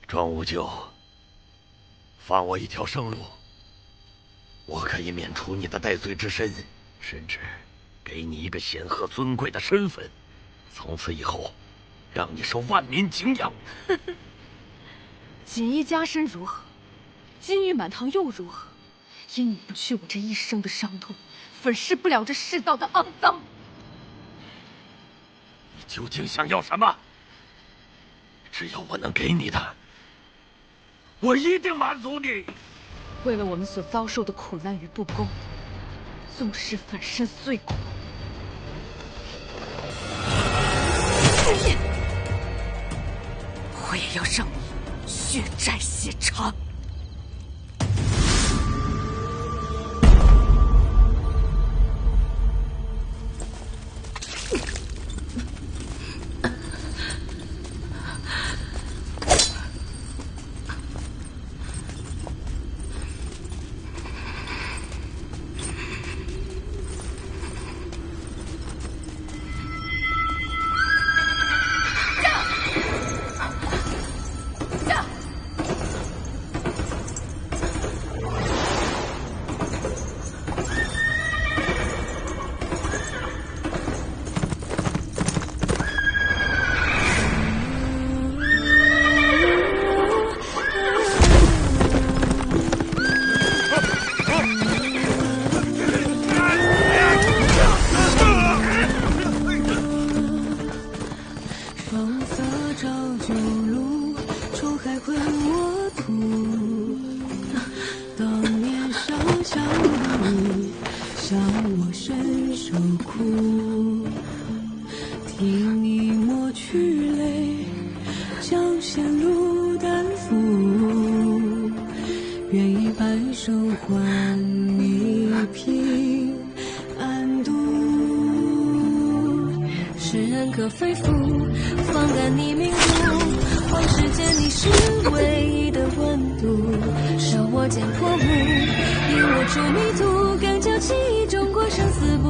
Speaker 16: 庄无咎，放我一条生路，我可以免除你的戴罪之身，甚至给你一个显赫尊贵的身份，从此以后，让你受万民敬仰。
Speaker 6: 锦衣加身如何？金玉满堂又如何？也抹不去我这一生的伤痛，粉饰不了这世道的肮脏。
Speaker 16: 你究竟想要什么？只要我能给你的，我一定满足你。
Speaker 6: 为了我们所遭受的苦难与不公，纵使粉身碎骨，我也要让你血债血偿。
Speaker 15: 向我伸手哭，听你抹去
Speaker 13: 肺腑，放干你命途。往世间你是唯一的温度，手握剑破木，引我出迷途，更教记忆中过生死簿。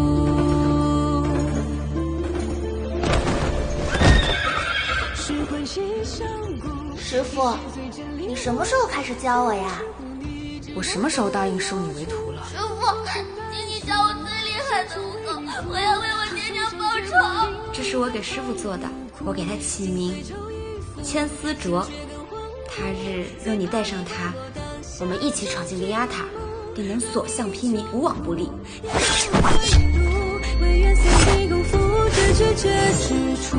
Speaker 13: 是欢喜相顾。
Speaker 8: 师傅，你什么时候开始教我呀？
Speaker 10: 我什么时候答应收你为徒了？
Speaker 8: 师傅，请你教我最厉害的武功，我要为我爹娘报仇。
Speaker 12: 这是我给师傅做的，我给他起名千丝镯。他日若你带上它，我们一起闯进灵牙塔，定能所向披靡，无往不利。
Speaker 13: 唯愿三昧功夫最决绝之处。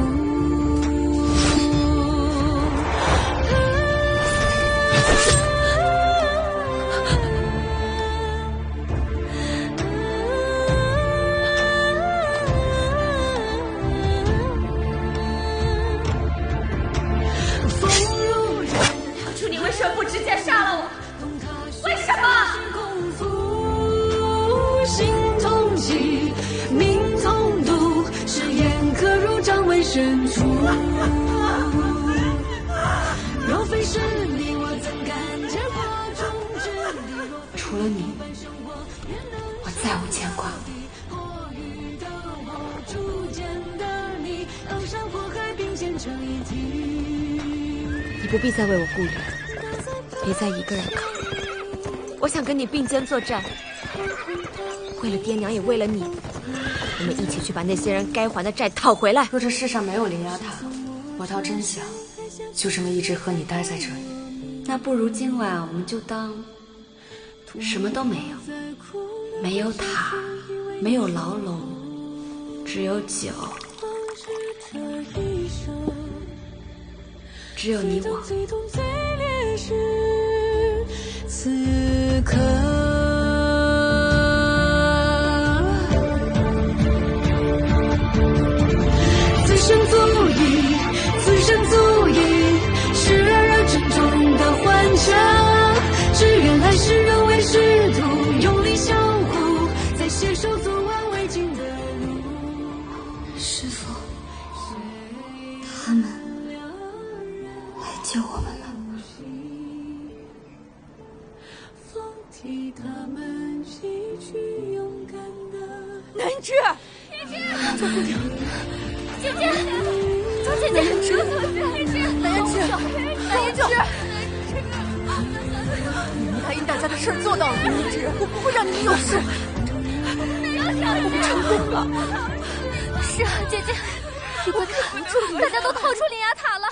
Speaker 13: 深处，若非是你，我怎敢见火中之地？
Speaker 12: 除了你，我再无牵挂。你不必再为我顾虑，别再一个人扛。我想跟你并肩作战，为了爹娘，也为了你。我们一起去把那些人该还的债讨回来。
Speaker 10: 若这世上没有灵牙塔，我倒真想就这么一直和你待在这里。
Speaker 12: 那不如今晚我们就当什么都没有，没有塔，没有牢笼，只有酒，只有你我。
Speaker 13: 此刻此生足以是然而真中的欢畅，只愿来世仍为师徒用力相护，再携手走完未尽的路。
Speaker 4: 师父，他们来救我们了。
Speaker 13: 替他们洗去勇敢的
Speaker 5: 南枝，
Speaker 8: 姐姐，走姐姐，南枝，
Speaker 5: 你们答应大家的事儿做到了，南枝，我不会让你们有事。我们成功了。
Speaker 8: 是啊，姐姐，你快看，大家都逃出灵牙塔了。